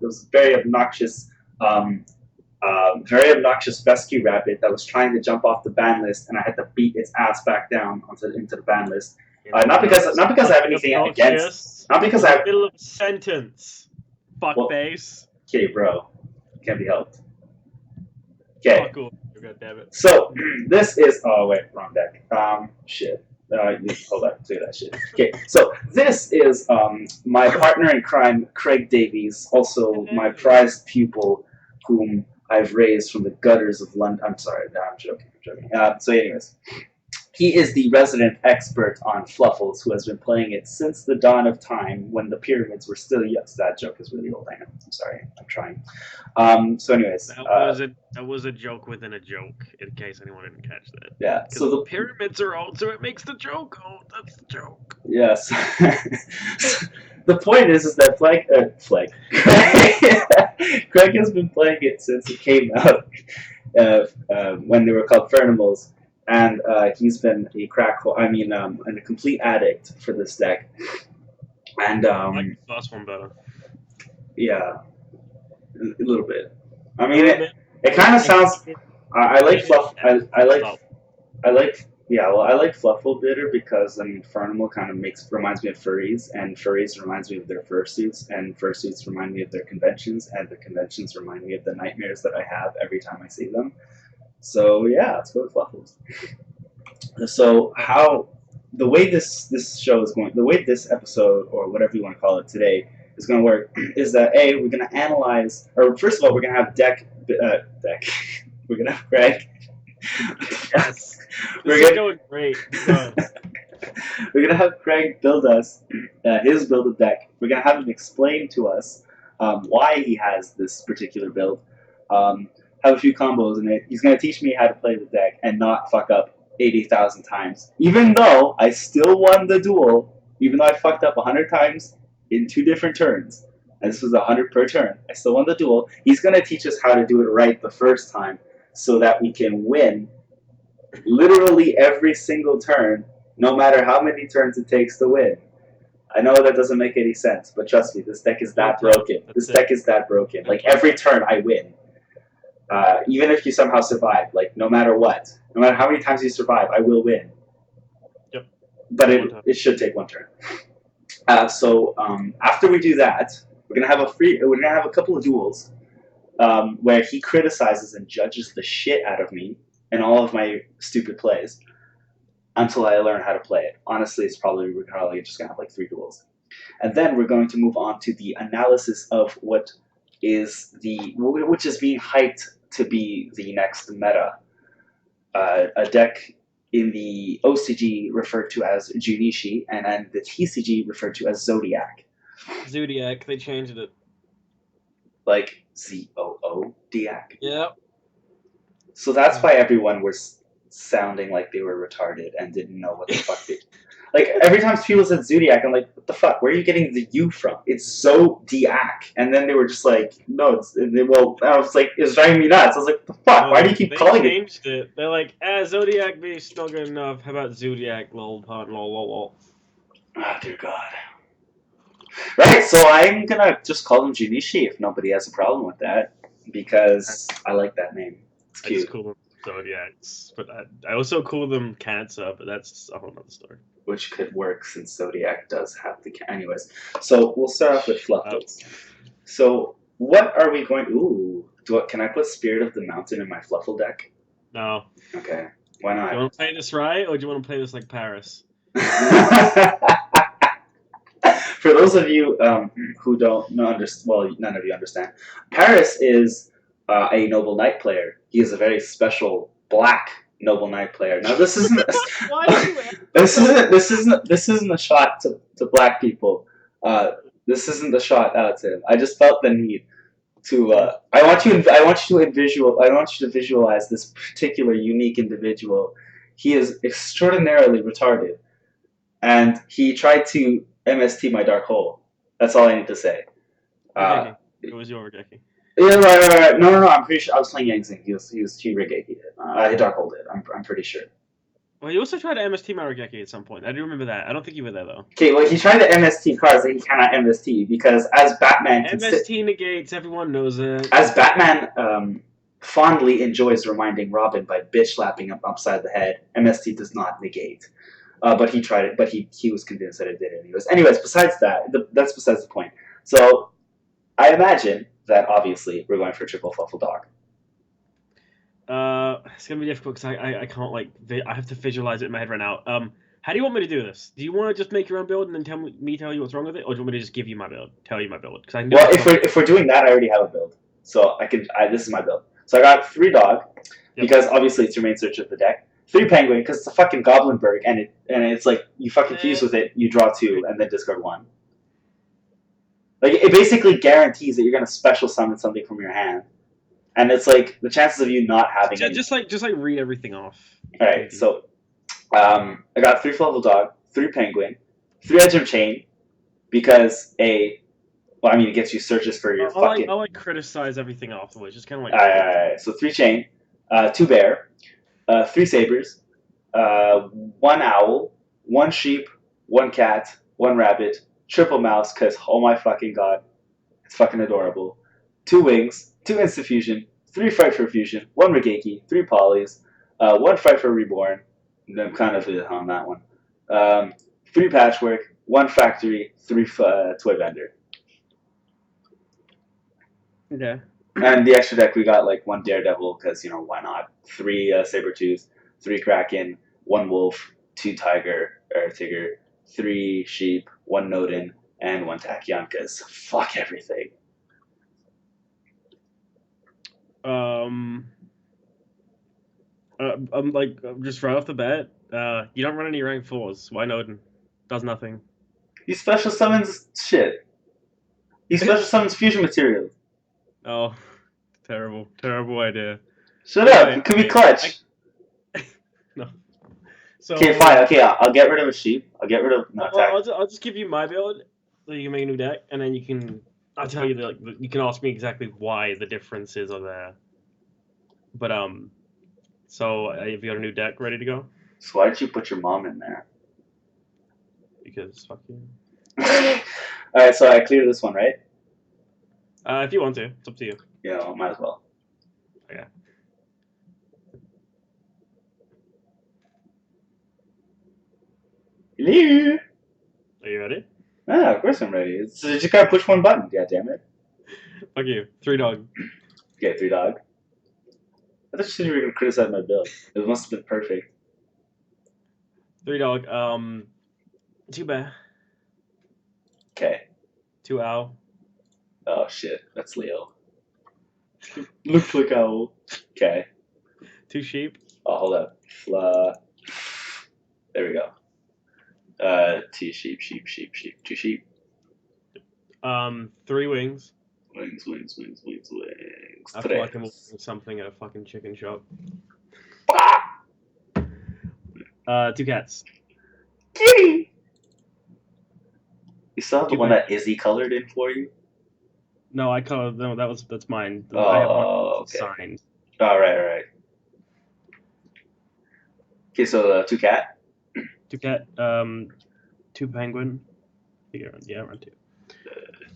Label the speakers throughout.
Speaker 1: was a very obnoxious fescue rabbit that was trying to jump off the ban list, and I had to beat its ass back down into the ban list. Not because I have anything against. Not because I have.
Speaker 2: Middle of a sentence. Fuck face.
Speaker 1: Okay, bro, can't be helped. Okay.
Speaker 2: Oh, cool. God damn it.
Speaker 1: So this is. Oh wait, wrong deck. Shit. Hold on, do that shit. Okay, so this is my partner in crime, Craig Davies, also my prized pupil, whom I've raised from the gutters of London. I'm sorry, no, I'm joking. So anyways, he is the resident expert on Fluffals, who has been playing it since the dawn of time, when the pyramids were still. Yes, that joke is really old. I know. I'm sorry. I'm trying. So anyways,
Speaker 2: that was a joke within a joke. In case anyone didn't catch that.
Speaker 1: Yeah. So the
Speaker 2: pyramids are old, so it makes the joke old. That's the joke.
Speaker 1: Yes. The point is that Craig has been playing it since it came out, when they were called Fernimals, and he's been a complete addict for this deck. And
Speaker 2: I like the last one better.
Speaker 1: Yeah, a little bit. I mean, it kind of sounds. I like fluff. I like Fluffal better because Fernimal kind of reminds me of furries, and furries reminds me of their fursuits, and fursuits remind me of their conventions, and the conventions remind me of the nightmares that I have every time I see them. So yeah, let's go with Fluffals. So the way this show is going, the way this episode, or whatever you want to call it today, is going to work is that we're going to analyze, or first of all, we're going to have we're going to have Greg.
Speaker 2: Yes. This is going great.
Speaker 1: We're going to have Craig build us his build deck. We're going to have him explain to us why he has this particular build. Have a few combos in it. He's going to teach me how to play the deck and not fuck up 80,000 times. Even though I still won the duel, even though I fucked up 100 times in 2 different turns, and this was 100 per turn, I still won the duel. He's going to teach us how to do it right the first time so that we can win literally every single turn, no matter how many turns it takes to win. I know that doesn't make any sense, but trust me, this deck is that broken. This deck is that broken. Like, every turn I win. Even if you somehow survive, like, no matter what, no matter how many times you survive, I will win.
Speaker 2: Yep.
Speaker 1: But it should take 1 turn. So after we do that, we're gonna have a couple of duels where he criticizes and judges the shit out of me and all of my stupid plays until I learn how to play it. Honestly, we're probably just gonna have like 3 duels, and then we're going to move on to the analysis of which is being hyped to be the next meta. A deck in the OCG referred to as Junichi, and then the TCG referred to as Zoodiac.
Speaker 2: Zoodiac, they changed it.
Speaker 1: Like ZOODiac?
Speaker 2: Yep.
Speaker 1: So that's why everyone was sounding like they were retarded and didn't know what the fuck they... Like, every time people said Zoodiac, I'm like, what the fuck? Where are you getting the U from? It's Zodiac. And then they were just like, no, I was like, it was driving me nuts. I was like, what the fuck?
Speaker 2: No,
Speaker 1: why do you keep calling it?
Speaker 2: They changed it. They're like, Zodiac beast not good enough. How about Zoodiac, lol, pun, lol.
Speaker 1: Oh, dear God. Right, so I'm gonna just call him Junichi if nobody has a problem with that, because I like that name. It's cute.
Speaker 2: I just call them Zodiacs, but I also call them Cancer, but that's a whole other story.
Speaker 1: Which could work since Zodiac does have the... Anyways, so we'll start off with Fluffals. So what are we going... Ooh, can I put Spirit of the Mountain in my Fluffal deck?
Speaker 2: No.
Speaker 1: Okay, why not?
Speaker 2: Do you want to play this right, or do you want to play this like Paris?
Speaker 1: For those of you who don't know, none of you understand, Paris is a Noble Knight player. He is a very special black Noble Knight player. Now this isn't this isn't a shot to black people. This isn't a shot out to him. I just felt the need to. I want you to visualize this particular unique individual. He is extraordinarily retarded, and he tried to MST my Dark Hole. That's all I need to say.
Speaker 2: It was your Regeki.
Speaker 1: Yeah, right. No. I'm pretty sure I was playing Yang Zing. He Regeki did. I Dark Hole did. I'm pretty sure.
Speaker 2: Well, you also tried to MST Marigeki at some point. I do remember that. I don't think you were there though.
Speaker 1: Okay, well, he tried to MST cards that he cannot MST because as Batman
Speaker 2: MST negates. Everyone knows it.
Speaker 1: as Batman fondly enjoys reminding Robin by bitch slapping him upside the head, MST does not negate. But he tried it, but he was convinced that it did anyways. Anyways, besides that, that's besides the point. So I imagine that obviously we're going for a triple Fluffle dog.
Speaker 2: It's gonna be difficult because I can't like I have to visualize it in my head right now. How do you want me to do this? Do you want to just make your own build and then tell you what's wrong with it, or do you want me to just give you my build, tell you my build? Because I know.
Speaker 1: Well, if we're doing that, I already have a build, so this is my build. So I got 3 dog because obviously it's your main search of the deck. 3 penguin because it's a fucking Goblinberg and it's like you fucking fuse with it, you draw 2 and then discard 1. Like it basically guarantees that you're gonna special summon something from your hand, and it's like the chances of you not having
Speaker 2: just like read everything off.
Speaker 1: All right, so I got 3 Fluffle dog, 3 penguin, 3 Edgem chain because well, I mean, it gets you searches for your fucking.
Speaker 2: I like criticize everything afterwards. Just kind of like.
Speaker 1: Alright. So 3 chain, 2 bear, 3 sabers, 1 owl, 1 sheep, 1 cat, 1 rabbit, triple mouse. Cause oh my fucking god, it's fucking adorable. 2 wings, 2 instant fusion, 3 fight for fusion, 1 Regeki, 3 polys, 1 fight for reborn. And I'm kind of on that one. 3 patchwork, 1 factory, 3 toy vendor.
Speaker 2: Okay.
Speaker 1: And the extra deck we got like 1 Daredevil because why not? 3 Sabertooth, 3 Kraken, 1 Wolf, 2 Tiger, 3 Sheep, 1 Nodin, and 1 Tachyon because fuck everything.
Speaker 2: I'm like just right off the bat. You don't run any rank 4s. Why Nodin? Does nothing.
Speaker 1: He special summons shit. He special summons fusion materials.
Speaker 2: Oh, terrible idea.
Speaker 1: Shut up! It could be clutch.
Speaker 2: No. So
Speaker 1: okay, fine. Okay, I'll get rid of a sheep. I'll get rid of
Speaker 2: I'll just give you my build, so you can make a new deck, and then you can. I'll tell you you can ask me exactly why the differences are there. But so have you got a new deck ready to go?
Speaker 1: So why'd you put your mom in there?
Speaker 2: Because fuck you.
Speaker 1: All right, so I cleared this one, right?
Speaker 2: If you want to, it's up to you.
Speaker 1: Yeah, might as well.
Speaker 2: Okay.
Speaker 1: Hello.
Speaker 2: Are you ready?
Speaker 1: Ah, of course I'm ready. So you just gotta push 1 button. God damn it.
Speaker 2: Fuck you. 3 dog.
Speaker 1: Okay, 3 dog. I thought you said you were gonna criticize my build. It must have been perfect.
Speaker 2: 3 dog. 2 bear.
Speaker 1: Okay.
Speaker 2: 2 owl.
Speaker 1: Oh shit, that's Leo. Looks like owl. Okay.
Speaker 2: 2 sheep.
Speaker 1: Oh, hold up. There we go. 2 sheep, 2 sheep.
Speaker 2: 3 wings.
Speaker 1: Wings.
Speaker 2: I feel like I'm ordering something at a fucking chicken shop. 2 cats.
Speaker 1: Kitty! You still have the one that Izzy colored in for you?
Speaker 2: No, I colored. No, that's mine.
Speaker 1: Oh,
Speaker 2: I have one
Speaker 1: okay.
Speaker 2: signed.
Speaker 1: All right. Okay, so 2 cat.
Speaker 2: 2 cat. 2 penguin. Yeah, run 2.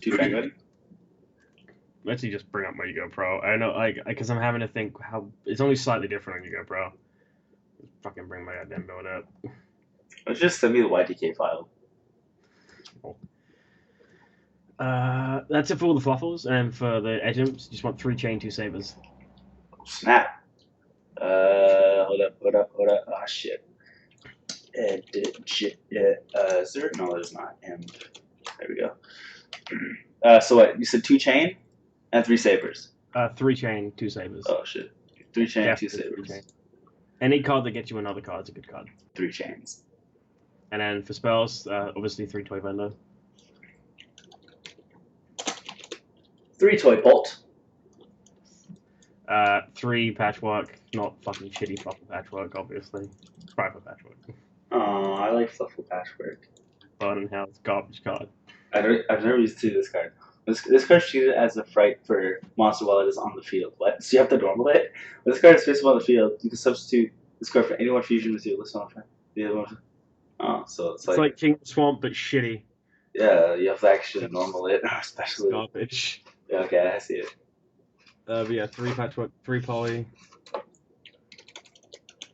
Speaker 1: 2 penguin.
Speaker 2: Let's just bring up YGO. I know, because I'm having to think how it's only slightly different on YGO Pro. Just fucking bring my goddamn build up.
Speaker 1: Let's just send me the YDK file.
Speaker 2: That's it for all the Fluffals, and for the Edgems, you just want 3 chain, 2 sabers.
Speaker 1: Snap. Hold up. Oh shit. Is no, there's not. And there we go. So what? You said 2 chain and 3 sabers.
Speaker 2: 3 chain, 2 sabers.
Speaker 1: Oh shit. 3 chain, yeah, 2 sabers.
Speaker 2: Chain. Any card that gets you another card is a good card.
Speaker 1: 3 chains.
Speaker 2: And then for spells, obviously 3 toy vendor.
Speaker 1: 3 toy bolt.
Speaker 2: 3 patchwork, not fucking shitty Fluffle patchwork, obviously. Private patchwork.
Speaker 1: Oh, I like Fluffle patchwork.
Speaker 2: Burning House garbage card.
Speaker 1: I've never used to this card. This card's treated as a fright for monster while it is on the field. What? So you have to normal it? When this card is facing on the field, you can substitute Discard for anyone fusion with your list on friend. The other one. Oh, so it's
Speaker 2: It's like King Swamp, but shitty.
Speaker 1: yeah, you have to actually normal it,
Speaker 2: It's
Speaker 1: especially.
Speaker 2: garbage.
Speaker 1: Yeah, okay, I see it.
Speaker 2: But yeah, 3 patchwork, 3 poly.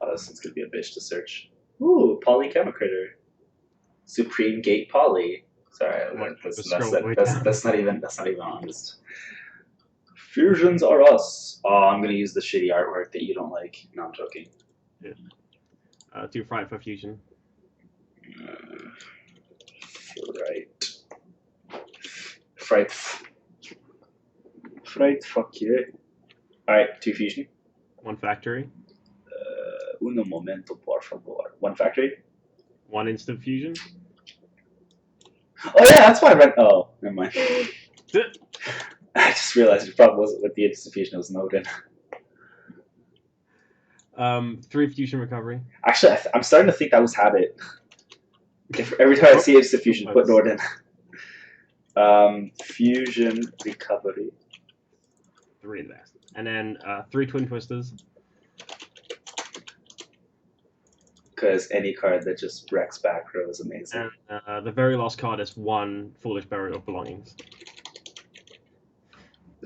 Speaker 1: Oh, this one's gonna be a bitch to search. Ooh, Polychemical Critter. Supreme Gate Poly. Sorry, that's not even on this. Fusions are us. Oh, I'm gonna use the shitty artwork that you don't like. No, I'm joking.
Speaker 2: Yeah. 2 Fright for fusion.
Speaker 1: Fright. Fuck yeah. Alright, 2 fusion.
Speaker 2: 1 factory.
Speaker 1: Uno momento, por favor. 1 factory.
Speaker 2: 1 instant fusion.
Speaker 1: Oh yeah, that's why I read. Oh, never mind. I just realized the problem wasn't with the instant fusion, it was Nodin.
Speaker 2: 3 fusion recovery.
Speaker 1: Actually, I'm starting to think that was habit. Every time I see instant fusion, put Norden. Fusion recovery.
Speaker 2: 3 there. And then 3 twin twisters.
Speaker 1: Because any card that just wrecks back row is amazing.
Speaker 2: And the very last card is 1 foolish burial of belongings.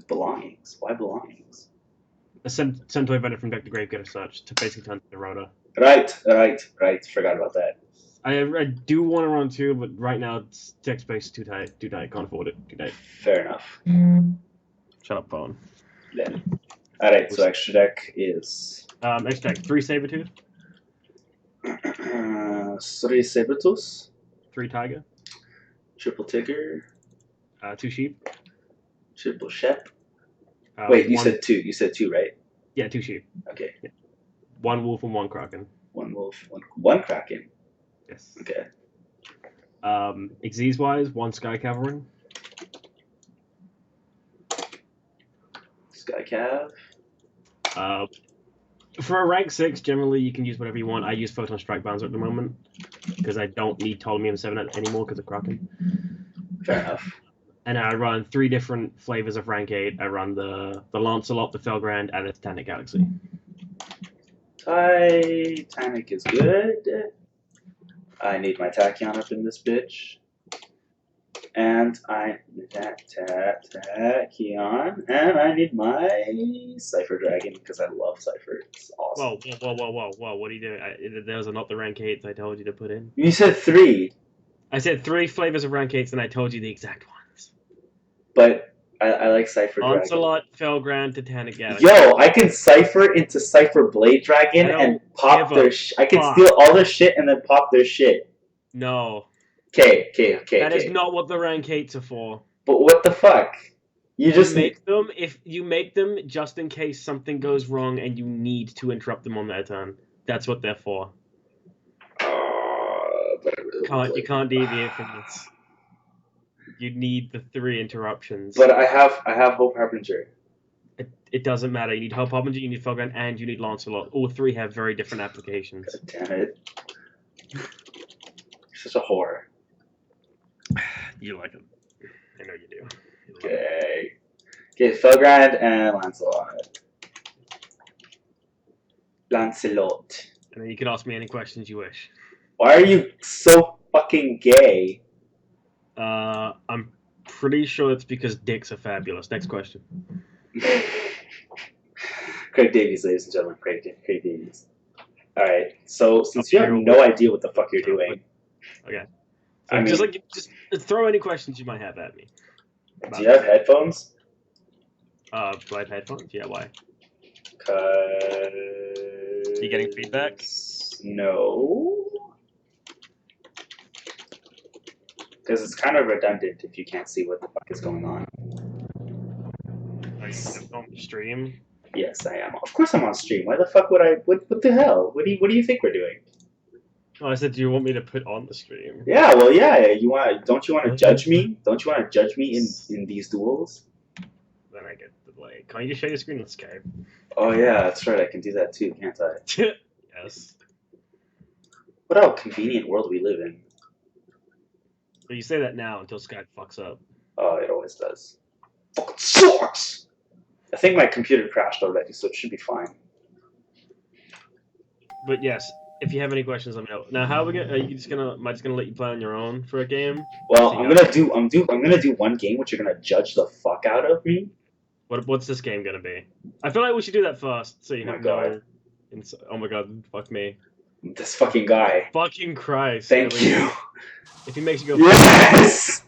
Speaker 1: Belongings? Why belongings?
Speaker 2: Send to a vendor from deck to grave, get a search to basically turn to the Rhoda.
Speaker 1: Right. Forgot about that.
Speaker 2: I do want to run 2, but right now it's deck space too tight. Can't afford it. Too tight.
Speaker 1: Fair enough.
Speaker 2: Shut up, phone.
Speaker 1: Then. Alright, so extra deck is.
Speaker 2: Extra deck 3 Sabertooth.
Speaker 1: 3 Sabertooth.
Speaker 2: 3 Tiger.
Speaker 1: Triple Tigger.
Speaker 2: 2 Sheep.
Speaker 1: Triple Shep. Wait, you said 2. You said 2, right?
Speaker 2: Yeah, 2 Sheep.
Speaker 1: Okay.
Speaker 2: Yeah. 1 Wolf and 1 Kraken.
Speaker 1: 1 Wolf, 1 Kraken.
Speaker 2: Yes.
Speaker 1: Okay.
Speaker 2: Xyz wise, 1 Sky Cavalry.
Speaker 1: Sky Cav.
Speaker 2: For a rank 6, generally you can use whatever you want. I use Photon Strike Bouncer at the moment because I don't need Ptolemy 7 anymore because of Kraken.
Speaker 1: Fair enough.
Speaker 2: And I run 3 different flavors of rank 8. I run the Lancelot, the Felgrand, and the Titanic Galaxy.
Speaker 1: Titanic is good. I need my Tachyon up in this bitch. And I need that Tachyon. And I need my Cypher Dragon because I love Cypher. It's awesome.
Speaker 2: Whoa. What are you doing? Those are not the rank 8s I told you to put in.
Speaker 1: You said 3.
Speaker 2: I said 3 flavors of rank 8s and I told you the exact ones.
Speaker 1: But I like Cypher Dragon.
Speaker 2: Lancelot, Felgrand, Titanic Galaxy.
Speaker 1: Yo, I can Cypher into Cypher Blade Dragon and pop their I can steal all their shit and then pop their shit.
Speaker 2: No.
Speaker 1: Okay.
Speaker 2: That is not what the rank 8s are for.
Speaker 1: But what the fuck? You just
Speaker 2: make them if you make them just in case something goes wrong and you need to interrupt them on their turn. That's what they're for. You can't deviate from this. You need the 3 interruptions.
Speaker 1: But I have Hope Harbinger.
Speaker 2: It doesn't matter. You need Hope Harbinger, you need Felgrand, and you need Lancelot. All 3 have very different applications.
Speaker 1: God damn it. You're such a whore.
Speaker 2: You like them. I know you do.
Speaker 1: Okay. Okay, Felgrand and Lancelot. Lancelot.
Speaker 2: And then you can ask me any questions you wish.
Speaker 1: Why are you so fucking gay?
Speaker 2: I'm pretty sure it's because dicks are fabulous. Next question.
Speaker 1: Craig Davies, ladies and gentlemen. Craig Davies. Alright, so since you have no idea what the fuck you're doing.
Speaker 2: Okay. So just throw any questions you might have at me.
Speaker 1: Do you have headphones?
Speaker 2: Do I have headphones? Yeah, why?
Speaker 1: Are
Speaker 2: you getting feedback?
Speaker 1: No. Because it's kind of redundant if you can't see what the fuck is going on.
Speaker 2: Are you on the stream?
Speaker 1: Yes, I am. Of course I'm on stream. Why the fuck would I? What the hell? What do you think we're doing?
Speaker 2: Oh, I said, do you want me to put on the stream?
Speaker 1: Yeah, well, yeah. Don't you want to judge me? Don't you want to judge me in these duels?
Speaker 2: Then I get the delay. Can't you just share your screen on Skype?
Speaker 1: Oh yeah, that's right. I can do that too, can't I?
Speaker 2: Yes.
Speaker 1: What a convenient world we live in.
Speaker 2: But you say that now until Skype fucks up.
Speaker 1: Oh, it always does. Fucking sucks! I think my computer crashed already, so it should be fine.
Speaker 2: But yes, if you have any questions, let me know. Now, how are we gonna? Are you just gonna? Am I just gonna let you play on your own for a game?
Speaker 1: Well,
Speaker 2: So you
Speaker 1: I'm
Speaker 2: got.
Speaker 1: gonna do one game which you're gonna judge the fuck out of me.
Speaker 2: What's this game gonna be? I feel like we should do that first, so you
Speaker 1: Oh my
Speaker 2: have
Speaker 1: god,
Speaker 2: no. Oh my god, fuck me.
Speaker 1: this fucking guy.
Speaker 2: Fucking Christ!
Speaker 1: Thank you.
Speaker 2: If he makes you go.
Speaker 1: Yes.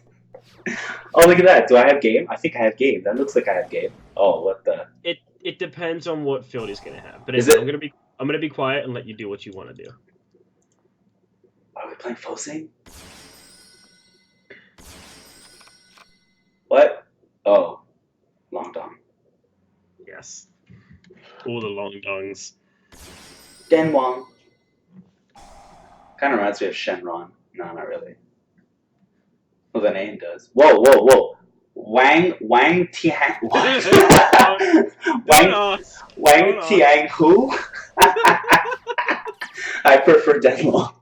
Speaker 1: Oh, look at that. Do I have game? I think I have game. That looks like I have game. Oh, what the?
Speaker 2: It depends on what field he's gonna have. But
Speaker 1: Is
Speaker 2: anyway,
Speaker 1: it?
Speaker 2: I'm gonna be quiet and let you do what you want to do.
Speaker 1: Are we playing Fosing? What? Oh, Long Dong.
Speaker 2: Yes. All the long dongs.
Speaker 1: Den Wong. Kind of reminds me of Shenron. No, not really. Well, the name does. Whoa, whoa, whoa. Wang Tiang. Wang Tiang who? I prefer Denlong.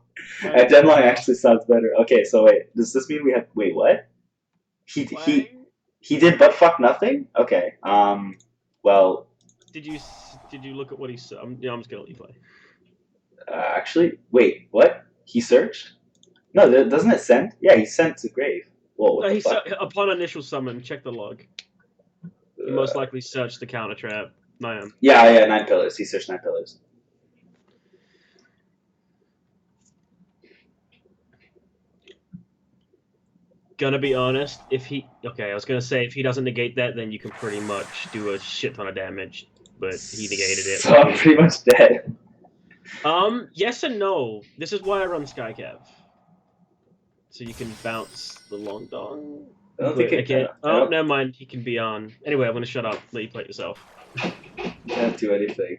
Speaker 1: Denlong actually sounds better. Okay, so wait. Does this mean we have? Wait, what? He did but fuck nothing. Okay. Well.
Speaker 2: Did you look at what he said? I'm just gonna let you play.
Speaker 1: Actually, wait. What? He searched? No, doesn't it send? Yeah, he sent to grave. Whoa, what the fuck?
Speaker 2: Upon initial summon, check the log. He most likely searched the counter trap.
Speaker 1: Yeah, 9 pillars. He searched 9 pillars.
Speaker 2: Gonna be honest, if he I was gonna say if he doesn't negate that, then you can pretty much do a shit ton of damage. But he negated it.
Speaker 1: So I'm pretty much dead.
Speaker 2: Yes and no. This is why I run Skycav. So you can bounce the long dong.
Speaker 1: I don't think it can.
Speaker 2: Oh, never mind. He can be on. Anyway, I'm gonna shut up. Let you play it yourself.
Speaker 1: Can't do anything.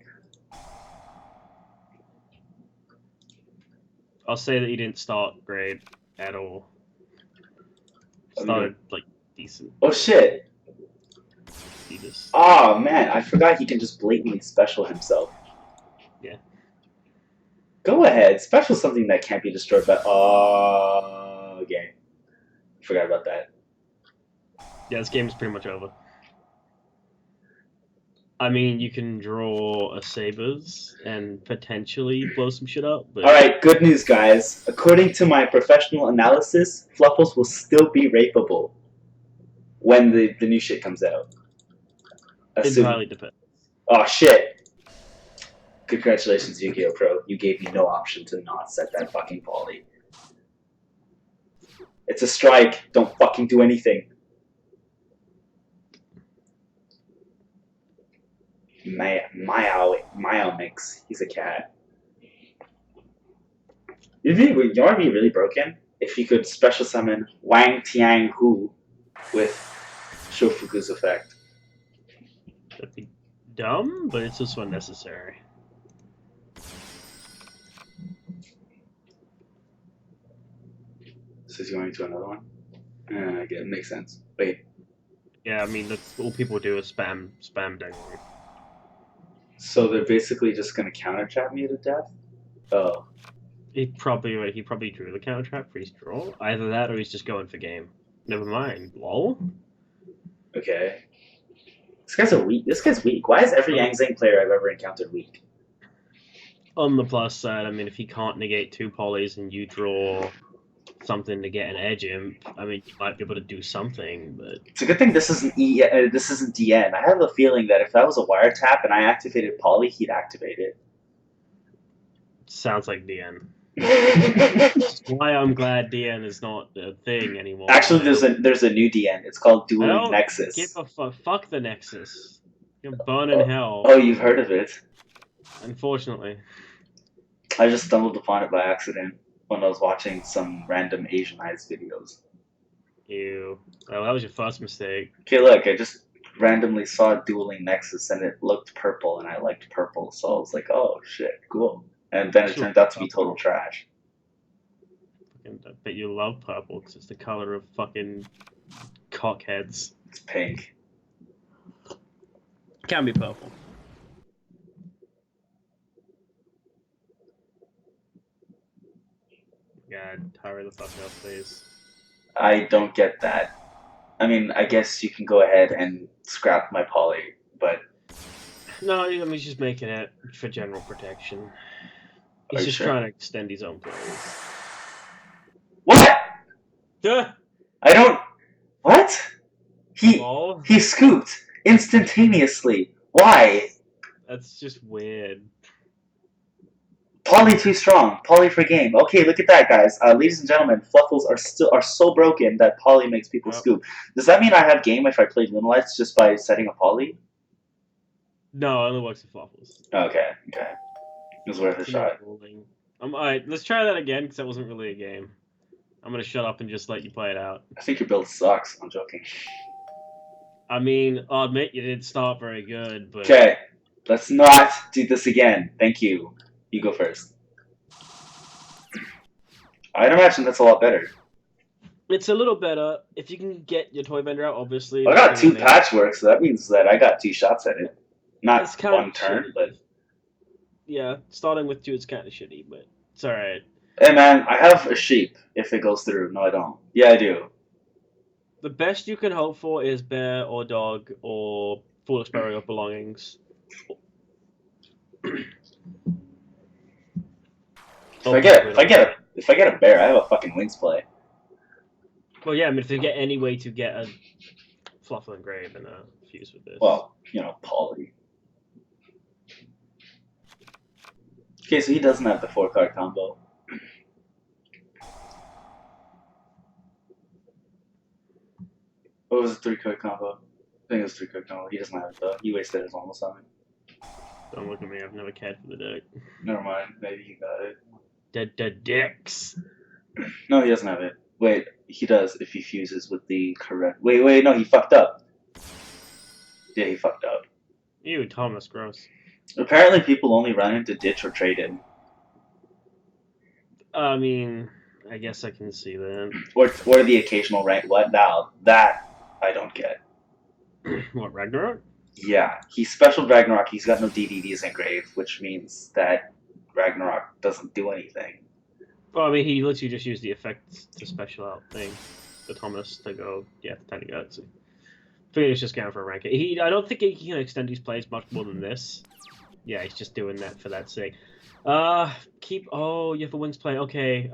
Speaker 2: I'll say that he didn't start great at all. Started like decent.
Speaker 1: Oh shit!
Speaker 2: He just.
Speaker 1: Oh man, I forgot he can just blatantly special himself.
Speaker 2: Yeah.
Speaker 1: Go ahead, special something that can't be destroyed by. Okay. Forgot about that.
Speaker 2: Yeah, this game is pretty much over. I mean, you can draw a Sabers and potentially blow some shit up. But...
Speaker 1: Alright, good news, guys. According to my professional analysis, Fluffals will still be rapeable when the new shit comes out.
Speaker 2: Entirely depends.
Speaker 1: Oh, shit. Congratulations, YGO Pro. You gave me no option to not set that fucking poly. It's a strike. Don't fucking do anything. Mao mix. He's a cat. You want to be really broken? If you could special summon Wang Tiang Hu with Shofuku's effect.
Speaker 2: That'd be dumb, but it's also unnecessary.
Speaker 1: So he's going to another one? It makes sense. Wait.
Speaker 2: Yeah, I mean, that's all people do is spam Dangly.
Speaker 1: So they're basically just going to counter trap me to death? Oh.
Speaker 2: He probably drew the counter trap for his draw. Either that or he's just going for game. Never mind. Lol.
Speaker 1: Okay. This guy's weak. Why is every Yang Zhang player I've ever encountered weak?
Speaker 2: On the plus side, I mean, if he can't negate 2 polys and you draw something to get an edge imp, I mean, you might be able to do something, but...
Speaker 1: It's a good thing this isn't this isn't DN. I have a feeling that if that was a wiretap and I activated poly, he'd activate it.
Speaker 2: Sounds like DN. That's why I'm glad DN is not a thing anymore.
Speaker 1: Actually, there's a new DN. It's called Dueling Nexus.
Speaker 2: Give a fuck the Nexus. You're burn in hell.
Speaker 1: Oh, you've heard of it?
Speaker 2: Unfortunately.
Speaker 1: I just stumbled upon it by accident when I was watching some random Asianized videos.
Speaker 2: Ew. Well, that was your first mistake.
Speaker 1: Okay, look, I just randomly saw Dueling Nexus and it looked purple and I liked purple, so I was like, oh shit, cool. And then it turned out to be total trash.
Speaker 2: I bet you love purple because it's the color of fucking cockheads.
Speaker 1: It's pink.
Speaker 2: It can be purple. God, hurry the fuck up, please.
Speaker 1: I don't get that. I mean, I guess you can go ahead and scrap my poly, but...
Speaker 2: No, I mean, just making it for general protection. He's
Speaker 1: Are you
Speaker 2: just
Speaker 1: sure?
Speaker 2: trying to extend his own plays.
Speaker 1: What?
Speaker 2: Duh!
Speaker 1: I don't. What?
Speaker 2: Lol.
Speaker 1: He scooped instantaneously. Why?
Speaker 2: That's just weird.
Speaker 1: Polly too strong. Polly for game. Okay, look at that, guys. Ladies and gentlemen, Fluffals are so broken that Polly makes people
Speaker 2: Yep.
Speaker 1: scoop. Does that mean I have game if I played Lunalights just by setting a Polly?
Speaker 2: No, it only works with Fluffals.
Speaker 1: Okay. It was worth a
Speaker 2: It's
Speaker 1: shot.
Speaker 2: Alright, let's try that again, because that wasn't really a game. I'm gonna shut up and just let you play it out.
Speaker 1: I think your build sucks. I'm joking.
Speaker 2: I mean, I'll admit you didn't start very good, but...
Speaker 1: Okay, let's not do this again. Thank you. You go first. I'd imagine that's a lot better.
Speaker 2: It's a little better. If you can get your toy vendor out, obviously.
Speaker 1: I got 2 patchworks, so that means that I got 2 shots at it. Not one turn, but...
Speaker 2: Yeah, starting with 2 is kind of shitty, but it's alright.
Speaker 1: Hey man, I have a sheep if it goes through. No, I don't. Yeah, I do.
Speaker 2: The best you can hope for is bear or dog or full expiry of belongings.
Speaker 1: If I get a bear, I have a fucking wings play.
Speaker 2: Well, yeah, I mean, if you get any way to get a Fluffal engrave and a fuse with this.
Speaker 1: Well, you know, Polly. Okay, so he doesn't have the 4-card combo. What was the 3-card combo? I think it was 3-card combo. He doesn't have it though. He wasted his almost on it.
Speaker 2: Don't look at me. I've never cared for the deck.
Speaker 1: Never mind. Maybe he got it.
Speaker 2: Dead dicks.
Speaker 1: No, he doesn't have it. Wait, he does if he fuses with the correct. Wait, no, he fucked up. Yeah, he fucked up.
Speaker 2: Ew, Thomas, gross.
Speaker 1: Apparently, people only run into ditch or trade in.
Speaker 2: I mean, I guess I can see that.
Speaker 1: Or the occasional rank. What? Now, that I don't get.
Speaker 2: What, Ragnarok?
Speaker 1: Yeah, he's special Ragnarok. He's got no DVDs engraved, which means that Ragnarok doesn't do anything.
Speaker 2: Well, I mean, he lets you just use the effect to special out thing. The Thomas to go, yeah, the Tiny Guts. I think he's just going for a rank. I don't think he can extend his plays much more than this. Yeah, he's just doing that for that sake. Oh, you have a wings play. Okay,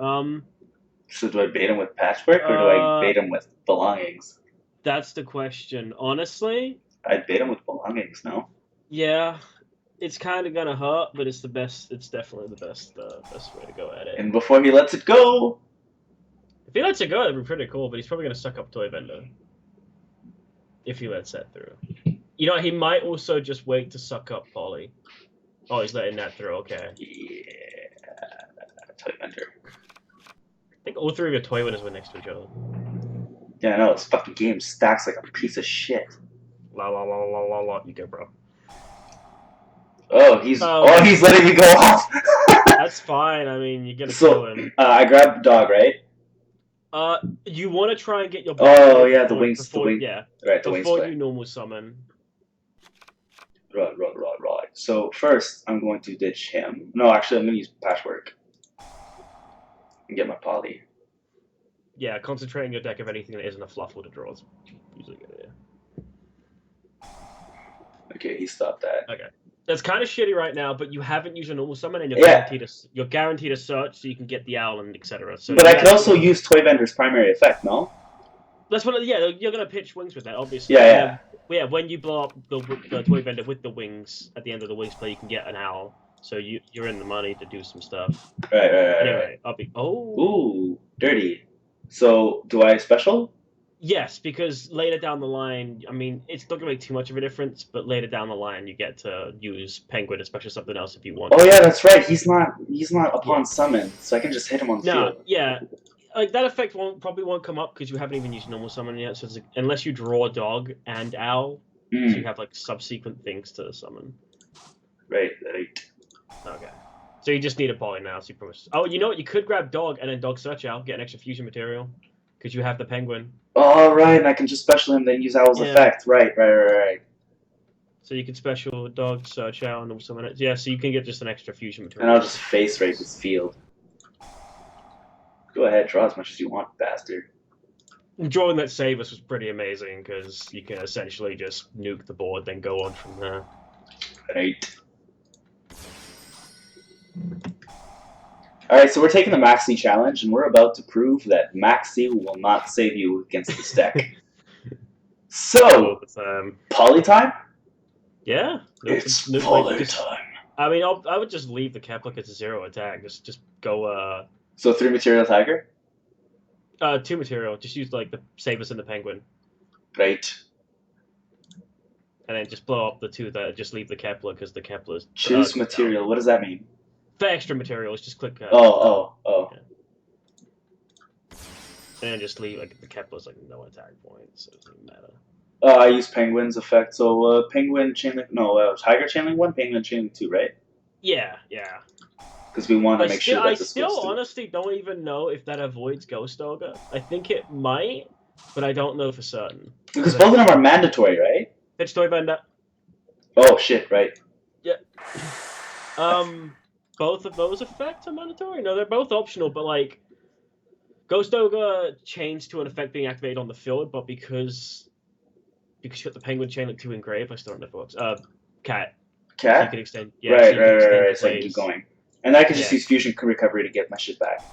Speaker 1: So do I bait him with patchwork, or do I bait him with belongings?
Speaker 2: That's the question. Honestly,
Speaker 1: I'd bait him with belongings, no?
Speaker 2: Yeah, it's kind of gonna hurt, but it's the best. It's definitely the best way to go at it.
Speaker 1: And before he lets it go,
Speaker 2: if he lets it go, that'd be pretty cool. But he's probably gonna suck up Toy Vendor if he lets that through. You know, he might also just wait to suck up Polly. Oh, he's letting that through. Okay.
Speaker 1: Yeah, Toy Vendor.
Speaker 2: I think all 3 of your Toy Winners were next to each other.
Speaker 1: Yeah, I know, this fucking game stacks like a piece of shit.
Speaker 2: La la la la la la. You go, bro.
Speaker 1: Oh, he's letting me go off.
Speaker 2: That's fine. I mean, you're gonna kill him.
Speaker 1: I grabbed the dog, right?
Speaker 2: You want to try and get your.
Speaker 1: Oh yeah, the wings.
Speaker 2: Yeah.
Speaker 1: Right, the wings.
Speaker 2: Before you normal summon.
Speaker 1: Right. So first, I'm going to ditch him. No, actually, I'm going to use patchwork and get my Polly.
Speaker 2: Yeah, concentrate on your deck of anything that isn't a Fluffal to draw is usually good. Yeah.
Speaker 1: Okay, he stopped that.
Speaker 2: Okay, that's kind of shitty right now, but you haven't used your normal summon, and you're guaranteed to search, so you can get the owl and etc. So
Speaker 1: but I could also use Toy Vendor's primary effect, no?
Speaker 2: That's what. Yeah, you're gonna pitch wings with that, obviously.
Speaker 1: Yeah.
Speaker 2: Yeah, when you blow up the Toy Vendor with the wings at the end of the wings play, you can get an owl. So you're in the money to do some stuff.
Speaker 1: Right.
Speaker 2: Anyway, I'll be. Oh.
Speaker 1: Ooh, dirty. So do I special?
Speaker 2: Yes, because later down the line, I mean, it's not gonna make too much of a difference, but later down the line, you get to use Penguin, especially something else if you want.
Speaker 1: Oh yeah, that's right. He's not upon summon, so I can just hit him on the field.
Speaker 2: Yeah. Like, that effect probably won't come up because you haven't even used normal summon yet, so unless you draw dog and owl, so you have, like, subsequent things to summon.
Speaker 1: Right.
Speaker 2: Okay. So you just need a Polly now, so you promise. Oh, you know what? You could grab dog and then dog search owl, get an extra fusion material, because you have the penguin.
Speaker 1: Oh, right, and I can just special him, then use owl's effect. Right.
Speaker 2: So you can special dog search owl and normal summon it. Yeah, so you can get just an extra fusion material.
Speaker 1: And I'll just face rape this field. Go ahead, draw as much as you want, bastard.
Speaker 2: Drawing that save us was pretty amazing because you can essentially just nuke the board, then go on from there.
Speaker 1: Right. All right, so we're taking the Maxi challenge, and we're about to prove that Maxi will not save you against this deck.
Speaker 2: All
Speaker 1: So,
Speaker 2: the time.
Speaker 1: poly time?
Speaker 2: Yeah.
Speaker 1: It's
Speaker 2: Like,
Speaker 1: poly
Speaker 2: just,
Speaker 1: time.
Speaker 2: I mean, I would just leave the Kepler as a 0 attack. Just go
Speaker 1: So 3 material tiger?
Speaker 2: 2 material. Just use like the Sabers and the Penguin,
Speaker 1: Right.
Speaker 2: and then just blow up the 2 that just leave the Kepler because the Kepler's
Speaker 1: Choose
Speaker 2: goes
Speaker 1: material.
Speaker 2: down.
Speaker 1: What does that mean?
Speaker 2: For extra materials, just click.
Speaker 1: Oh.
Speaker 2: Yeah. And then just leave like the Kepler's like no attack point, so it doesn't matter.
Speaker 1: I use Penguin's effect, so Penguin chainlink. No, Tiger chainlink 1, Penguin chainlink 2, right?
Speaker 2: Yeah.
Speaker 1: Because we want to make sure that
Speaker 2: I
Speaker 1: this
Speaker 2: still
Speaker 1: goes through.
Speaker 2: honestly don't even know if that avoids Ghost Ogre. I think it might, but I don't know for certain.
Speaker 1: Because both of them are mandatory, right?
Speaker 2: Pitch Toy Bender.
Speaker 1: Oh shit! Right.
Speaker 2: Yeah. Both of those effects are mandatory. No, they're both optional, but like Ghost Ogre chains to an effect being activated on the field, but because you got the Penguin chain like 2 engrave, I still don't know if it works. Cat. So you can extend. Yeah.
Speaker 1: Right.
Speaker 2: Extend
Speaker 1: So I can keep going, and I can just
Speaker 2: Yeah.
Speaker 1: use fusion recovery to get my shit back.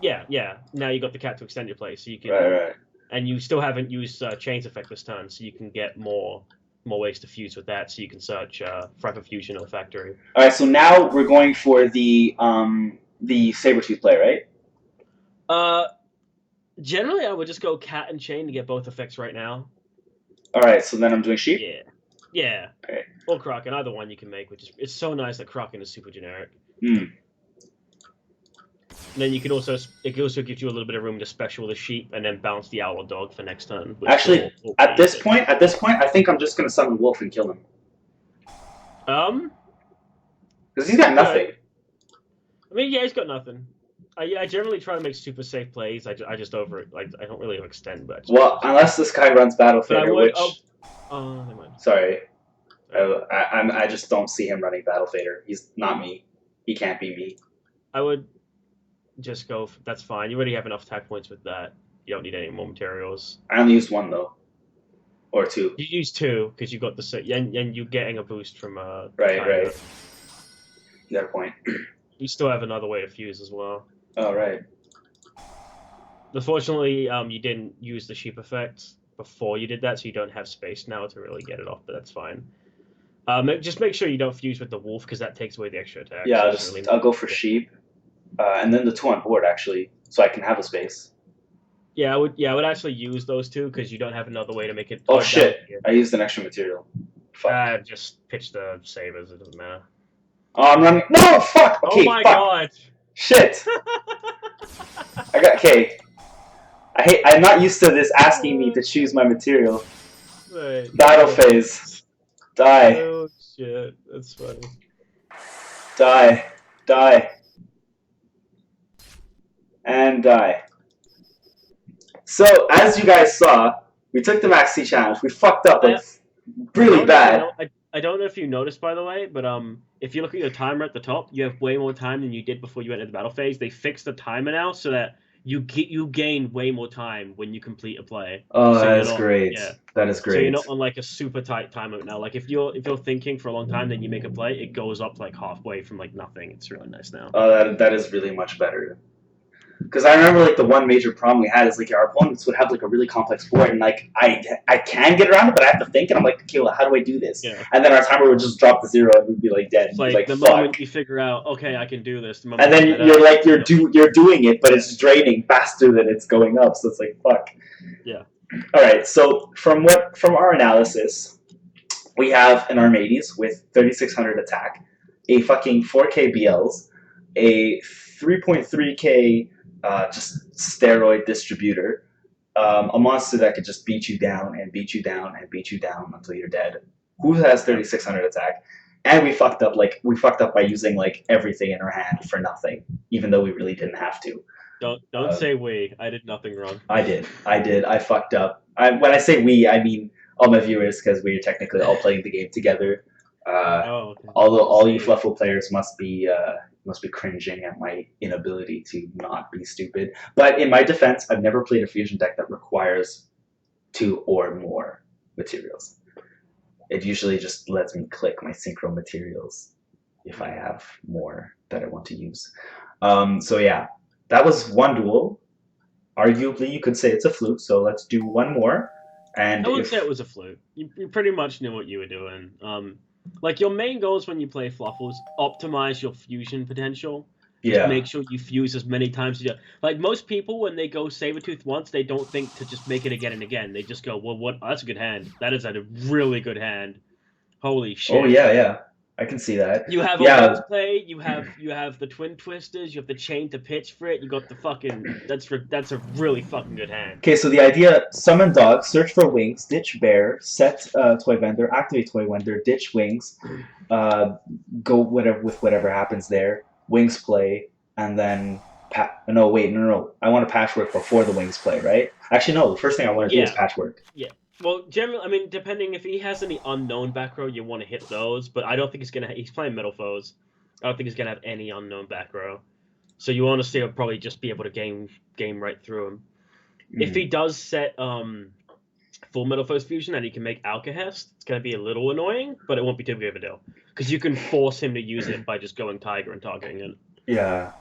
Speaker 2: Yeah. Now you got the cat to extend your play, so you can.
Speaker 1: Right.
Speaker 2: And you still haven't used Chains effect this turn, so you can get more ways to fuse with that. So you can search Frapper Fusion or Factory.
Speaker 1: All right. So now we're going for the Sabretooth play, right?
Speaker 2: Generally, I would just go Cat and Chain to get both effects right now.
Speaker 1: All right. So then I'm doing sheep.
Speaker 2: Yeah.
Speaker 1: Okay.
Speaker 2: Or Kraken, either one you can make, which is it's so nice that Kraken is super generic.
Speaker 1: Hmm.
Speaker 2: And then you can also it also gives you a little bit of room to special the sheep and then bounce the owl or dog for next turn.
Speaker 1: Actually, at this point, I think I'm just gonna summon Wolf and kill him. Because he's got nothing.
Speaker 2: I mean, yeah, he's got nothing. I generally try to make super safe plays. I just over it. Like I don't really extend, but
Speaker 1: unless this guy runs Battle Fader, which
Speaker 2: never mind.
Speaker 1: Sorry, I just don't see him running Battle Fader. He's not me. He can't be me.
Speaker 2: I would just go. That's fine. You already have enough attack points with that. You don't need any more materials.
Speaker 1: I only used 1 though, or 2.
Speaker 2: You use 2 because you got the and you're getting a boost from
Speaker 1: Right. You got a point.
Speaker 2: You still have another way to fuse as well.
Speaker 1: Oh right.
Speaker 2: Unfortunately, you didn't use the sheep effect before you did that, so you don't have space now to really get it off. But that's fine. Just make sure you don't fuse with the wolf because that takes away the extra attack.
Speaker 1: Yeah, I'll go for sheep, and then the 2 on board actually, so I can have a space.
Speaker 2: Yeah, I would actually use those 2 because you don't have another way to make it.
Speaker 1: Oh shit! I used an extra material. Fuck.
Speaker 2: Just pitch the sabers. It doesn't matter.
Speaker 1: Oh, I'm running. No, fuck. Okay,
Speaker 2: oh my
Speaker 1: fuck.
Speaker 2: God.
Speaker 1: Shit. Okay. I'm not used to this asking me to choose my material.
Speaker 2: Right.
Speaker 1: Battle phase. Die.
Speaker 2: Oh shit, that's funny.
Speaker 1: Die. And die. So, as you guys saw, we took the Maxi challenge. We fucked up like really bad.
Speaker 2: I don't know if you noticed, by the way, but if you look at your timer at the top, you have way more time than you did before you entered the battle phase. They fixed the timer now so that you gain way more time when you complete a play.
Speaker 1: Oh, so that is great. Yeah. That is great.
Speaker 2: So you're not on like a super tight time limit now. Like if you're thinking for a long time, then you make a play, it goes up like halfway from like nothing. It's really nice now.
Speaker 1: Oh, that is really much better. Because I remember like the one major problem we had is like our opponents would have like a really complex board and like I can get around it, but I have to think and I'm like, okay, well, how do I do this?
Speaker 2: Yeah.
Speaker 1: And then our timer would just drop to 0 and we'd be like dead.
Speaker 2: It's like the
Speaker 1: fuck.
Speaker 2: moment you figure out, okay, I can do this.
Speaker 1: And then you're like you're doing it, but it's draining faster than it's going up. So it's like fuck.
Speaker 2: Yeah.
Speaker 1: All right. So from our analysis, we have an Armades with 3600 attack, a fucking 4K BLs, a 3.3K just steroid distributor, a monster that could just beat you down and beat you down and beat you down until you're dead. Who has 3600 attack? And we fucked up by using like everything in our hand for nothing, even though we really didn't have to.
Speaker 2: Don't say we. I did nothing wrong.
Speaker 1: I did. I fucked up. When I say we, I mean all my viewers because we're technically all playing the game together.
Speaker 2: Okay.
Speaker 1: All you Fluffal players must be cringing at my inability to not be stupid. But in my defense, I've never played a fusion deck that requires 2 or more materials. It usually just lets me click my synchro materials if I have more that I want to use. So yeah, that was one duel. Arguably, you could say it's a fluke. So let's do one more. And
Speaker 2: I wouldn't say it
Speaker 1: if
Speaker 2: was a fluke. You pretty much knew what you were doing. Like your main goals when you play Fluffles, optimize your fusion potential. Just
Speaker 1: yeah,
Speaker 2: make sure you fuse as many times as you. Like most people, when they go Sabretooth once, they don't think to just make it again and again. They just go, "Well, what? Oh, that's a good hand. That is a really good hand. Holy
Speaker 1: oh
Speaker 2: shit!"
Speaker 1: yeah, yeah, I can see that.
Speaker 2: You have a
Speaker 1: Yeah,
Speaker 2: wings play. You have the twin twisters. You have the chain to pitch for it. You got the fucking. That's a really fucking good hand.
Speaker 1: okay, so the idea: summon dog, search for wings, ditch bear, set toy vendor, activate toy vendor, ditch wings, uh, go whatever with whatever happens there. Wings play, and then no, wait, no, no, no. I want a patchwork before the wings play, right? Actually, no. The first thing I want to do is
Speaker 2: Yeah,
Speaker 1: patchwork.
Speaker 2: yeah. Well, generally, I mean, depending if he has any unknown back row, you want to hit those. But I don't think he's gonna. He's playing middle foes. I don't think he's gonna have any unknown back row. So you honestly will probably just be able to game right through him. If he
Speaker 1: Mm.
Speaker 2: does set full middle foes fusion and he can make Alcahest, it's gonna be a little annoying, but it won't be too big of a deal because you can force him to use it by just going Tiger and targeting it.
Speaker 1: Yeah.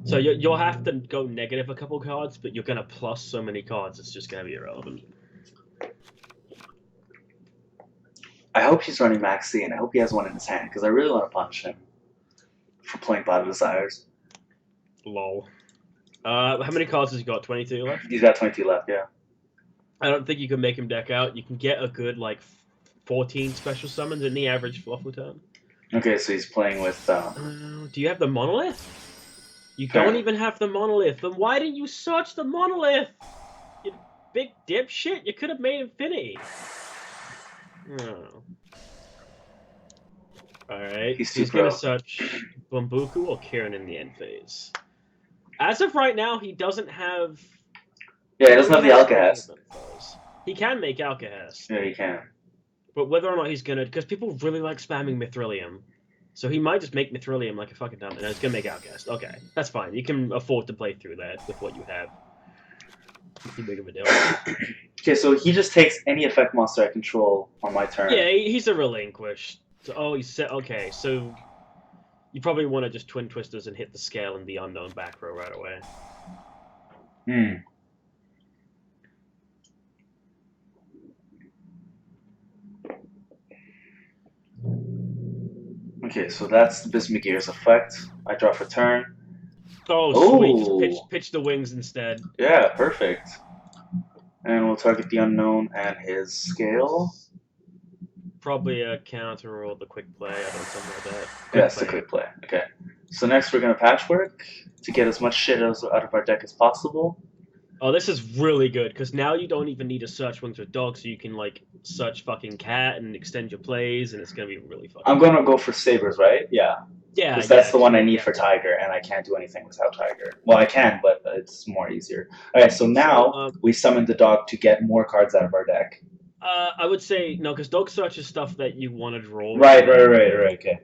Speaker 2: So you'll have to go negative a couple cards, but you're gonna plus so many cards, it's just gonna be irrelevant.
Speaker 1: I hope he's running Maxi, and I hope he has one in his hand because I really want to punish him for playing Bottom Desires.
Speaker 2: Lol. How many cards has he got? 22 left?
Speaker 1: He's got 22 left, yeah.
Speaker 2: I don't think you can make him deck out. You can get a good, like, 14 special summons in the average Fluffle turn.
Speaker 1: Okay, so he's playing with.
Speaker 2: Do you have the Monolith? You don't even have the Monolith. Then why didn't you search the Monolith? You big dipshit. You could have made Infinity. Oh. Alright. He's going to search Bumbuku or Kieran in the end phase. As of right now, he doesn't have.
Speaker 1: Yeah, he doesn't have the Alcahest.
Speaker 2: He can make Alcahest.
Speaker 1: Yeah, he can.
Speaker 2: But whether or not he's gonna, because people really like spamming Mithrilium, so he might just make Mithrilium like a fucking dumb, and it's gonna make Outcast. Okay, that's fine. You can afford to play through that with what you have. Too big of a deal.
Speaker 1: Okay, so he just takes any effect monster I control on my turn.
Speaker 2: Yeah, he's a relinquish. So, oh, he's set. Okay, so you probably want to just Twin Twisters and hit the scale in the unknown back row right away.
Speaker 1: Hmm. Okay, so that's the Bismugear's effect. I draw for turn.
Speaker 2: Oh, sweet. Pitch the wings instead.
Speaker 1: Yeah, perfect. And we'll target the unknown and his scale.
Speaker 2: Probably a counter or the quick play. I don't know, something like that.
Speaker 1: Yes, the quick play. Okay. So next we're going to patchwork to get as much shit out of our deck as possible.
Speaker 2: Oh, this is really good, because now you don't even need to search Wings with Dog, so you can, like, search fucking Cat and extend your plays, and it's going to be really fucking
Speaker 1: I'm going to go for Sabers, right? Yeah.
Speaker 2: Yeah,
Speaker 1: because that's the one I need for Tiger, and I can't do anything without Tiger. Well, I can, but it's more easier. Alright, so now we summon the dog to get more cards out of our deck.
Speaker 2: I would say, no, because Dog Search is stuff that you want to draw.
Speaker 1: Right, okay.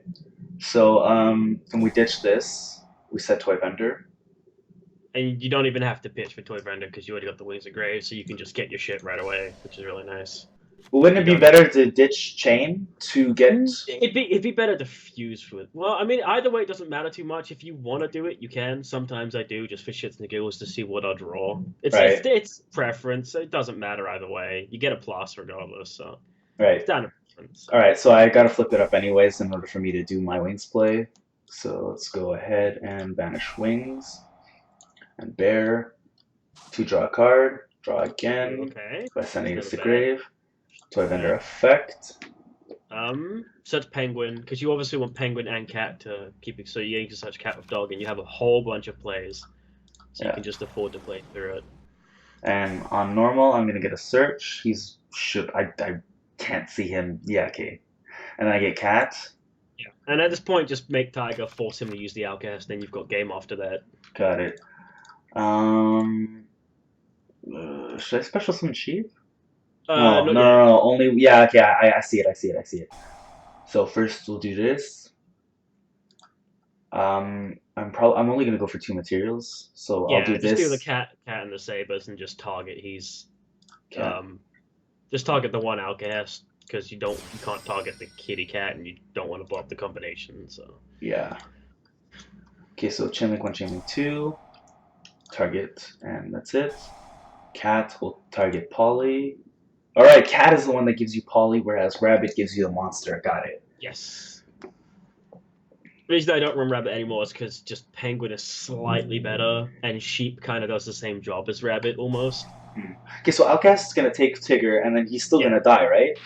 Speaker 1: So, can we ditch this? We set Toy Vendor.
Speaker 2: And you don't even have to pitch for Toy Vendor because you already got the Wings of Grave, so you can just get your shit right away, which is really nice.
Speaker 1: Well, wouldn't it be better to ditch Chain to get?
Speaker 2: It'd be better to fuse with. Well, I mean, either way, it doesn't matter too much. If you want to do it, you can. Sometimes I do, just for shits and giggles to see what I'll draw. It's preference. It doesn't matter either way. You get a plus regardless. So it's down to preference.
Speaker 1: All right, so I gotta flip it up anyways in order for me to do my Wings play. So let's go ahead and banish Wings and Bear to draw a card. Draw again by sending it to the grave. Toy Vendor effect.
Speaker 2: Search Penguin, because you obviously want Penguin and Cat to keep it, so you can search Cat with Dog, and you have a whole bunch of plays, so you can just afford to play through it.
Speaker 1: And on normal, I'm gonna get a search. I can't see him. Yeah, okay. And then I get Cat.
Speaker 2: Yeah, and at this point, just make Tiger, force him to use the Outcast, then you've got game after that.
Speaker 1: Got it. Should I special summon Sheep? No. Only okay. I see it. So first we'll do this. I'm only gonna go for 2 materials, so I'll do this.
Speaker 2: Just do the cat and the sabers and just target. Just target the one Outcast because you can't target the kitty cat and you don't want to blow up the combination. So
Speaker 1: yeah. Okay, so chain link 1, chain link 2, target, and that's it. Cat will target Polly. Alright, Cat is the one that gives you Polly, whereas Rabbit gives you the monster. Got it.
Speaker 2: Yes. The reason I don't run Rabbit anymore is because just Penguin is slightly better, and Sheep kind of does the same job as Rabbit almost.
Speaker 1: Okay, so Outcast is gonna take Tigger, and then he's still gonna die, right?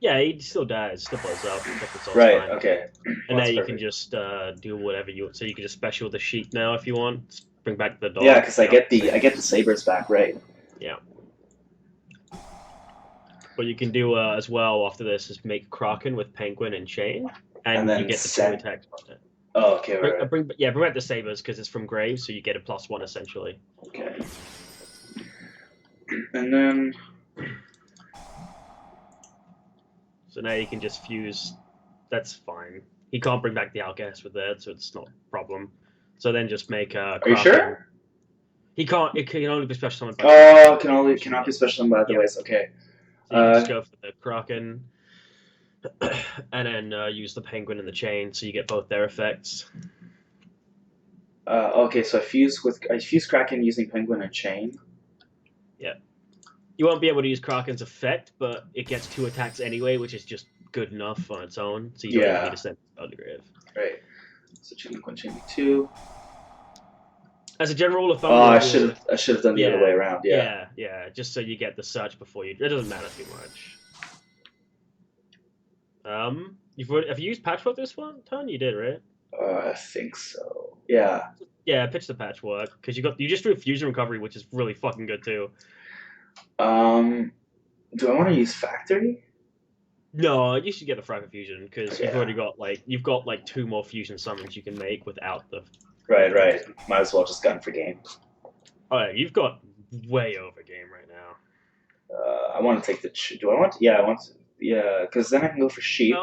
Speaker 2: Yeah, he still dies, still blows up, but it's
Speaker 1: Right.
Speaker 2: fine.
Speaker 1: Okay.
Speaker 2: And
Speaker 1: Well,
Speaker 2: now you
Speaker 1: perfect.
Speaker 2: can just do whatever you want. So you can just special the sheep now if you want. Bring back the dog.
Speaker 1: Yeah, because I get the sabers back, right?
Speaker 2: Yeah. What you can do as well after this is make Kraken with Penguin and Chain, and
Speaker 1: then
Speaker 2: you get the 2 attacks from it.
Speaker 1: Oh, okay, right.
Speaker 2: Bring back the sabers because it's from Graves, so you get a +1 essentially.
Speaker 1: Okay. And then.
Speaker 2: So now you can just fuse. That's fine. He can't bring back the Outcast with that, so it's not a problem. So then just make Kraken.
Speaker 1: Are you sure?
Speaker 2: He can't. It can only be special summoned by.
Speaker 1: Oh, cannot be special summoned by otherwise. Okay.
Speaker 2: So you can just go for the Kraken, and then use the Penguin and the Chain, so you get both their effects.
Speaker 1: Okay, so I fuse Kraken using Penguin and Chain.
Speaker 2: Yeah. You won't be able to use Kraken's effect, but it gets 2 attacks anyway, which is just good enough on its own. So you don't even need to send it to Grave.
Speaker 1: Right. So chain link 1, chain link 2.
Speaker 2: As a general rule of thumb,
Speaker 1: I should have done the other way around.
Speaker 2: Yeah. Just so you get the search before you. It doesn't matter too much. Have you used Patchwork this one turn? You did, right?
Speaker 1: I think so. Yeah.
Speaker 2: Yeah, pitch the Patchwork because you just drew Fusion Recovery, which is really fucking good too.
Speaker 1: Do I want to use Factory?
Speaker 2: No, you should get the Fragment Fusion because you've already got like 2 more fusion summons you can make without the.
Speaker 1: Right. Might as well just gun for game.
Speaker 2: Oh yeah, you've got way over game right now.
Speaker 1: I want to take the. Do I want? Yeah, I want. Yeah, because then I can go for sheep.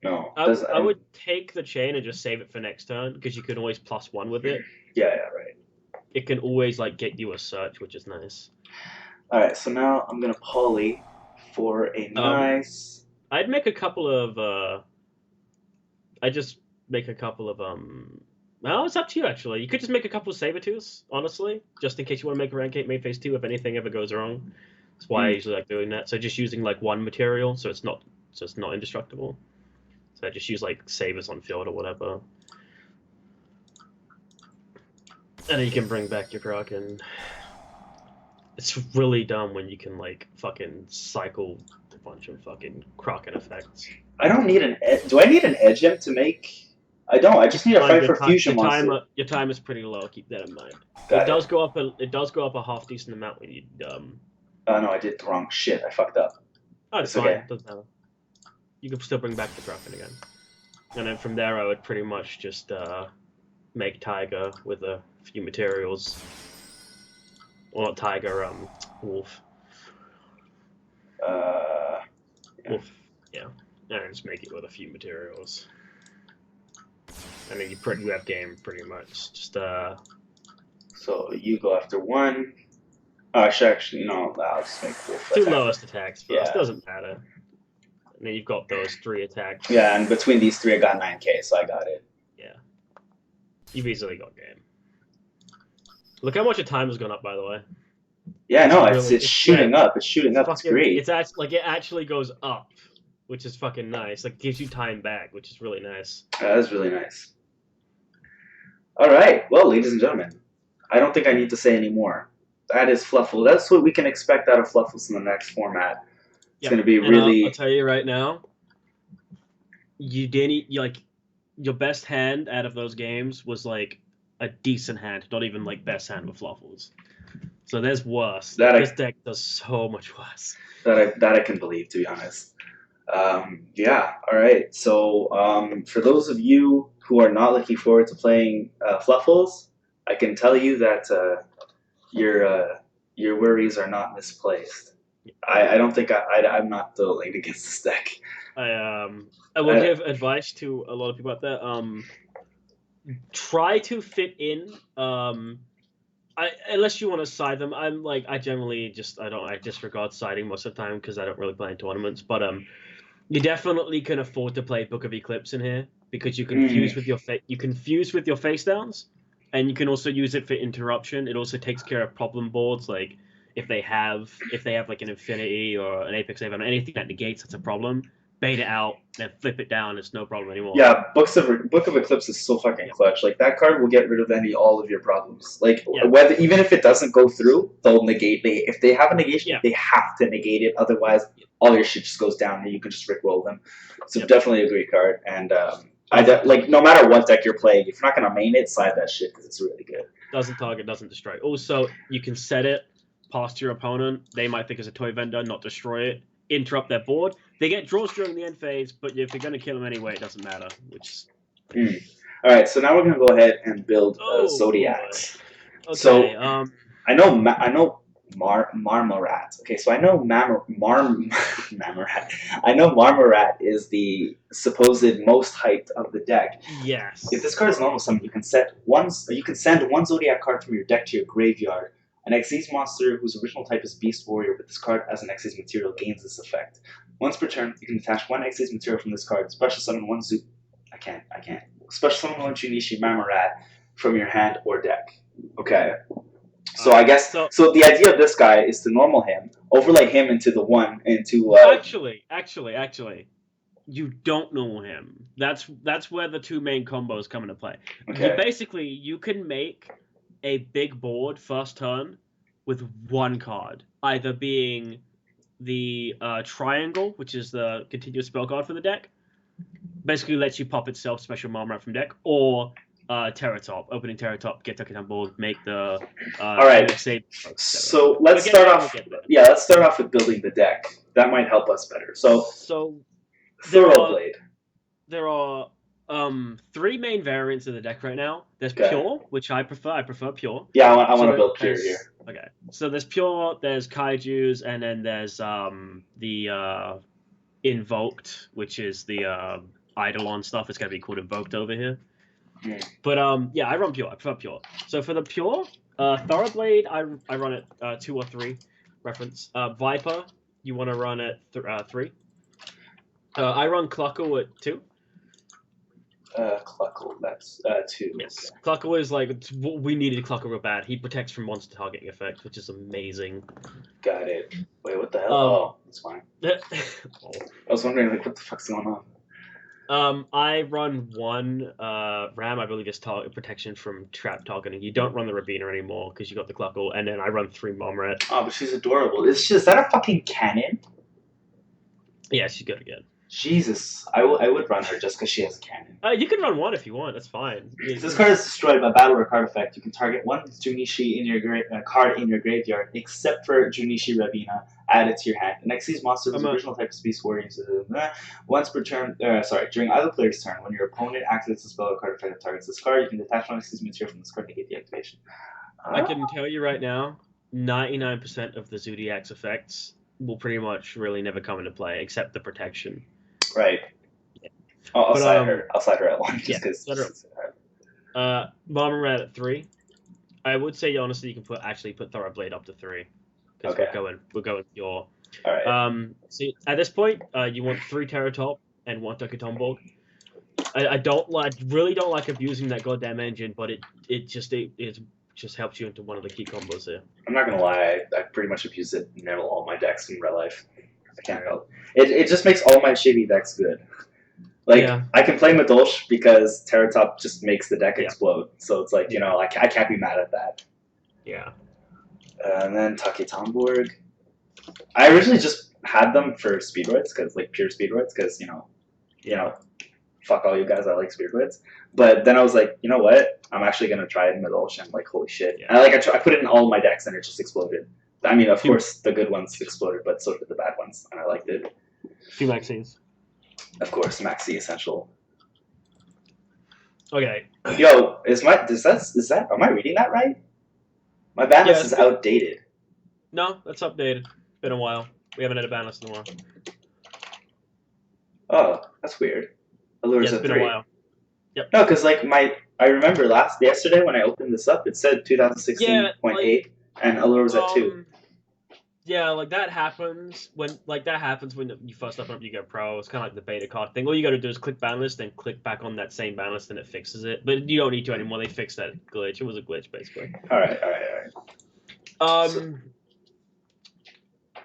Speaker 1: No.
Speaker 2: I would take the chain and just save it for next turn because you can always +1 with it.
Speaker 1: Yeah, right.
Speaker 2: It can always like get you a search, which is nice.
Speaker 1: All right, so now I'm gonna poly for a nice.
Speaker 2: I'd make a couple of. Well, it's up to you actually. You could just make a couple of Sabertooths, honestly, just in case you want to make a rank 8 main phase 2 if anything ever goes wrong. That's why I usually like doing that. So just using like 1 material, so it's not indestructible. So I just use like sabers on field or whatever. And then you can bring back your Kraken. It's really dumb when you can like fucking cycle a bunch of fucking Kraken effects.
Speaker 1: I don't need an edge. Do I need an edge gem to make? I don't. I just need a fight for fusion monster.
Speaker 2: Your time is pretty low. Keep that in mind.
Speaker 1: It
Speaker 2: does go up a half decent amount when you
Speaker 1: Oh no, I did the wrong shit. I fucked up.
Speaker 2: Oh, it's fine. Okay. Doesn't matter. You can still bring back the Kraken again. And then from there, I would pretty much just make Tiger with a few materials. Well, not Tiger, Wolf. Wolf, yeah. And just make it with a few materials. I mean, you have game pretty much. Just
Speaker 1: So you go after 1. Oh, I should actually no. I'll just make Wolf.
Speaker 2: 2 lowest attacks first. Yeah. Doesn't matter. And then you've got those 3 attacks.
Speaker 1: Yeah, and between these 3, I got 9k, so I got it.
Speaker 2: Yeah. You've easily got game. Look how much your time has gone up, by the way.
Speaker 1: Yeah, no, it's shooting up. It's shooting up. It's great.
Speaker 2: It's actually like it actually goes up, which is fucking nice. Like gives you time back, which is really nice.
Speaker 1: That is really nice. All right, well, ladies and gentlemen, I don't think I need to say any more. That is Fluffal. That's what we can expect out of Fluffals in the next format. It's going to be really.
Speaker 2: I'll tell you right now. You didn't your best hand out of those games was like a decent hand, not even like best hand with Fluffals. So there's worse. This deck does so much worse.
Speaker 1: That I can believe, to be honest. Yeah. All right. So for those of you who are not looking forward to playing Fluffals, I can tell you that your worries are not misplaced. I don't think I'm not leaning against this deck.
Speaker 2: I will give advice to a lot of people out there. Try to fit in. Unless you want to side them, I generally I disregard siding most of the time because I don't really play in tournaments. But you definitely can afford to play Book of Eclipse in here because you can fuse with your face downs. and you can also use it for interruption. It also takes care of problem boards, like if they have like an Infinity or an Apex Aven, anything that negates that's a problem. Bait it out, then flip it down. It's no problem anymore.
Speaker 1: Yeah, Book of Eclipse is so fucking clutch. Like that card will get rid of all of your problems. Like whether even if it doesn't go through, they'll negate. If they have a negation, they have to negate it. Otherwise, all your shit just goes down, and you can just rickroll them. So definitely a great card. And like no matter what deck you're playing, if you're not gonna main it, side that shit because it's really good.
Speaker 2: Doesn't target, doesn't destroy. Also, you can set it past your opponent. They might think it's a toy vendor, not destroy it. Interrupt their board. They get draws during the end phase, but if you're going to kill them anyway, it doesn't matter. Which.
Speaker 1: All right, so now we're going to go ahead and build Zoodiacs.
Speaker 2: Okay,
Speaker 1: so I know Marmorat. Okay, so I know Marmorat. I know Marmorat is the supposed most hyped of the deck.
Speaker 2: Yes.
Speaker 1: If this card is normal summon, you can send one Zodiac card from your deck to your graveyard. An Xyz monster whose original type is Beast Warrior with this card as an Xyz material gains this effect. Once per turn, you can attach one Xyz material from this card, special summon one I can't. Special summon one Junichi Marmorat from your hand or deck. Okay. So I guess so the idea of this guy is to normal him, overlay him into the one into
Speaker 2: Actually, you don't normal him. That's where the two main combos come into play. Okay. You can make a big board first turn with one card, either being the triangle, which is the continuous spell card for the deck, basically lets you pop itself special Marmorat from deck, or Terratop, opening Terratop, get Tucky on board, make the
Speaker 1: all right. So let's start off. Yeah, let's start off with building the deck. That might help us better. So Thoroughblade.
Speaker 2: There are three main variants of the deck right now. There's Pure, which I prefer. I prefer Pure.
Speaker 1: Yeah, I want to build Pure here.
Speaker 2: Okay, so there's Pure, there's Kaijus, and then there's the Invoked, which is the Eidolon stuff. It's gonna be called Invoked over here. But yeah, I run Pure. I prefer Pure. So for the Pure, Thoroughblade, I run at 2 or 3 reference. Viper, you want to run at 3. I run Cluckle at 2.
Speaker 1: Cluckle, that's 2.
Speaker 2: Yes, Cluckle is like we needed Cluckle real bad. He protects from monster targeting effect, which is amazing.
Speaker 1: Got it. Wait, what the hell? That's fine. I was wondering like what the fuck's going on.
Speaker 2: I run 1 Ram. I believe it's protection from trap targeting. You don't run the Rabina anymore because you got the Cluckle, and then I run 3 Marmorat.
Speaker 1: Oh, but she's adorable. Is that a fucking cannon?
Speaker 2: Yeah, she's good again.
Speaker 1: Jesus, I would run her just because she has a cannon.
Speaker 2: You can run 1 if you want. That's fine.
Speaker 1: If this card is destroyed by battle or card effect, you can target 1 Junichi in your card in your graveyard, except for Junichi Rabina. Add it to your hand. The next Xyz monster whose original type is Beast Warrior. Once per turn, during either player's turn, when your opponent activates a spell or card effect that targets this card, you can detach one Xyz material from this card to negate the activation.
Speaker 2: I can tell you right now, 99% of the Zoodiacs effects will pretty much really never come into play, except the protection.
Speaker 1: Right. Yeah. I'll slide her at 1 just because.
Speaker 2: Marmorat at 3. I would say honestly you can actually put Thoroughblade up to 3 because we're going your.
Speaker 1: All right.
Speaker 2: So at this point, you want 3 Terratop and 1 Tuckatomborg. I really don't like abusing that goddamn engine, but it just helps you into one of the key combos here.
Speaker 1: I'm not gonna lie, I pretty much abuse it in all my decks in real life. I can't help it. It just makes all my shitty decks good. Like I can play Madolch because Terratop just makes the deck explode. So it's like I can't be mad at that.
Speaker 2: Yeah.
Speaker 1: And then Tuckatomborg. I originally just had them for Speedroids because pure Speedroids because fuck all you guys, I like Speedroids. But then I was like, you know what? I'm actually gonna try it in Madolch and holy shit. Yeah. And I put it in all my decks and it just exploded. I mean, of course, the good ones exploded, but so did the bad ones, and I liked it.
Speaker 2: 2 Maxis.
Speaker 1: Of course, Maxi Essential.
Speaker 2: Okay.
Speaker 1: Yo, am I reading that right? My ban list is outdated.
Speaker 2: No, that's updated. Been a while. We haven't had a ban list in a while.
Speaker 1: Oh, that's weird. Allures
Speaker 2: it's been 3. A while. Yep.
Speaker 1: No, because I remember yesterday when I opened this up, it said 2016.8. And Allure was at 2.
Speaker 2: Yeah, like that happens when you first open up YGO Pro. It's kind of like the beta card thing. All you got to do is click ban list, then click back on that same ban list, and it fixes it. But you don't need to anymore. They fixed that glitch. It was a glitch, basically.
Speaker 1: All right.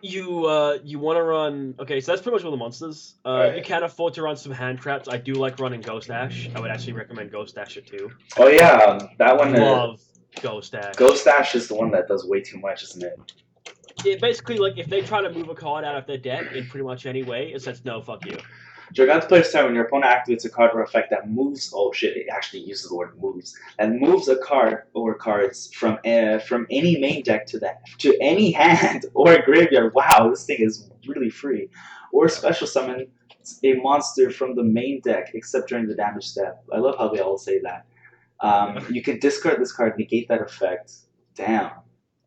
Speaker 2: You want to run? Okay, so that's pretty much all the monsters.
Speaker 1: Right.
Speaker 2: You can afford to run some hand traps. I do like running Ghost Dash. I would actually recommend Ghost Dash it too.
Speaker 1: Oh yeah, that one.
Speaker 2: Love Ghost Dash.
Speaker 1: Ghost Dash is the one that does way too much, isn't it?
Speaker 2: Yeah, basically, like if they try to move a card out of their deck in pretty much any way, it says no, fuck you.
Speaker 1: During the player's turn, when your opponent activates a card or effect that moves, oh shit, it actually uses the word moves, and moves a card or cards from any main deck to any hand or graveyard. Wow, this thing is really free. Or special summon a monster from the main deck, except during the damage step. I love how they all say that. You can discard this card, negate that effect. Damn.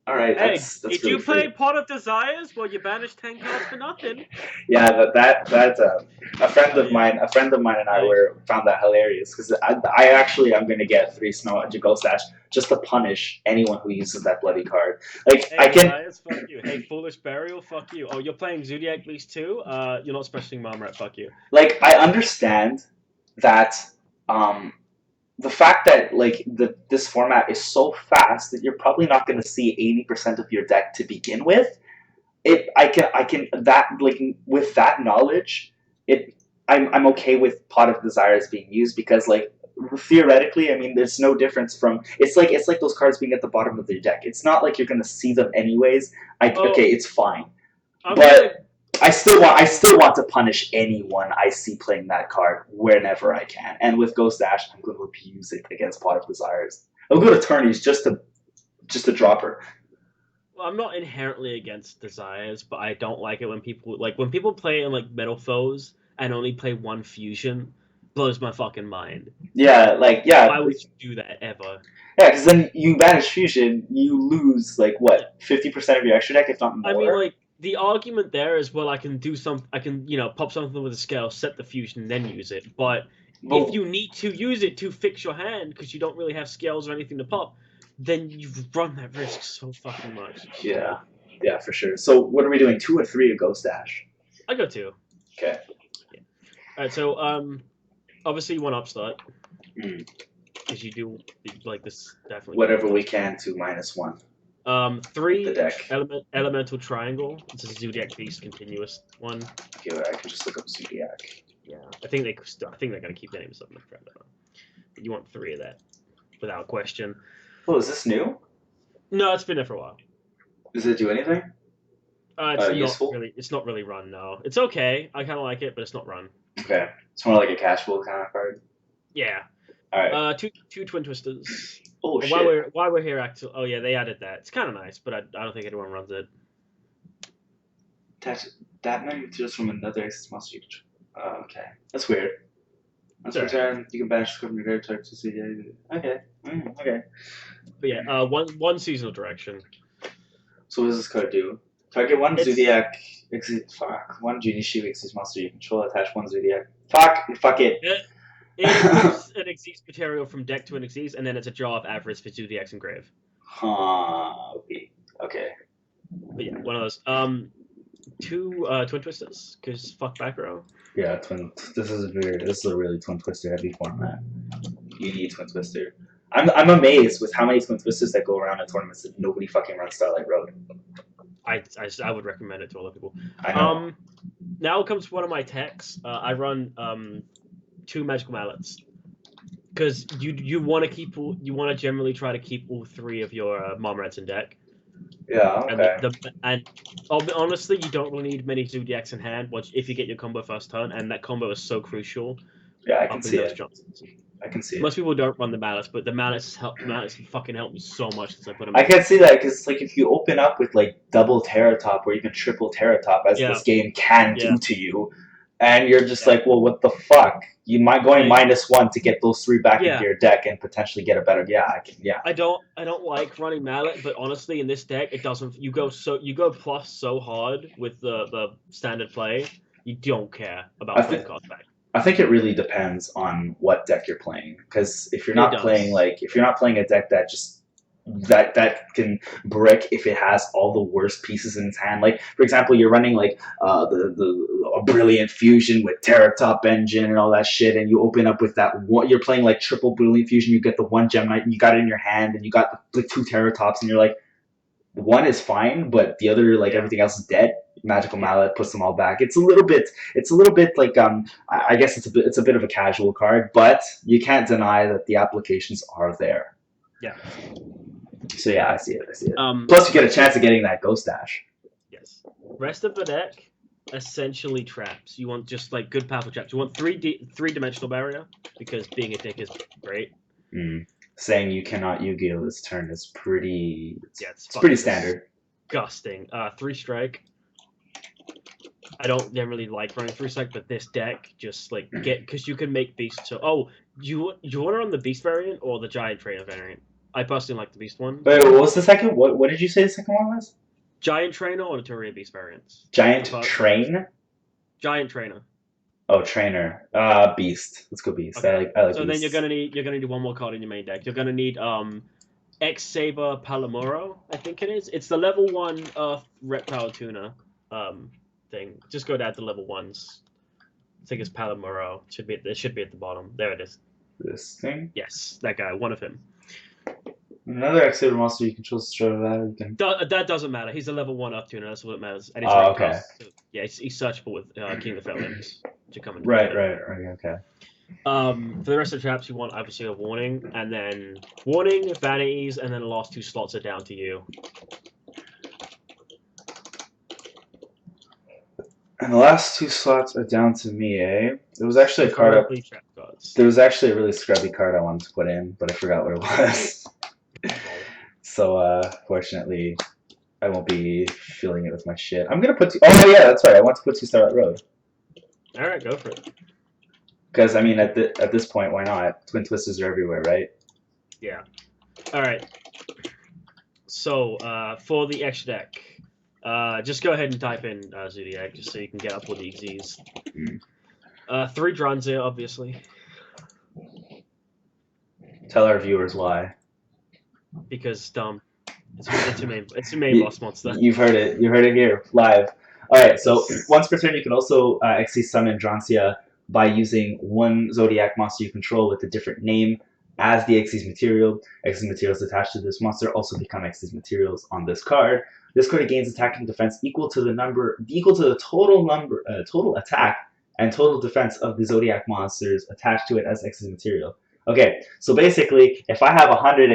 Speaker 1: All right.
Speaker 2: Hey,
Speaker 1: that's
Speaker 2: did
Speaker 1: really
Speaker 2: you play
Speaker 1: free.
Speaker 2: Pot of Desires? Well, you banished 10 cards for nothing.
Speaker 1: Yeah, a friend of mine and I found that hilarious because I'm gonna get 3 Snow Ghost Dash just to punish anyone who uses that bloody card. Like
Speaker 2: Hey,
Speaker 1: I can.
Speaker 2: Desires, fuck you. Hey, Foolish Burial, fuck you. Oh, you're playing Zoodiac Beast too? You're not specialing Marmot, fuck you.
Speaker 1: Like I understand that the fact that like this format is so fast that you're probably not going to see 80% of your deck to begin with. I can that like with that knowledge, I'm okay with Pot of Desires being used because like theoretically, I mean, there's no difference from it's like those cards being at the bottom of your deck. It's not like you're going to see them anyways. Okay, it's fine, but. I still want to punish anyone I see playing that card whenever I can. And with Ghost Dash, I'm going to abuse it against Pot of Desires. I'll go to tourneys just to drop her.
Speaker 2: Well, I'm not inherently against Desires, but I don't like it when people play in like Metal Foes and only play one fusion. Blows my fucking mind.
Speaker 1: Yeah.
Speaker 2: Why would you do that ever?
Speaker 1: Yeah, because then you banish fusion, you lose like what 50% of your extra deck, if not more.
Speaker 2: I mean, like. The argument there is, well, I can pop something with a scale, set the fusion, and then use it. But if you need to use it to fix your hand because you don't really have scales or anything to pop, then you've run that risk so fucking much.
Speaker 1: Yeah, for sure. So what are we doing? 2 or 3 of Ghost Dash?
Speaker 2: I go 2.
Speaker 1: Okay.
Speaker 2: Yeah. All right. So obviously you want upstart because you do like this definitely.
Speaker 1: Whatever we can to -1.
Speaker 2: 3 elemental triangle. It's a Zoodiac Beast continuous one.
Speaker 1: Okay, I can just look up Zoodiac.
Speaker 2: Yeah, I think they're gonna keep the name something forever. But you want 3 of that, without question.
Speaker 1: Oh, is this new?
Speaker 2: No, it's been there for a while.
Speaker 1: Does it do anything?
Speaker 2: It's
Speaker 1: useful?
Speaker 2: It's not really run. No, it's okay. I kind of like it, but it's not run.
Speaker 1: Okay, it's more like a casual kind of card.
Speaker 2: Yeah.
Speaker 1: All right.
Speaker 2: Two Twin Twisters.
Speaker 1: Oh shit.
Speaker 2: While we're here, actually, oh yeah, they added that. It's kind of nice, but I don't think anyone runs it.
Speaker 1: That many materials from another Axis monster. Okay, that's weird. Once per turn, you can banish from your graveyard to see. Okay. Okay.
Speaker 2: But yeah, one seasonal direction.
Speaker 1: So what does this card do? Target one Zoodiac. One Junishu Axis monster you control. Attach one Zoodiac. Fuck it.
Speaker 2: It moves an Xyz material from deck to an Xyz, and then it's a draw of average for Zoodiacs and Grave.
Speaker 1: Okay.
Speaker 2: But yeah, one of those. 2 Twin Twisters, because fuck back row.
Speaker 1: Yeah, this is weird. This is a really Twin Twister heavy format. You need Twin Twister. I'm amazed with how many Twin Twisters that go around in tournaments that nobody fucking runs Starlight Road.
Speaker 2: I would recommend it to a lot of people.
Speaker 1: I know.
Speaker 2: Now comes one of my techs. I run 2 Magical Mallets. Because you want to generally try to keep all 3 of your Marmorets in deck.
Speaker 1: Yeah, okay.
Speaker 2: And honestly, you don't really need many Zoodiacs in hand if you get your combo first turn, and that combo is so crucial.
Speaker 1: Yeah, I can see it. I can see it.
Speaker 2: Most people don't run the Mallets, but the Mallets fucking help me so much since I put them
Speaker 1: I can see that, because like, if you open up with like double Terratop or even triple Terratop, as this game can do to you, and you're just like, well, what the fuck? You might going -1 to get those 3 back into your deck and potentially get a better. I
Speaker 2: don't like running Mallet, but honestly, in this deck, it doesn't. You go plus so hard with the standard play, you don't care about playing cards back.
Speaker 1: I think it really depends on what deck you're playing, because if you're not playing a deck that just that can brick if it has all the worst pieces in its hand. Like for example, you're running like a brilliant fusion with Terratop engine and all that shit, and you open up with that one. You're playing like triple brilliant fusion. You get the one Gemini, and you got it in your hand, and you got the two Terratops, and you're like, one is fine, but the other, like everything else, is dead. Magical Mallet puts them all back. It's a little bit like I guess it's a bit of a casual card, but you can't deny that the applications are there.
Speaker 2: Yeah.
Speaker 1: So yeah, I see it. Plus, you get a chance of getting that Ghost Dash.
Speaker 2: Yes. Rest of the deck, essentially traps. You want just like good powerful traps. You want three-dimensional barrier because being a dick is great.
Speaker 1: Saying you cannot Yu-Gi-Oh this turn is pretty.
Speaker 2: It's
Speaker 1: pretty standard.
Speaker 2: Disgusting. 3-strike. I don't generally like running 3-strike, but this deck just like because you can make beasts. So you want to run the beast variant or the giant trainer variant? I personally like the beast one.
Speaker 1: Wait, what was the second? What did you say the second one was?
Speaker 2: Giant trainer or Notoria beast variants?
Speaker 1: Giant train.
Speaker 2: Giant trainer.
Speaker 1: Oh, trainer. Beast. Let's go beast.
Speaker 2: Okay.
Speaker 1: I like
Speaker 2: so
Speaker 1: beast.
Speaker 2: Then you're gonna need one more card in your main deck. You're gonna need X Saber Palomoro, I think it is. It's the level 1 Earth Reptile Tuner thing. Just go down to level 1s. I think it's Palomoro. It should be at the bottom. There it is.
Speaker 1: This thing?
Speaker 2: Yes, that guy. One of him.
Speaker 1: Another X Saber monster you control destroy that.
Speaker 2: That doesn't matter. He's a level 1 Earth Tuner. That's what it matters. And
Speaker 1: okay.
Speaker 2: Yeah, he's searchable with King of the Fell Limbs to come in.
Speaker 1: Right. Okay.
Speaker 2: For the rest of the traps, you want obviously a warning, and then warning, vanities, and then the last 2 slots are down to you.
Speaker 1: And the last 2 slots are down to me, eh? There was actually a card There was actually a really scrubby card I wanted to put in, but I forgot what it was. So, fortunately, I won't be filling it with my shit. I'm gonna put. Oh yeah, that's right. I want to put 2 Starlight Road.
Speaker 2: All right, go for it.
Speaker 1: Because I mean, at this point, why not? Twin Twisters are everywhere, right?
Speaker 2: Yeah. All right. So for the extra deck, just go ahead and type in Zoodiac just so you can get up with the EZs. 3 Dranzir, obviously.
Speaker 1: Tell our viewers why.
Speaker 2: Because it's a main boss monster.
Speaker 1: You've heard it. You heard it here live. All right. So once per turn, you can also XC summon Dranzia by using one Zoodiac monster you control with a different name as the Xyz material. Xyz materials attached to this monster also become Xyz materials on this card. This card gains attack and defense equal to the total attack and total defense of the Zoodiac monsters attached to it as Xyz material. Okay, so basically, if I have 100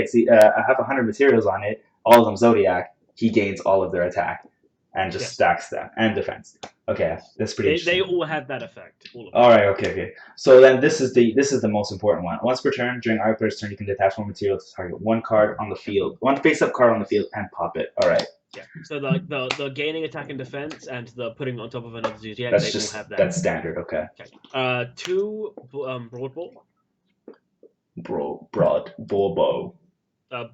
Speaker 1: materials on it, all of them Zoodiac, he gains all of their attack and just stacks them and defense. Okay, that's pretty interesting.
Speaker 2: They all have that effect.
Speaker 1: All right, okay. So then this is the most important one. Once per turn, during our player's turn, you can detach 1 material to target 1 card on the field, 1 face-up card on the field, and pop it. All right.
Speaker 2: Yeah. So the gaining attack and defense and the putting on top of another Zoodiac, they all have that.
Speaker 1: That's standard. Okay.
Speaker 2: 2 Broad Ball.
Speaker 1: Broad Bow.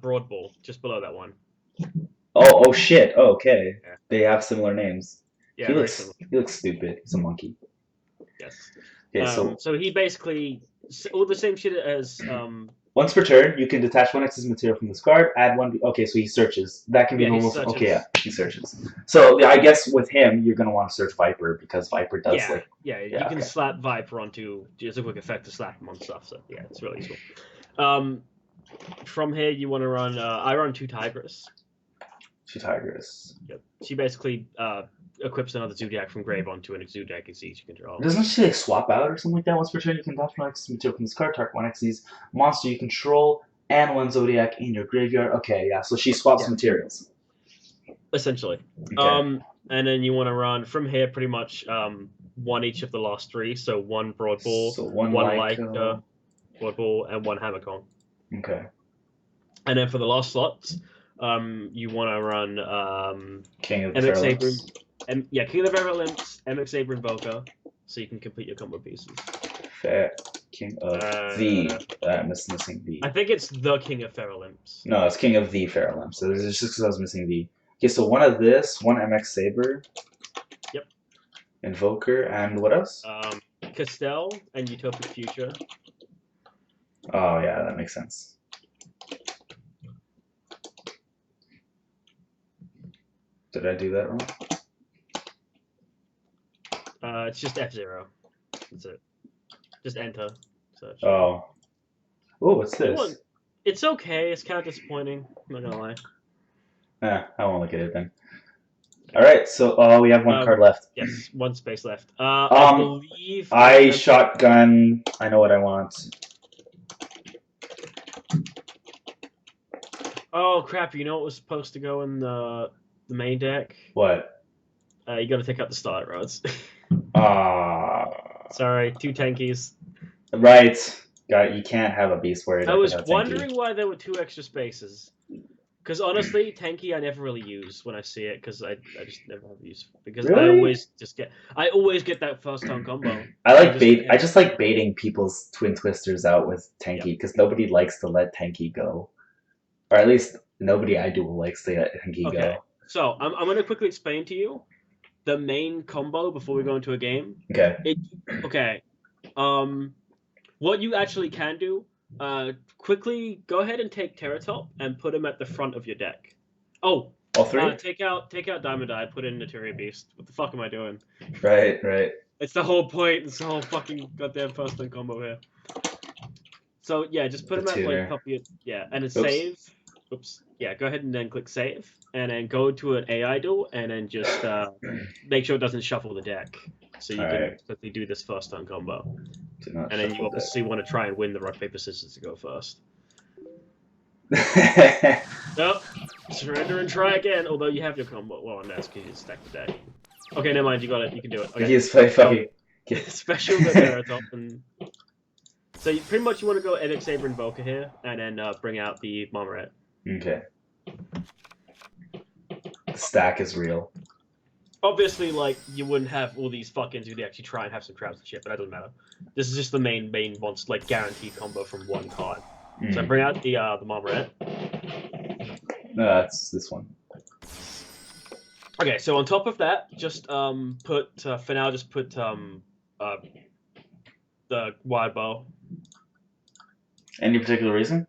Speaker 2: Broad Ball, just below that one.
Speaker 1: Oh shit. Oh, okay. Yeah. They have similar names.
Speaker 2: Yeah,
Speaker 1: he looks stupid. He's a monkey.
Speaker 2: Yes.
Speaker 1: Okay,
Speaker 2: so he basically all the same shit as
Speaker 1: once per turn, you can detach 1 X's material from this card, add 1. Okay, so he searches. That can be normal. Okay, yeah, he searches. So I guess with him, you're gonna want to search Viper because Viper does
Speaker 2: you can slap Viper onto. It's a quick effect to slap him on stuff. So yeah, it's really useful. From here, you want to run. I run 2 Tigress.
Speaker 1: 2 Tigress.
Speaker 2: Yep. She basically equips another Zoodiac from grave onto an Zoodiac Xyz you control.
Speaker 1: Doesn't she like swap out or something like that? Once per turn, you can detach 1 Xyz material from this card, target 1 Xyz monster you control, and 1 Zoodiac in your graveyard. Okay, yeah. So she swaps materials.
Speaker 2: Essentially. Okay. And then you want to run from here pretty much 1 each of the last 3. So 1 Broad Ball,
Speaker 1: so 1
Speaker 2: Leica, Broad Ball, and 1 Hammercon.
Speaker 1: Okay.
Speaker 2: And then for the last slots, you want to run
Speaker 1: King of the Fairlamps.
Speaker 2: King of the Fairlamps, MX Saber Invoker, so you can complete your combo pieces.
Speaker 1: Fair. King of the. Missing the.
Speaker 2: I think it's the King of Fairlamps.
Speaker 1: No, it's King of the Fairlamps. So it's just because I was missing the. Okay, so 1 of this, 1 MX Saber.
Speaker 2: Yep.
Speaker 1: Invoker, and what else?
Speaker 2: Castell and Utopic Future.
Speaker 1: Oh, yeah, that makes sense. Did I do that wrong?
Speaker 2: It's just F0. That's it. Just enter. Search.
Speaker 1: Oh. Oh, what's this?
Speaker 2: It's okay. It's kind of disappointing. I'm not gonna lie.
Speaker 1: I won't look at it then. All right, so we have one card left.
Speaker 2: Yes, one space left. I believe.
Speaker 1: Shotgun. I know what I want.
Speaker 2: Oh crap! You know what was supposed to go in the main deck?
Speaker 1: What?
Speaker 2: You got to take out the start rods.
Speaker 1: Ah.
Speaker 2: Sorry, 2 tankies.
Speaker 1: Right. You can't have a beast warrior.
Speaker 2: I was wondering why there were 2 extra spaces. Because honestly, tanky I never really use when I see it because I just never have use because
Speaker 1: really?
Speaker 2: I always get that first turn combo.
Speaker 1: I just like baiting people's twin twisters out with tanky because nobody likes to let tanky go, or at least nobody I do likes to let tanky go.
Speaker 2: So I'm gonna quickly explain to you the main combo before we go into a game.
Speaker 1: Okay.
Speaker 2: What you actually can do. Quickly go ahead and take Terratop and put him at the front of your deck. Oh,
Speaker 1: all 3.
Speaker 2: Take out Diamond Eye. Put in Naturia Beast. What the fuck am I doing?
Speaker 1: Right.
Speaker 2: It's the whole point. It's the whole fucking goddamn first turn combo here. So yeah, just put him at like top of your and then save. Oops. Yeah, go ahead and then click save, and then go to an AI duel, and then just make sure it doesn't shuffle the deck, so you can quickly do this first turn combo. And then you obviously want to try and win the rock paper scissors to go first. Nope. Surrender and try again. Although you have your combo. Well, that's because you stack the deck. Okay, never mind. You got it. You can do it. Okay.
Speaker 1: He's fucking
Speaker 2: special the Terratop and. So pretty much you want to go Epic Saber Invoker here, and then bring out the Marmoret.
Speaker 1: Okay. The stack is real.
Speaker 2: Obviously, like, you wouldn't have all these fucking Zoodiacs. You try and have some traps and shit, but that doesn't matter. This is just the main ones, like, guaranteed combo from one card. So bring out the Marmoret.
Speaker 1: No, that's this one.
Speaker 2: Okay, so on top of that, just put for now, just put the Wide Bow.
Speaker 1: Any particular reason?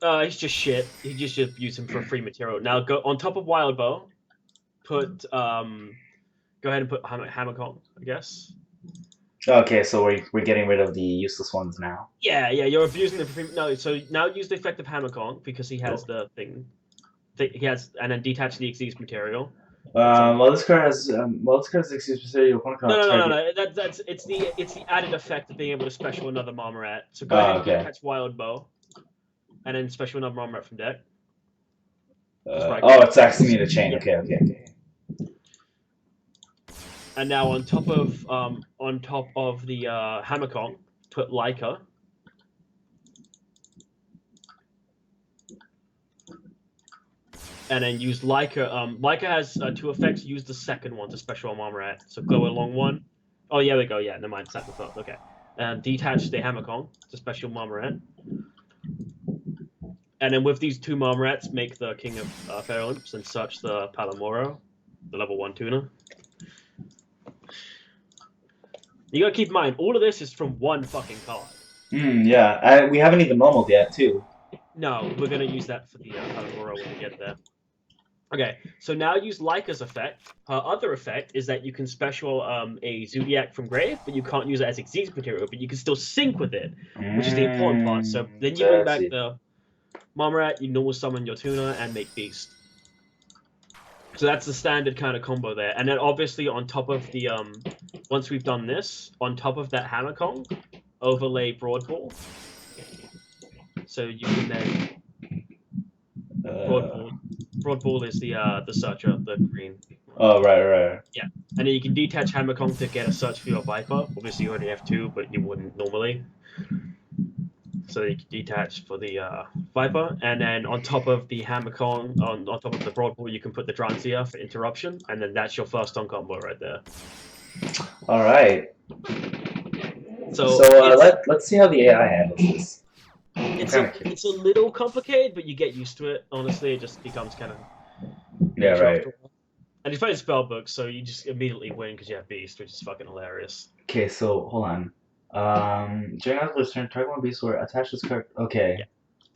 Speaker 2: He's just shit. You just use him for free material. Now go on top of Wild Bow. Put go ahead and put Hammer Kong, I guess.
Speaker 1: Okay, so we're getting rid of the useless ones now.
Speaker 2: Yeah, you're abusing the free. No, so now use the effect of Hammer Kong because he has the thing. He has, and then detach the Exceeds material.
Speaker 1: Well, this card has Exceeds material.
Speaker 2: No. It's the added effect of being able to special another Marmoret. So go ahead and detach Wild Bow, and then special another Marmoret from deck.
Speaker 1: It's asking me to chain. Yeah. Okay.
Speaker 2: And now on top of the Hammer Kong, put Leica. And then use Leica. Leica has 2 effects. Use the second one to special Marmoret. So go along one. Oh yeah, there we go. Yeah, never mind. It's not the first. Okay. And detach the Hammer Kong to special Marmoret. And then with these 2 Marmorets, make the King of Fair Olymps and search the Palamoro, the level 1 tuner. You gotta keep in mind, all of this is from one fucking card.
Speaker 1: Yeah. We haven't even normaled yet, too.
Speaker 2: No, we're gonna use that for the Palamoro when we get there. Okay, so now use Leica's effect. Her other effect is that you can special a Zoodiac from Grave, but you can't use it as Exceeds material, but you can still sync with it, which is the important part. So then you bring back the Marmoret, you normal summon your tuner, and make Beast. So that's the standard kind of combo there. And then obviously on top of the, once we've done this, on top of that Hammer Kong, overlay Broadball. So you can then... Broadball is the searcher, the green.
Speaker 1: Oh, right.
Speaker 2: Yeah. And then you can detach Hammer Kong to get a search for your Viper. Obviously you already have 2, but you wouldn't normally. So you can detach for the Viper, and then on top of the Hammer Kong, on top of the Broadball, you can put the Dranzia for interruption, and then that's your first on combo right there.
Speaker 1: All right. So let's see how the AI handles this.
Speaker 2: It's a little complicated, but you get used to it. Honestly, it just becomes kind of
Speaker 1: right.
Speaker 2: And you find spell books, so you just immediately win because you have Beast, which is fucking hilarious.
Speaker 1: Okay, so hold on. During after this turn, target 1 beast or attach this card. Okay.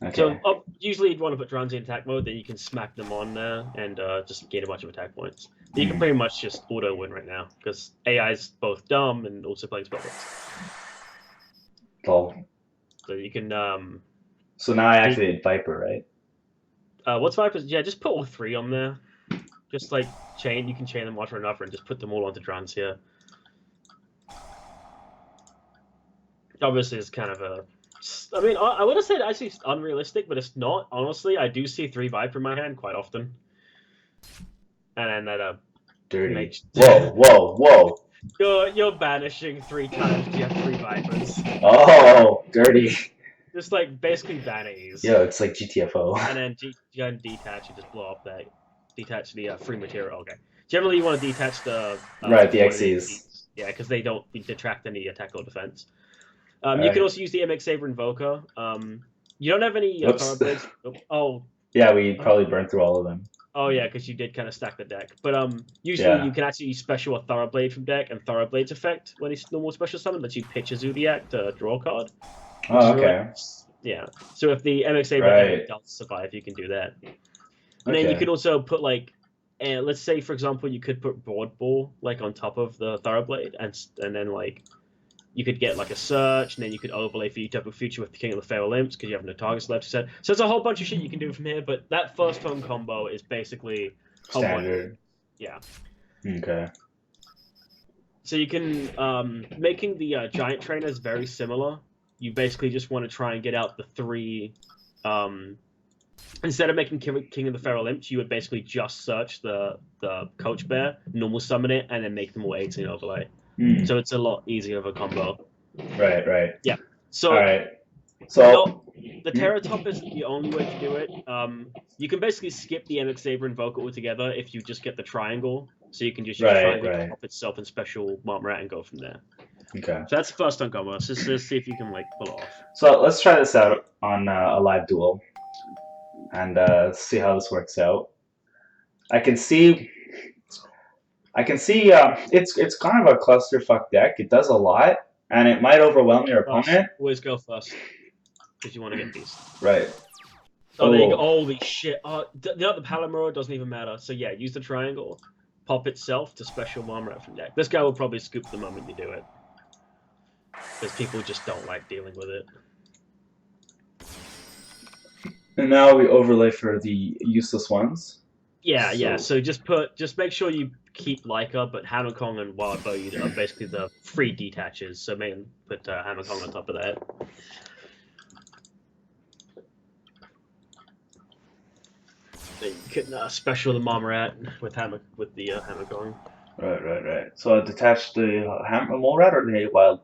Speaker 2: Yeah.
Speaker 1: Okay.
Speaker 2: So usually you'd want to put Drowsy in attack mode, then you can smack them on there and just gain a bunch of attack points. You can pretty much just auto win right now because AI is both dumb and also playing spellbooks.
Speaker 1: Cool.
Speaker 2: So you can.
Speaker 1: So now I activate Viper, right?
Speaker 2: What's Viper's? Yeah, just put all three on there. Just like chain, you can chain them one for another and just put them all onto Drowsy. Obviously, it's kind of a. I mean, I would have said actually unrealistic, but it's not. Honestly, I do see 3 Viper in my hand quite often. And then that
Speaker 1: Dirty. Whoa.
Speaker 2: You're banishing 3 times. You have 3 Vipers.
Speaker 1: Oh, dirty.
Speaker 2: Just like basically vanities.
Speaker 1: Yo, it's like GTFO.
Speaker 2: And then you detach, you just blow up that. Detach the free material. Okay. Generally, you want to detach the
Speaker 1: right, the XCs.
Speaker 2: Yeah, because they don't detract any attack or defense. You can also use the MX Saber Invoker. You don't have any Thoroughblades. Oh.
Speaker 1: Yeah, we probably burned through all of them.
Speaker 2: Oh yeah, because you did kind of stack the deck. But usually you can actually use special a Thoroughblade from deck, and Thoroughblade's effect when it's normal special summon lets you pitch a Zoodiac to draw a card.
Speaker 1: Oh, okay.
Speaker 2: Yeah. So if the MX Saber does survive, you can do that. And then you could also put like, let's say for example, you could put Broadball like on top of the Thoroughblade, and then like you could get like a search, and then you could overlay for Utopic Future with the King of the Feral Imps because you have no targets left to set. So it's a whole bunch of shit you can do from here. But that first turn combo is basically
Speaker 1: standard.
Speaker 2: Yeah.
Speaker 1: Okay.
Speaker 2: So you can making the giant trainers very similar. You basically just want to try and get out the 3. Instead of making King of the Feral Imps, you would basically just search the Coach Bear, normal summon it, and then make them all 18 overlay. So it's a lot easier of a combo.
Speaker 1: Right.
Speaker 2: Yeah. So.
Speaker 1: All right. So
Speaker 2: the Terratop isn't the only way to do it. You can basically skip the MX Saber Invoker altogether if you just get the triangle. So you can just use triangle to pop itself in special Marmorat and go from there.
Speaker 1: Okay.
Speaker 2: So that's the first turn combo. So let's see if you can like pull it off.
Speaker 1: So let's try this out on a live duel, and see how this works out. I can see it's kind of a clusterfuck deck. It does a lot, and it might overwhelm your opponent.
Speaker 2: Always go first, because you want to get these.
Speaker 1: Right.
Speaker 2: Oh, there you go. Holy shit. The Palomero doesn't even matter. So yeah, use the triangle. Pop itself to special Marmorat from deck. This guy will probably scoop the moment you do it. Because people just don't like dealing with it.
Speaker 1: And now we overlay for the useless ones.
Speaker 2: Yeah. So just make sure you keep Leica, but Hammer Kong and Wild Bow are basically the free detaches. So put Hammer Kong on top of that. Then you can special the Marmorat with the Hammer Kong.
Speaker 1: Right. So I detach the Mole Rat or the wild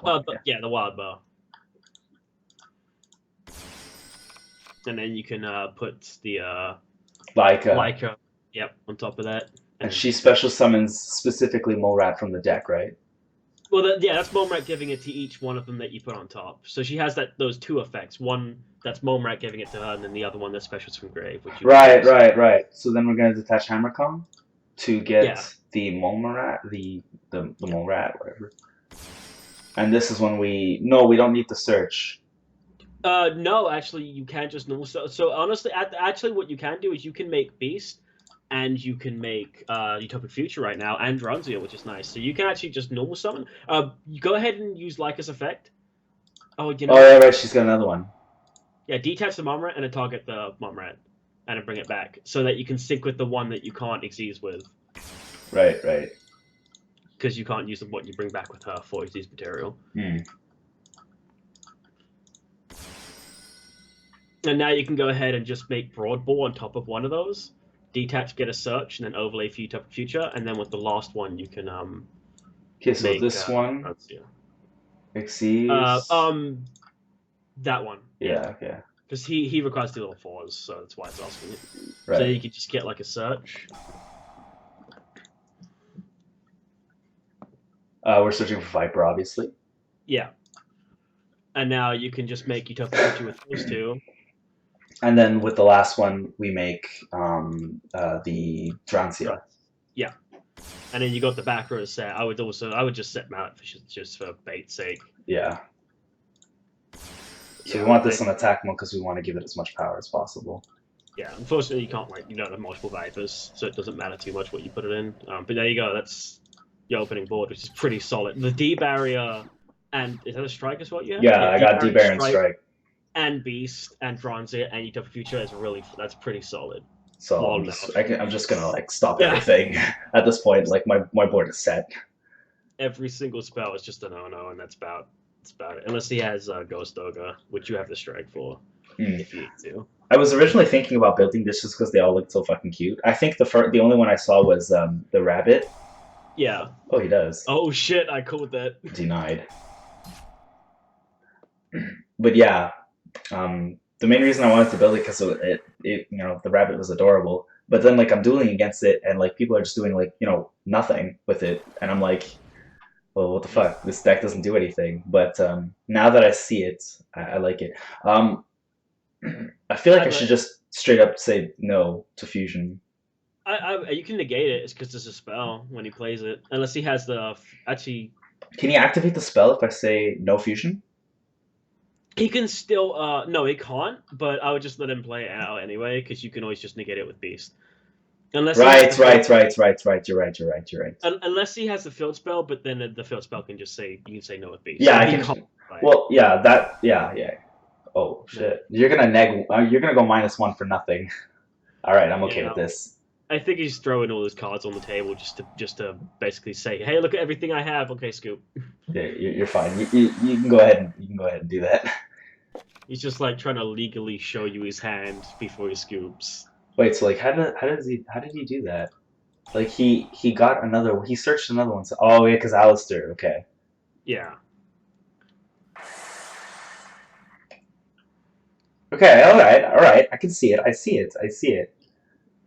Speaker 1: one?
Speaker 2: Yeah, the Wild Bow. And then you can put the Leica. Yep, on top of that.
Speaker 1: And she special summons specifically Mole Rat from the deck, right?
Speaker 2: Well, that's Mole Rat giving it to each one of them that you put on top. So she has those 2 effects. One that's Mole Rat giving it to her, and then the other one that's specials from grave.
Speaker 1: Right. So then we're gonna detach Hammer Kong to get the Mole Rat, the Mole Rat, whatever. And this is when we don't need the search.
Speaker 2: No, actually, you can just normal. So honestly, actually, what you can do is you can make Beast, and you can make Utopic Future right now, and Drunzia, which is nice. So you can actually just normal summon. You go ahead and use Leica's effect.
Speaker 1: Oh, yeah, right. She's got another one.
Speaker 2: Yeah, detach the Marmorat and then target the Marmorat, and then bring it back, so that you can sync with the one that you can't Xyz with.
Speaker 1: Right.
Speaker 2: Because you can't use what you bring back with her for Xyz material. And now you can go ahead and just make Broadball on top of one of those. Detach, get a search, and then overlay for Utopic Future. And then with the last one, you can
Speaker 1: okay, so this one. Exceeds.
Speaker 2: That one.
Speaker 1: Yeah. Okay.
Speaker 2: Because he requires 2 level 4s, so that's why it's asking it.
Speaker 1: Right.
Speaker 2: So you can just get like a search.
Speaker 1: We're searching for Viper, obviously.
Speaker 2: Yeah. And now you can just make Utopic Future with those 2.
Speaker 1: And then with the last one, we make the Drunzia.
Speaker 2: Yeah. And then you got the back row set. I would just set Mallet just for bait's sake.
Speaker 1: Yeah. So we
Speaker 2: Yeah,
Speaker 1: want this on attack mode because we want to give it as much power as possible.
Speaker 2: yeah. Unfortunately, you can't you don't have multiple vipers, so it doesn't matter too much what you put it in. But there you go. That's your opening board, which is pretty solid. The D barrier, and is that a strike? Is what you have?
Speaker 1: Yeah,
Speaker 2: Yeah,
Speaker 1: I
Speaker 2: D
Speaker 1: got
Speaker 2: barrier,
Speaker 1: D-Baron
Speaker 2: strike,
Speaker 1: Strike.
Speaker 2: and beast, and Bronzia, and Utopia Future is that's pretty solid.
Speaker 1: So
Speaker 2: Lol,
Speaker 1: I'm
Speaker 2: no.
Speaker 1: just gonna like stop
Speaker 2: Yeah.
Speaker 1: everything at this point. Like my board is set.
Speaker 2: Every single spell is just a no, and that's about it. Unless he has Ghost Ogre, which you have to strike for if you need to.
Speaker 1: I was originally thinking about building this just because they all looked so fucking cute. I think the only one I saw was the rabbit.
Speaker 2: Yeah.
Speaker 1: Oh, he does.
Speaker 2: Oh shit! I called that.
Speaker 1: Denied. But yeah, the main reason I wanted to build it because the rabbit was adorable. But then like I'm dueling against it, and like people are just doing like nothing with it, and I'm like, well, what the fuck? This deck doesn't do anything. But now that I see it, I like it. I feel like I should just straight up say no to fusion.
Speaker 2: You can negate it. It's because it's a spell when he plays it, unless he has the actually.
Speaker 1: Can he activate the spell if I say no fusion?
Speaker 2: He can still. No, he can't. But I would just let him play it out anyway, because you can always just negate it with Beast. Unless
Speaker 1: right. You're right.
Speaker 2: Unless he has the field spell, but then the field spell can just say you can say no with Beast.
Speaker 1: Yeah,
Speaker 2: so
Speaker 1: I can. Well, yeah. Oh shit! No. You're gonna go -1 for nothing. All right, I'm okay with this.
Speaker 2: I think he's throwing all his cards on the table just to basically say, "Hey, look at everything I have." Okay, Scoop.
Speaker 1: Yeah, you're fine. You can go ahead and do that.
Speaker 2: He's just like trying to legally show you his hand before he scoops.
Speaker 1: Wait, so like how did he do that? Like he searched another one. So, oh yeah, because Alistair. Okay.
Speaker 2: Yeah.
Speaker 1: Okay. All right. I can see it. I see it.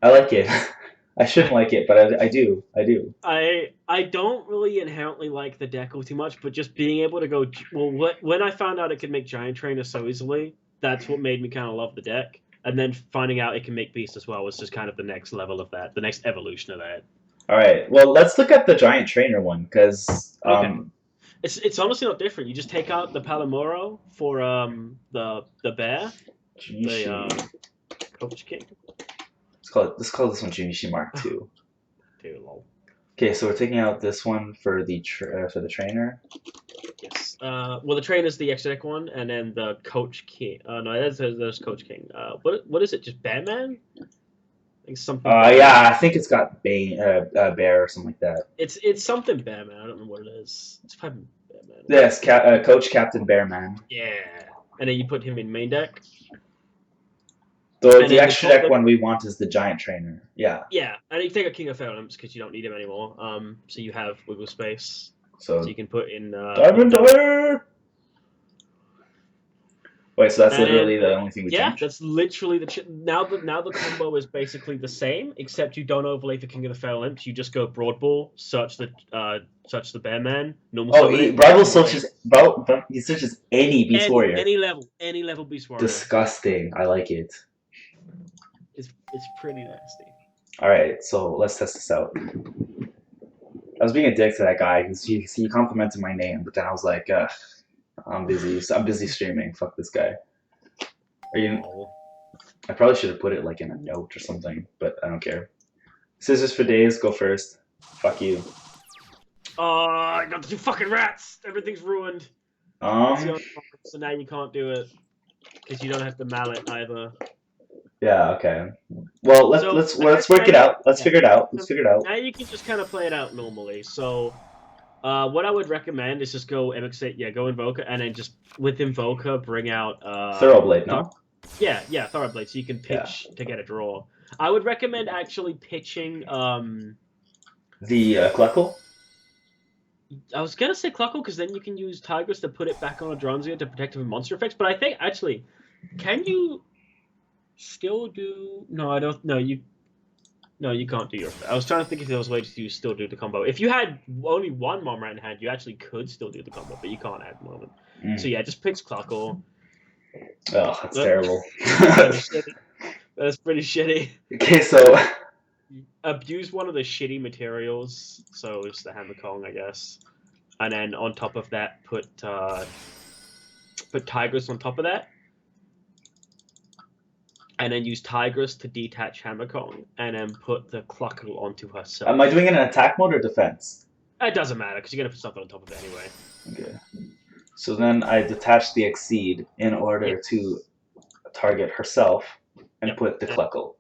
Speaker 1: I like it. I shouldn't like it, but I do.
Speaker 2: I don't really inherently like the deck all too much, but just being able to go when I found out it could make Giant Trainer so easily, that's what made me kind of love the deck. And then finding out it can make Beast as well was just kind of the next level of that, the next evolution of that.
Speaker 1: All right. Well, let's look at the Giant Trainer one because
Speaker 2: okay. It's honestly not different. You just take out the Palamoro for the bear, the Coach King.
Speaker 1: Let's call this one Junichi Mark II.
Speaker 2: Dude, lol.
Speaker 1: Okay, so we're taking out this one for the trainer.
Speaker 2: Yes. Well, the trainer's the extra deck one, and then the Coach King. No, there's Coach King. What is it? Just Batman? I think something.
Speaker 1: Yeah, I think it's got Bear or something like that.
Speaker 2: It's something Batman. I don't know what it is. It's probably Batman.
Speaker 1: Yes, Coach Captain Bearman.
Speaker 2: Yeah, and then you put him in main deck.
Speaker 1: The extra deck one we want is the Giant Trainer. Yeah.
Speaker 2: Yeah, and you take a King of Elements because you don't need him anymore. So you have wiggle space.
Speaker 1: So
Speaker 2: you can put in
Speaker 1: Diamond Dyer. Wait, so that's literally the only thing we changed?
Speaker 2: Yeah, that's literally now the combo is basically the same, except you don't overlay for King of the Elements. You just go Broadball, search the Bearman, normal.
Speaker 1: He searches any Beast Warrior.
Speaker 2: Any level Beast Warrior.
Speaker 1: Disgusting. I like it.
Speaker 2: It's pretty nasty.
Speaker 1: All right, so let's test this out. I was being a dick to that guy because he complimented my name, but then I was like, I'm busy streaming. Fuck this guy. I probably should have put it like in a note or something, but I don't care. Scissors for days. Go first. Fuck you.
Speaker 2: I got the 2 fucking rats. Everything's ruined. So now you can't do it because you don't have the mallet either.
Speaker 1: Yeah. Okay. Well, let's work it out. Let's figure it out.
Speaker 2: Now you can just kind of play it out normally. So, what I would recommend is just go go Invoker, and then just with Invoker bring out
Speaker 1: Thoroughblade. No.
Speaker 2: Yeah, Thoroughblade. So you can pitch to get a draw. I would recommend actually pitching
Speaker 1: the Cluckle.
Speaker 2: I was gonna say Cluckle because then you can use Tigress to put it back on a Dronzia to protect it from monster effects. But I think actually, can you still do? No, I don't. No, you can't do your. I was trying to think if there was a way to still do the combo. If you had only one Mom Rat in hand, you actually could still do the combo, but you can't at the moment. So yeah, just pitch Cluckle.
Speaker 1: Oh, that's terrible.
Speaker 2: That's pretty shitty.
Speaker 1: Okay, so
Speaker 2: abuse one of the shitty materials, so it's the Hammer Kong, I guess, and then on top of that put put Tigress on top of that, and then use Tigress to detach Hammer Kong, and then put the Cluckle onto herself.
Speaker 1: Am I doing it in attack mode or defense?
Speaker 2: It doesn't matter, because you're going to put something on top of it anyway.
Speaker 1: Okay. So then I detach the Exceed in order to target herself and put the Cluckle.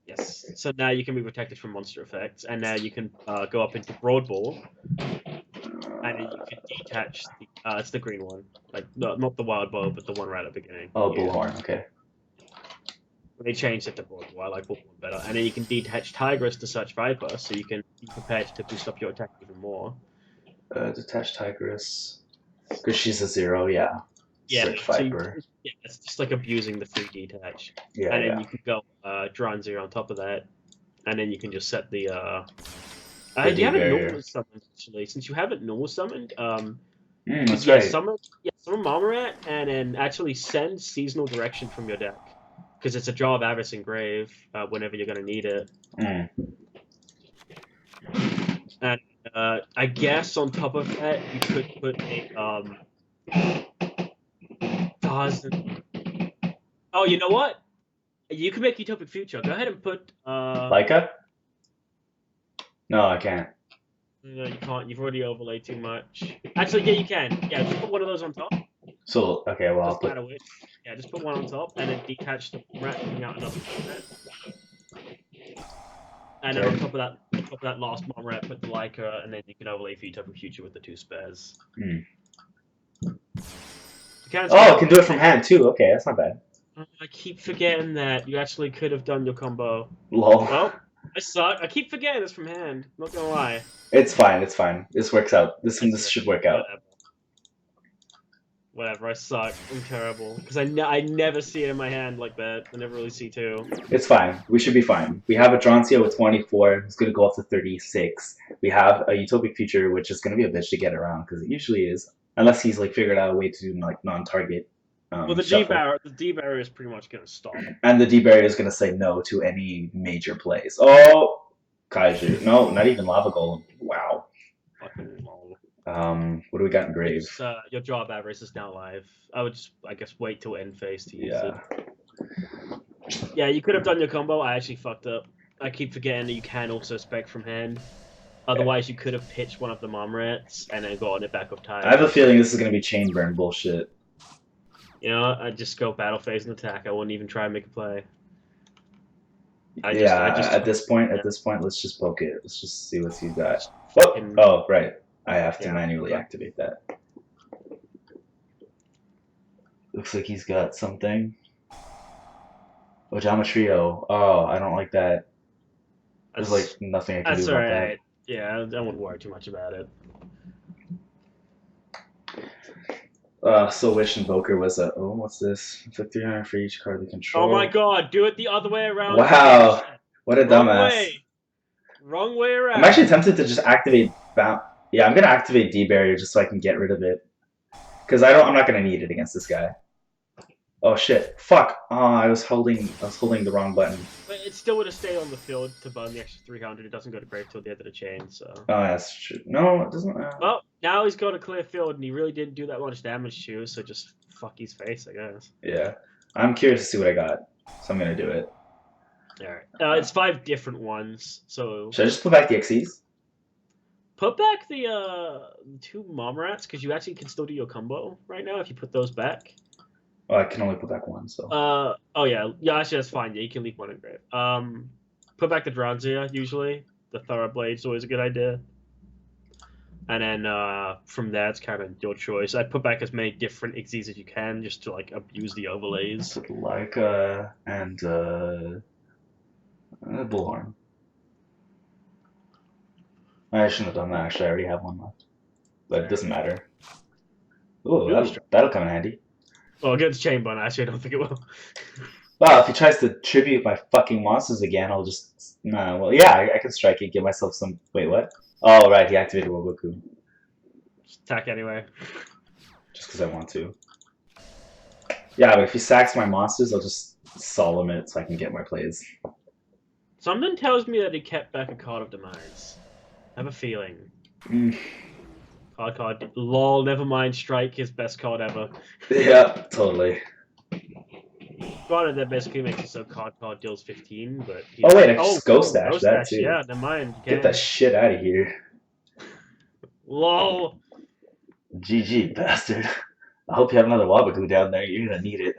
Speaker 2: Yes. So now you can be protected from monster effects, and now you can go up into Broad Ball, and then you can detach the, it's the green one. Like, not the Wild Bow, but the one right at the beginning.
Speaker 1: Oh, Bullhorn, okay.
Speaker 2: They changed it to Broad Ball. I like Bullhorn better. And then you can detach Tigress to Search Viper, so you can be prepared to boost up your attack even more.
Speaker 1: Detach Tigress. Because she's a 0, yeah. Search Viper.
Speaker 2: It's just like abusing the free detach.
Speaker 1: Yeah,
Speaker 2: and then you can go Dranzir on top of that. And then you can just set the you haven't normal summoned, actually. Since you haven't normal summoned,
Speaker 1: that's right.
Speaker 2: Summon Marmorat, and then actually send Seasonal Direction from your deck. Because it's a Jaw of Avarice Engrave whenever you're going to need it. And I guess on top of that, you could put a Oh, you know what? You can make Utopic Future. Go ahead and put
Speaker 1: Leica? No, I can't.
Speaker 2: No, you can't. You've already overlaid too much. Actually, yeah, you can. Yeah, just put one of those on top.
Speaker 1: So, okay, well,
Speaker 2: I'll put... Yeah, just put one on top, and then detach the rat and bring out another rat. And then on top of that last bomb rat, put the Leica, and then you can overlay for Utopic Future with the 2 spares.
Speaker 1: I can do it from hand too. Okay, that's not bad.
Speaker 2: I keep forgetting that you actually could have done your combo.
Speaker 1: Lol.
Speaker 2: Well, I suck. I keep forgetting this from hand. Not gonna lie.
Speaker 1: It's fine. It's fine. This works out. This should work out.
Speaker 2: Whatever. I suck. I'm terrible because I never see it in my hand like that. I never really see 2.
Speaker 1: It's fine. We should be fine. We have a Dranzir with 24. It's going to go up to 36. We have a Utopic Future, which is going to be a bitch to get around because it usually is, unless he's like figured out a way to do like non-target.
Speaker 2: Well, the D barrier is pretty much going to stop.
Speaker 1: And the D barrier is going to say no to any major plays. Oh, Kaiju. No, not even Lava Golem. Wow.
Speaker 2: Fucking lol.
Speaker 1: What do we got in Grave?
Speaker 2: Your Jaw of Avarice is now live. I would just, I guess, wait till end phase to use it. Yeah, you could have done your combo. I actually fucked up. I keep forgetting that you can also spec from hand. Otherwise, you could have pitched one of the Momrats and then gotten it back up time.
Speaker 1: I have a feeling this is going to be chain burn bullshit.
Speaker 2: You know, I'd just go battle phase and attack. I wouldn't even try and make a play.
Speaker 1: At this point, let's just poke it. Let's just see what he's got. Oh, right. I have to manually activate that. Looks like he's got something. Oh, Geometrio. Oh, I don't like that. There's like nothing I can do about that.
Speaker 2: Yeah, I wouldn't worry too much about it.
Speaker 1: So Wish Invoker was a... Oh, what's this? Inflict 300 for each card they control.
Speaker 2: Oh my god, do it the other way around.
Speaker 1: Wow. What a dumbass.
Speaker 2: Wrong way around.
Speaker 1: I'm actually tempted to just activate... Yeah, I'm going to activate D-Barrier just so I can get rid of it. Because I'm not going to need it against this guy. Oh shit. Fuck. Oh, I was holding the wrong button.
Speaker 2: But it still would have stayed on the field to burn the extra 300. It doesn't go to grave till the end of the chain, so...
Speaker 1: Oh, that's true. No, it doesn't...
Speaker 2: Well, now he's got a clear field, and he really didn't do that much damage to you, so just fuck his face, I guess.
Speaker 1: Yeah. I'm curious to see what I got, so I'm going to do it.
Speaker 2: Alright. It's 5 different ones, so...
Speaker 1: Should I just put back the XCs?
Speaker 2: Put back the 2 Momrats, because you actually can still do your combo right now if you put those back.
Speaker 1: Oh, I can only put back 1, so...
Speaker 2: Oh, yeah. Yeah, actually, that's fine. Yeah, you can leave 1 in grave. Put back the Dranzir, usually. The Thoroughblade's always a good idea. And then from there, it's kind of your choice. I'd put back as many different Xyzs as you can, just to, like, abuse the overlays.
Speaker 1: Like, and, Bullhorn. I shouldn't have done that, actually. I already have 1 left. But it doesn't matter. Ooh, that'll come in handy.
Speaker 2: Well, against Chain Bun, actually, I don't think it will.
Speaker 1: Well, if he tries to tribute my fucking monsters again, I'll just... Nah, well, yeah, I can strike it, give myself some... Wait, what? Oh, right, he activated Woboku.
Speaker 2: Just attack anyway.
Speaker 1: Just because I want to. Yeah, but if he sacks my monsters, I'll just solemn it so I can get more plays.
Speaker 2: Something tells me that he kept back a Card of Demise. I have a feeling. card. Lol, never mind. Strike is best card ever.
Speaker 3: Yeah, totally.
Speaker 2: Granted, that basically makes it so card deals 15, but
Speaker 3: Oh wait, I can just Ghost Dash that too.
Speaker 2: Yeah, never mind.
Speaker 3: Get that shit out of here.
Speaker 2: Lol.
Speaker 3: GG, bastard. I hope you have another Wabagoo down there. You're gonna need it.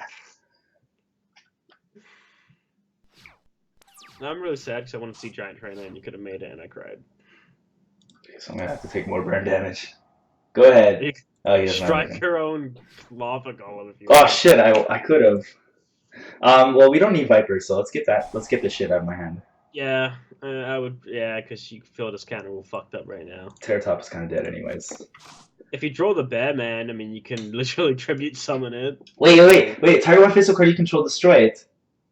Speaker 2: I'm really sad because I want to see Giant Trainer and you could have made it and I cried.
Speaker 3: So I'm gonna have to take more burn damage. Go ahead. Oh, he doesn't
Speaker 2: Strike your own lava golem if you
Speaker 3: Oh
Speaker 2: want.
Speaker 3: shit, I could have. Well, we don't need Vipers, so let's get that. Let's get this shit out of my hand.
Speaker 2: Yeah, I would. Yeah, because you feel this counter all fucked up right now.
Speaker 3: Terratop is kind of dead, anyways.
Speaker 2: If you draw the bear man, I mean, you can literally tribute summon it.
Speaker 3: Wait! Target one physical card you control, destroy it.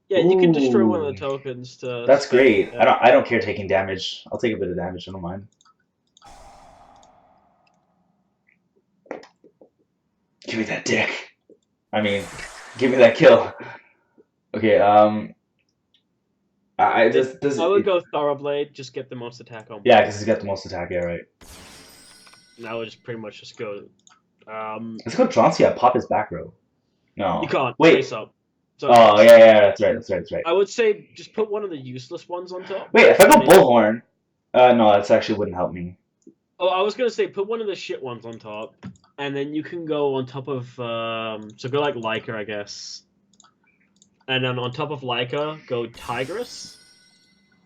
Speaker 2: Yeah, you can destroy one of
Speaker 3: Ooh.
Speaker 2: the tokens to.
Speaker 3: That's great. I don't care taking damage. I'll take a bit of damage. I don't mind. Give me that dick. I mean, give me that kill. Okay. I
Speaker 2: would go Thoroughblade. Just get the most attack on.
Speaker 3: Yeah, because he's got the most attack. Yeah, right.
Speaker 2: And I would just pretty much just go.
Speaker 3: Let's go Dronsia. Pop his back row. No.
Speaker 2: You can't.
Speaker 3: Wait.
Speaker 2: Face up. So
Speaker 3: Oh yeah, that's right.
Speaker 2: I would say just put one of the useless ones on top.
Speaker 3: Wait, if I go Bullhorn, no, that actually wouldn't help me.
Speaker 2: Oh, I was gonna say put one of the shit ones on top, and then you can go on top of so go like Leica, I guess, and then on top of Leica go Tigress,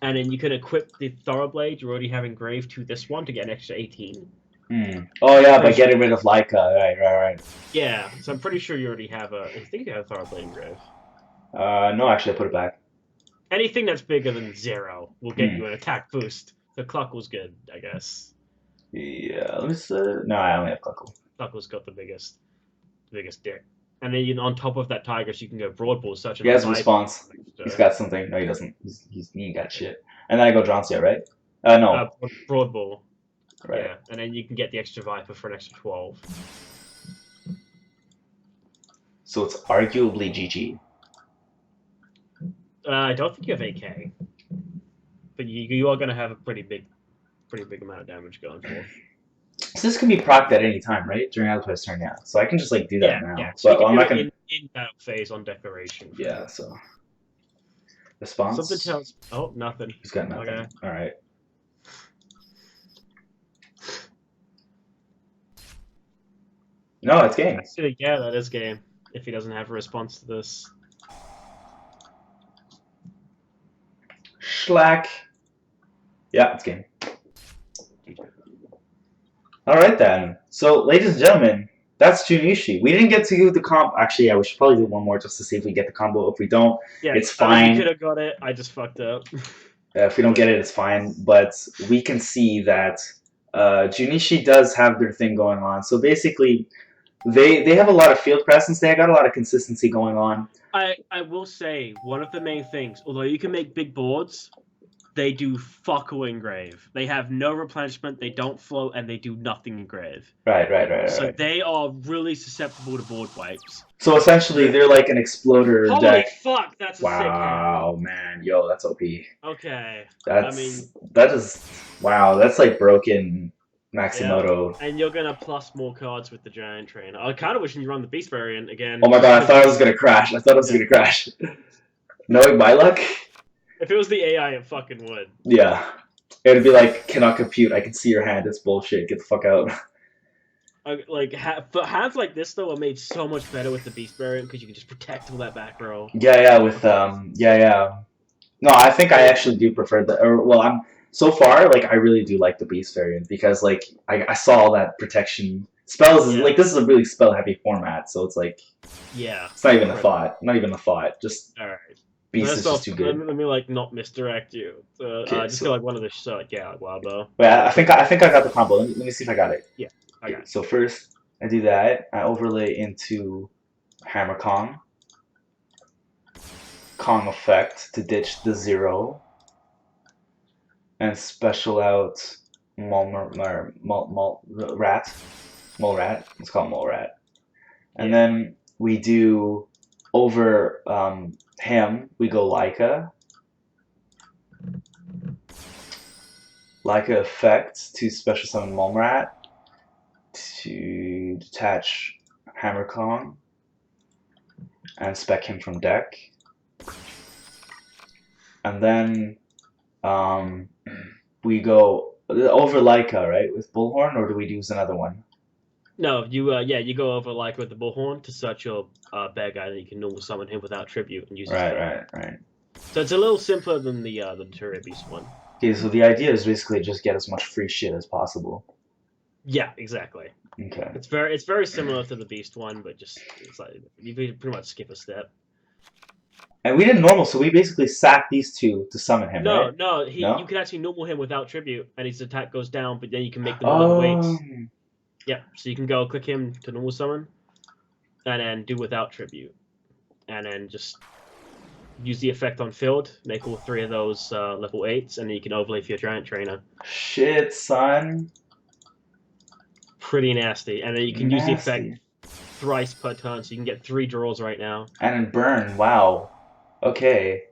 Speaker 2: and then you can equip the Thoroughblade you already have engraved to this one to get an extra 18.
Speaker 3: Oh yeah, by getting rid of Leica, right.
Speaker 2: Yeah, so I'm pretty sure you already have a. I think you have a Thoroughblade engraved.
Speaker 3: No, actually, I put it back.
Speaker 2: Anything that's bigger than 0 will get you an attack boost. The Cluck was good, I guess.
Speaker 3: Yeah, let me see. No, I only have Cluckle.
Speaker 2: Cluckle's got the biggest dick. And then on top of that Tigress, you can go Broadball, such
Speaker 3: He has a response. He's got something. No, he doesn't. He ain't got shit. And then I go Dronsia, right? No.
Speaker 2: Broadball.
Speaker 3: Right.
Speaker 2: Yeah, and then you can get the extra Viper for an extra 12.
Speaker 3: So it's arguably GG.
Speaker 2: I don't think you have AK, but you are going to have a pretty big amount of damage going for.
Speaker 3: So this can be procced at any time, right? During other player's turn, yeah. So I can just like do that now.
Speaker 2: Yeah. So
Speaker 3: but I'm not gonna
Speaker 2: in that phase on Declaration.
Speaker 3: Yeah. So response.
Speaker 2: Something tells. Oh, nothing.
Speaker 3: He's got nothing.
Speaker 2: Okay.
Speaker 3: All right. No, it's game.
Speaker 2: Yeah, that is game. If he doesn't have a response to this.
Speaker 3: Schlack. Yeah, it's game. Alright then. So, ladies and gentlemen, that's Junichi. We didn't get to the combo. Actually, yeah, we should probably do one more just to see if we get the combo. If we don't, it's fine.
Speaker 2: You could have got it. I just fucked up.
Speaker 3: If we don't get it, it's fine. But we can see that Junichi does have their thing going on. So basically, they have a lot of field presence. They got a lot of consistency going on.
Speaker 2: I will say, one of the main things, although you can make big boards, they do fuck all engrave. They have no replenishment, they don't float, and they do nothing engrave.
Speaker 3: Right.
Speaker 2: So they are really susceptible to board wipes.
Speaker 3: So essentially, they're like an exploder
Speaker 2: Holy
Speaker 3: deck.
Speaker 2: Fuck, that's a sick hand.
Speaker 3: Wow, man. Yo, that's OP.
Speaker 2: Okay.
Speaker 3: That is... Wow, that's like broken Maximoto.
Speaker 2: Yeah. And you're gonna plus more cards with the Giant Trainer. I kind of wish you run the Beast variant again.
Speaker 3: Oh my god, I thought I was gonna crash. Knowing my luck...
Speaker 2: If it was the AI, it fucking would.
Speaker 3: Yeah. It would be like, cannot compute, I can see your hand, it's bullshit, get the fuck out.
Speaker 2: Like, hands like this, though, are made so much better with the Beast variant, because you can just protect all that back row.
Speaker 3: Yeah, with, yeah. No, I think I actually do prefer the, so far, like, I really do like the Beast variant, because, like, I saw all that protection. Spells, like, this is a really spell-heavy format, so it's like...
Speaker 2: Yeah.
Speaker 3: It's not even a thought. Just...
Speaker 2: Alright.
Speaker 3: Beast is just too good.
Speaker 2: Let me like not misdirect you. Just go like one of the like Wabbo.
Speaker 3: Wait, I think I got the combo. Let me see if I got it.
Speaker 2: Yeah, I got it.
Speaker 3: So first, I do that. I overlay into Hammer Kong. Kong effect to ditch the 0. And special out Mole Rat. Let's call him Mole Rat. And then we do over him, we go Leica. Leica effect to special summon Mole Rat to detach Hammer Kong and spec him from deck. And then we go over Leica, right, with Bullhorn, or do we use another one?
Speaker 2: No, you you go over like with the Bullhorn to search your bad guy, and you can normal summon him without tribute and use his
Speaker 3: Right.
Speaker 2: So it's a little simpler than the Materia Beast one.
Speaker 3: Okay, so the idea is basically just get as much free shit as possible.
Speaker 2: Yeah, exactly.
Speaker 3: Okay.
Speaker 2: It's very similar to the Beast one, but just it's like you pretty much skip a step.
Speaker 3: And we did normal, so we basically sacked these two to summon him, right?
Speaker 2: No,
Speaker 3: No?
Speaker 2: you can actually normal him without tribute, and his attack goes down, but then you can make them level 8s. Yeah, so you can go click him to normal summon, and then do without tribute, and then just use the effect on field, make all 3 of those level 8s, and then you can overlay for your Giant Trainer.
Speaker 3: Shit, son.
Speaker 2: Pretty nasty, and then you can use the effect thrice per turn, so you can get 3 draws right now.
Speaker 3: And then burn, wow. Okay.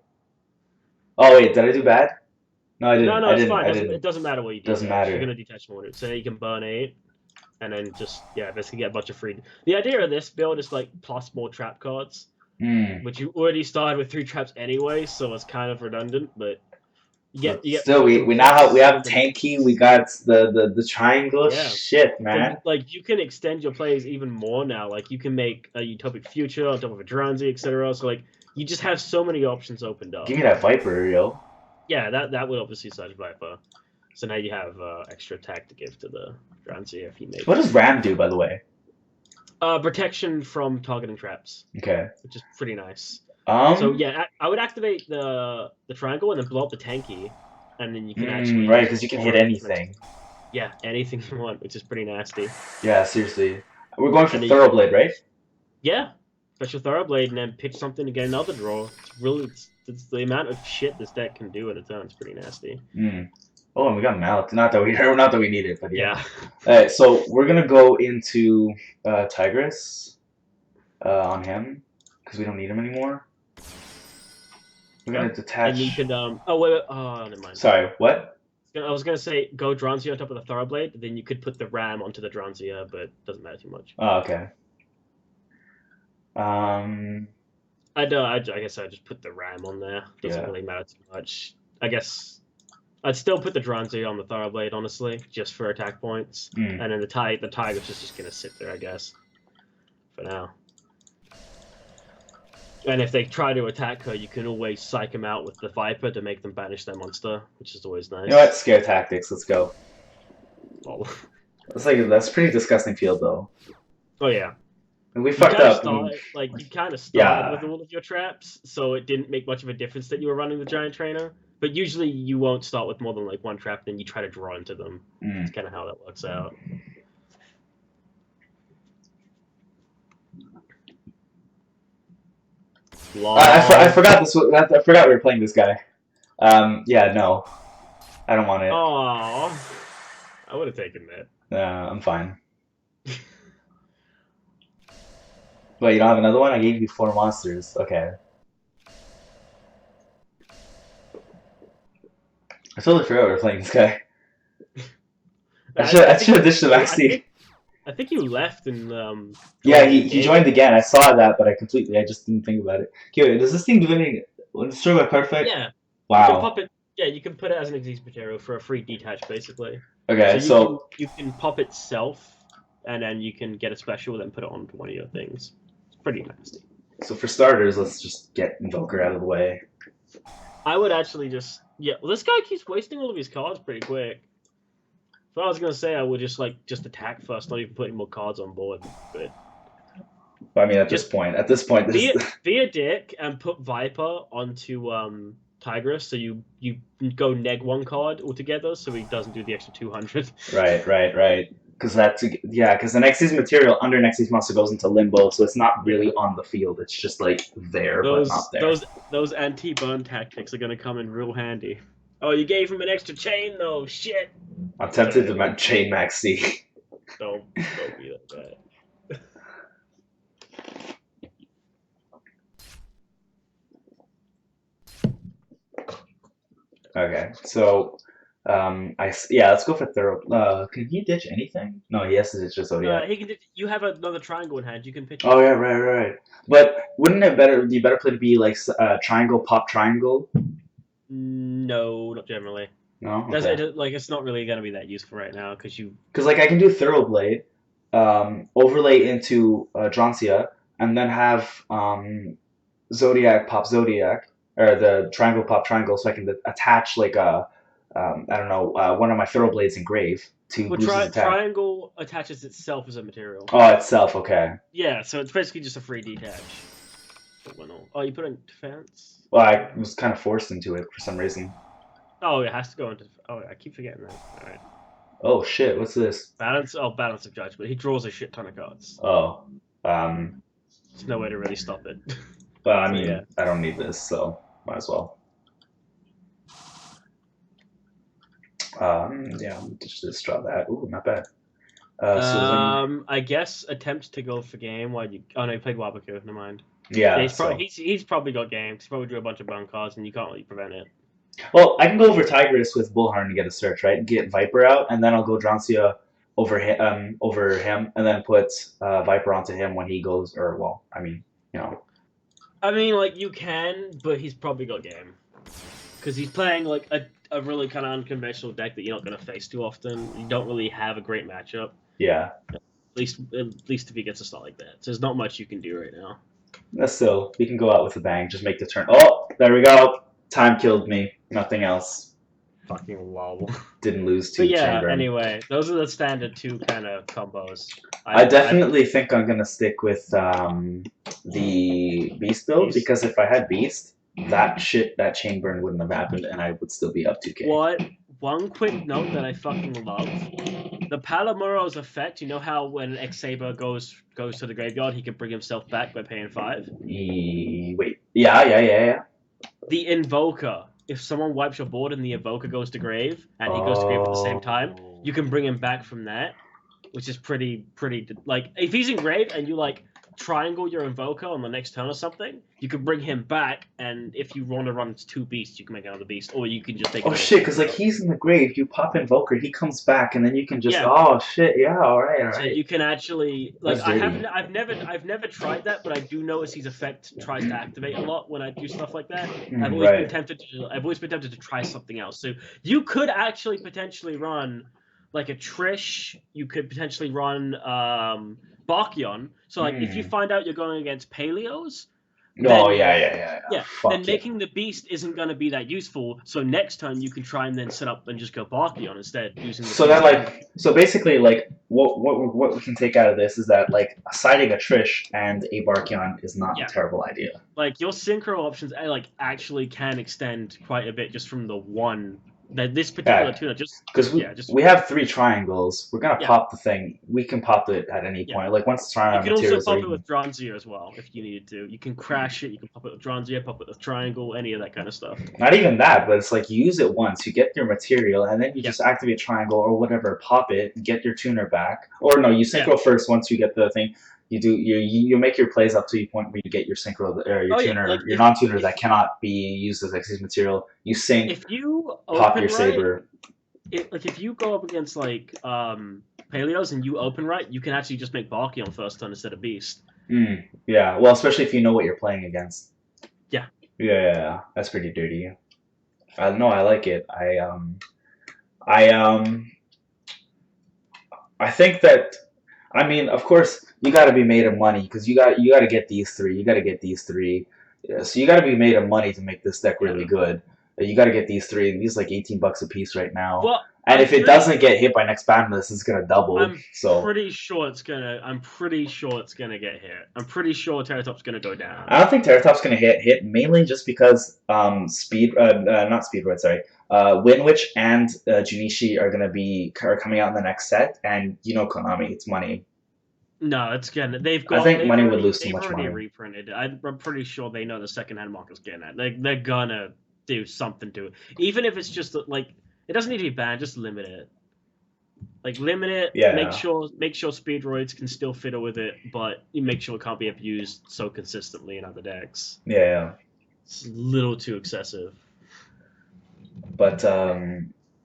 Speaker 3: Oh wait, did I do bad? No, I didn't.
Speaker 2: No,
Speaker 3: I
Speaker 2: it's
Speaker 3: didn't.
Speaker 2: fine.
Speaker 3: I didn't.
Speaker 2: It doesn't matter what you do.
Speaker 3: Doesn't matter.
Speaker 2: You're gonna detach more. So you can burn 8, and then just basically get a bunch of free. The idea of this build is like plus more trap cards, which you already started with 3 traps anyway, so it's kind of redundant. But you get
Speaker 3: still, we now have tanky. We got the triangle.
Speaker 2: Yeah.
Speaker 3: Shit, man.
Speaker 2: So, like you can extend your plays even more now. Like you can make a Utopic Future on top of a Dranzi, etc. So like you just have so many options opened up.
Speaker 3: Give me that Viper, yo.
Speaker 2: Yeah, that would obviously search Viper. So now you have extra attack to give to the Dranzi if you make.
Speaker 3: What does Ram do, by the way?
Speaker 2: Protection from targeting traps.
Speaker 3: Okay.
Speaker 2: Which is pretty nice.
Speaker 3: So
Speaker 2: yeah, I would activate the triangle and then blow up the tanky, and then you can actually
Speaker 3: right, because you can hit anything.
Speaker 2: Yeah, anything you want, which is pretty nasty.
Speaker 3: Yeah, seriously. We're going for Thoroughblade, right?
Speaker 2: Yeah, special Thoroughblade, and then pitch something to get another draw. It's really it's the amount of shit this deck can do at a turn. It's pretty nasty.
Speaker 3: Oh, and we got Malak. Not that we need it, but yeah.
Speaker 2: Yeah.
Speaker 3: Alright, so we're gonna go into Tigress on him because we don't need him anymore. We're gonna detach.
Speaker 2: And you could oh wait, never mind.
Speaker 3: Sorry, what?
Speaker 2: I was gonna say go Dranzia on top of the Thoroughblade, then you could put the Ram onto the Dranzia, but it doesn't matter too much.
Speaker 3: Oh, okay.
Speaker 2: I guess I just put the Ram on there. Doesn't really matter too much. I guess I'd still put the Dranzia on the Thoroughblade, honestly, just for attack points. And then the Tiger's just gonna sit there, I guess, for now. And if they try to attack her, you can always psych them out with the Viper to make them banish their monster, which is always nice.
Speaker 3: You know what? Scare tactics. Let's go.
Speaker 2: Oh.
Speaker 3: That's pretty disgusting field though.
Speaker 2: Oh yeah.
Speaker 3: And we fucked up.
Speaker 2: You kind of started with all of your traps, so it didn't make much of a difference that you were running the Giant Trainer. But usually you won't start with more than like 1 trap, then you try to draw into them. That's kind of how that works out.
Speaker 3: I forgot this. I forgot we were playing this guy. Yeah, no, I don't want it.
Speaker 2: Oh, I would have taken that.
Speaker 3: I'm fine. Wait, you don't have another one? I gave you 4 monsters. Okay. I totally forgot we were playing this guy. I should have ditched the Maxi.
Speaker 2: I think you left and
Speaker 3: yeah, he joined again. I saw that, but I just didn't think about it. Okay, does this thing do anything? Destroy by perfect?
Speaker 2: Yeah.
Speaker 3: Wow.
Speaker 2: You can pop it. Yeah, you can put it as an Exist material for a free detach, basically.
Speaker 3: Okay,
Speaker 2: so you can pop itself, and then you can get a special, then put it onto one of your things. It's pretty nasty.
Speaker 3: So for starters, let's just get Invoker out of the way.
Speaker 2: I would actually just well, this guy keeps wasting all of his cards pretty quick. So I was gonna say I would just attack first, not even put any more cards on board. But
Speaker 3: I mean, at this point,
Speaker 2: be a dick and put Viper onto Tigress, so you go neg 1 card altogether, so he doesn't do the extra 200.
Speaker 3: Right. Because because the Nexus material under Nexus monster goes into limbo, so it's not really on the field. It's just like there, but not there.
Speaker 2: Those anti-burn tactics are gonna come in real handy. Oh, you gave him an extra chain though. Shit.
Speaker 3: I'm tempted to chain Maxi.
Speaker 2: Don't be that bad.
Speaker 3: Okay, so Yeah, let's go for thorough. Can he ditch anything? No, he has to ditch just Zodiac.
Speaker 2: He can. You have another triangle in hand. You can pitch
Speaker 3: Oh
Speaker 2: it.
Speaker 3: yeah, right. But wouldn't it be better play to be like triangle pop triangle?
Speaker 2: No, not generally.
Speaker 3: No, okay.
Speaker 2: It's not really gonna be that useful right now because you.
Speaker 3: Because like I can do Thoroughblade, overlay into Joncia, and then have Zodiac pop Zodiac, or the triangle pop triangle, so I can attach like a I don't know, one of my Thoroughblades engrave to
Speaker 2: Well,
Speaker 3: boost his attack.
Speaker 2: triangle attaches itself as a material.
Speaker 3: Oh, itself, okay.
Speaker 2: Yeah, so it's basically just a free detach. Oh, you put in defense?
Speaker 3: Well, I was kind of forced into it for some reason.
Speaker 2: Oh, it has to go into. Oh, I keep forgetting that. All right.
Speaker 3: Oh shit, what's this?
Speaker 2: Balance of judgment. He draws a shit ton of cards.
Speaker 3: Oh,
Speaker 2: There's no way to really stop it.
Speaker 3: well, I mean, yeah. I don't need this, so might as well. Yeah, just draw that. Ooh, not bad.
Speaker 2: I guess attempt to go for game. Why you? Oh no, he played Wabaku. Never mind.
Speaker 3: Yeah,
Speaker 2: he's probably got game. He's probably drew a bunch of bone cards, and you can't really prevent it.
Speaker 3: Well, I can go over Tigris with Bullhorn to get a search, right? Get Viper out, and then I'll go Joncia over him, and then put Viper onto him when he goes. Or well, I mean, you know.
Speaker 2: I mean, like you can, but he's probably got game because he's playing like a really kind of unconventional deck that you're not going to face too often. You don't really have a great matchup.
Speaker 3: Yeah.
Speaker 2: At least if he gets a start like that. So there's not much you can do right now.
Speaker 3: Still, we can go out with a bang. Just make the turn. Oh, there we go. Time killed me. Nothing else.
Speaker 2: Fucking lol.
Speaker 3: Didn't lose to
Speaker 2: But yeah,
Speaker 3: Chamber.
Speaker 2: anyway, those are the standard two kind of combos.
Speaker 3: I definitely think I'm going to stick with the Beast build, because if I had Beast, that chain burn wouldn't have happened, and I would still be up 2k.
Speaker 2: What? One quick note that I fucking love. The Palamuro's effect, you know how when X-Saber goes to the graveyard, he can bring himself back by paying 5?
Speaker 3: Wait. Yeah.
Speaker 2: The Invoker. If someone wipes your board and the Invoker goes to grave, and he goes to grave at the same time, you can bring him back from that, which is pretty, like, if he's in grave and you, like, triangle your Invoker on the next turn or something, you can bring him back, and if you want to run 2 beasts, you can make another beast, or you can just take.
Speaker 3: Oh shit! Because like he's in the grave, you pop Invoker, he comes back, and then you can just. Yeah. Oh shit! Yeah, all right.
Speaker 2: So you can actually like I've never tried that, but I do notice his effect tries to activate a lot when I do stuff like that. I've always been tempted to try something else. So you could actually potentially run like a Trish. You could potentially run Barkion. So like if you find out you're going against Paleos.
Speaker 3: Oh yeah.
Speaker 2: Then making the beast isn't going to be that useful. So next time you can try and then set up and just go Barkion instead using.
Speaker 3: So basically like what we can take out of this is that like siding a Trish and a Barkion is not a terrible idea.
Speaker 2: Like your synchro options like actually can extend quite a bit just from the one. This particular tuner
Speaker 3: because we have 3 triangles. We're gonna pop the thing. We can pop it at any point. Like once the triangle
Speaker 2: materials. You can also pop it with Dronzia as well if you needed to. You can crash it. You can pop it with Dronzia, pop it with triangle, any of that kind of stuff.
Speaker 3: Not even that, but it's like you use it once, you get your material, and then you just activate triangle or whatever, pop it, get your tuner back. Or no, you synchro first once you get the thing. You make your plays up to the point where you get your synchro or your tuner, like your non-tuner that cannot be used as excess material. You sync.
Speaker 2: If you
Speaker 3: pop your saber.
Speaker 2: If you go up against like Paleos and you open right, you can actually just make Barkion first turn instead of Beast.
Speaker 3: Yeah, well, especially if you know what you're playing against.
Speaker 2: Yeah.
Speaker 3: Yeah, that's pretty dirty. No, I like it. I think that. I mean, of course, you got to be made of money because you got to get these 3. You got to get these 3. Yeah, so you got to be made of money to make this deck really good. You got to get these 3. These like $18 a piece right now.
Speaker 2: Well,
Speaker 3: and if it doesn't get hit by next Badness, it's gonna double.
Speaker 2: I'm pretty sure it's gonna get hit. I'm pretty sure Terratop's gonna go down.
Speaker 3: I don't think Terratop's gonna hit mainly just because not Speedroid, sorry. Winwitch and Junichi are coming out in the next set, and you know Konami, it's money.
Speaker 2: No, it's gonna.
Speaker 3: I think money would lose too much money.
Speaker 2: They've already reprinted. I'm pretty sure they know the secondhand market's getting at. They're gonna do something to it, even if it's just like it doesn't need to be banned. Just limit it. Like limit it.
Speaker 3: Yeah.
Speaker 2: Make sure Speedroids can still fiddle with it, but you make sure it can't be abused so consistently in other decks.
Speaker 3: Yeah.
Speaker 2: It's a little too excessive.
Speaker 3: But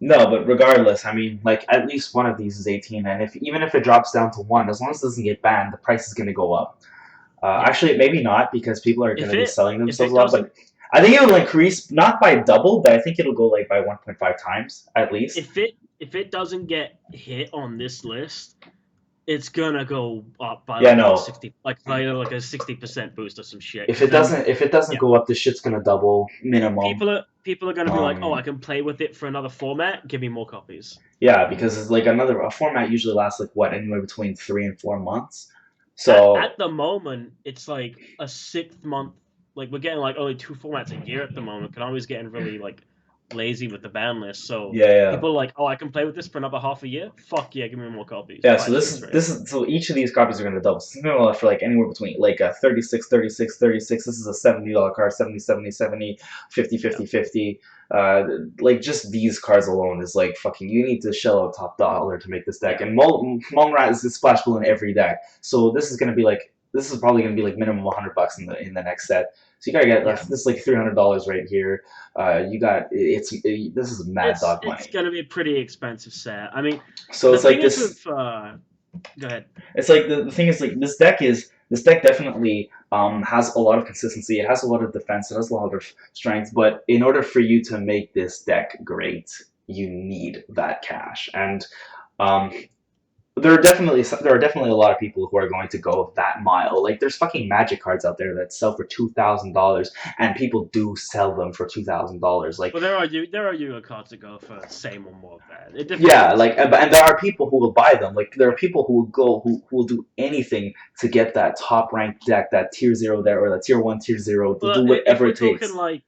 Speaker 3: No, but regardless, I mean, like at least one of these is 18, and if even if it drops down to one, as long as it doesn't get banned, the price is gonna go up.
Speaker 2: Yeah.
Speaker 3: Actually, maybe not because people are
Speaker 2: If
Speaker 3: gonna be
Speaker 2: it
Speaker 3: selling
Speaker 2: if it
Speaker 3: themselves a lot.
Speaker 2: doesn't
Speaker 3: But I think it will increase not by double, but I think it'll go like by 1.5 times at least.
Speaker 2: if it doesn't get hit on this list, it's gonna go up by
Speaker 3: Yeah,
Speaker 2: like what
Speaker 3: no.
Speaker 2: 60 like a 60% boost or some shit. 'Cause
Speaker 3: If it doesn't
Speaker 2: yeah,
Speaker 3: go up, the shit's gonna double minimum.
Speaker 2: people are gonna be like, oh, I
Speaker 3: Um,
Speaker 2: can play with it for another format. Give me more copies.
Speaker 3: yeah, because it's like a format usually lasts like what anywhere between 3 and 4 months.
Speaker 2: At
Speaker 3: So
Speaker 2: the moment, it's like a 6 month. Like we're getting like only 2 formats a year at the moment. Konami's getting really like lazy with the ban list. So
Speaker 3: yeah, yeah.
Speaker 2: people are like, oh, I can play with this for another half a year. Fuck yeah, give me more copies.
Speaker 3: Yeah,
Speaker 2: Buy
Speaker 3: so
Speaker 2: the shit straight.
Speaker 3: so each of these copies are going to double. So it's going to last for like anywhere between like a 36, 36, 36. This is a $70 card, 70, 70, 70, 50,
Speaker 2: Yeah,
Speaker 3: 50, 50. Like just these cards alone is like fucking. You need to shell out top dollar to make this deck,
Speaker 2: yeah,
Speaker 3: and Molnrat is splashable in every deck. So this is going to be like this is probably going to be like minimum $100 in the next set. So you gotta get
Speaker 2: yeah.
Speaker 3: this is like $300 right here. You got this is mad dog
Speaker 2: It's
Speaker 3: money.
Speaker 2: gonna be a pretty expensive set. I mean,
Speaker 3: So
Speaker 2: the
Speaker 3: it's like
Speaker 2: thing is
Speaker 3: this.
Speaker 2: with go ahead.
Speaker 3: It's like the thing is like this deck definitely has a lot of consistency. It has a lot of defense. It has a lot of strength. But in order for you to make this deck great, you need that cash. And um, there are definitely a lot of people who are going to go that mile. Like there's fucking Magic cards out there that sell for $2,000, and people do sell them for $2,000. Like
Speaker 2: Well, there are Yu-Gi-Oh cards that go for the same or more of that. It
Speaker 3: yeah,
Speaker 2: differs.
Speaker 3: like and there are people who will buy them. Like there are people who will go who will do anything to get that top ranked deck, that tier zero there or that tier one, tier zero. They'll
Speaker 2: Well,
Speaker 3: do
Speaker 2: if
Speaker 3: whatever
Speaker 2: we're
Speaker 3: it
Speaker 2: talking
Speaker 3: takes.
Speaker 2: like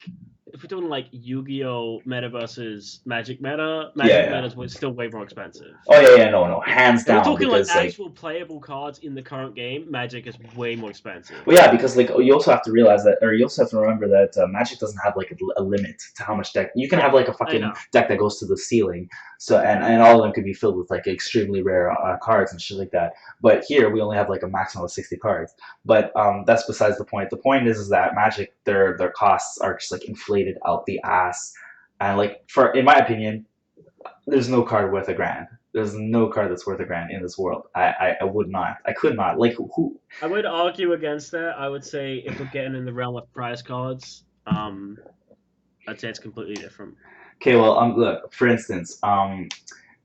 Speaker 2: if we're talking like Yu-Gi-Oh meta versus Magic meta,
Speaker 3: Yeah,
Speaker 2: Magic
Speaker 3: yeah.
Speaker 2: meta is still way more expensive.
Speaker 3: Oh yeah, yeah, no, no, hands
Speaker 2: If we're
Speaker 3: down
Speaker 2: talking like
Speaker 3: because like
Speaker 2: actual playable cards in the current game, Magic is way more expensive.
Speaker 3: well, yeah, because like you also have to realize that, or you also have to remember that Magic doesn't have like a limit to how much deck you can have.
Speaker 2: Yeah,
Speaker 3: Like a
Speaker 2: I
Speaker 3: fucking
Speaker 2: know.
Speaker 3: deck that goes to the ceiling, so and all of them could be filled with like extremely rare cards and shit like that. But here we only have like a maximum of 60 cards. But that's besides the point. The point is that Magic their costs are just like inflated out the ass, and like for in my opinion, there's no card worth $1,000. There's no card that's worth $1,000 in this world. I would not. I could not. Like who?
Speaker 2: I would argue against that. I would say if we're getting in the realm of prize cards, I'd say it's completely different.
Speaker 3: Okay, well, look. For instance,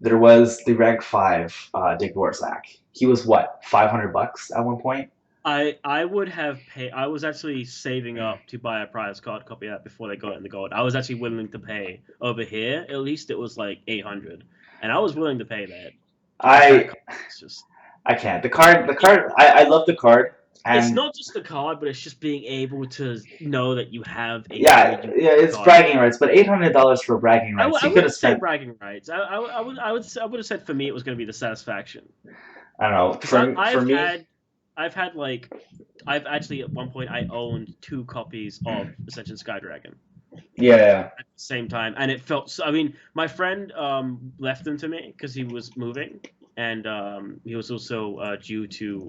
Speaker 3: there was the rank 5 Dick Dvorak. He was what $500 at one point.
Speaker 2: I would have paid. I was actually saving up to buy a prize card copy out before they got it in the gold. I was actually willing to pay over here. At least it was like 800, and I was willing to pay that because that
Speaker 3: I
Speaker 2: card is just.
Speaker 3: I can't. The card. I love the card,
Speaker 2: It's
Speaker 3: and
Speaker 2: not just the card, but it's just being able to know that you have a
Speaker 3: yeah,
Speaker 2: very unique
Speaker 3: yeah, it's
Speaker 2: card.
Speaker 3: bragging rights. But $800 for bragging rights,
Speaker 2: I
Speaker 3: you could have
Speaker 2: wouldn't say
Speaker 3: spent.
Speaker 2: bragging rights. I would have said for me it was going to be the satisfaction
Speaker 3: I don't know.
Speaker 2: because
Speaker 3: For me,
Speaker 2: I've had like I've actually at one point I owned 2 copies of Ascension Sky Dragon
Speaker 3: yeah,
Speaker 2: at the same time, and it felt. So, I mean, my friend left them to me because he was moving, and he was also due to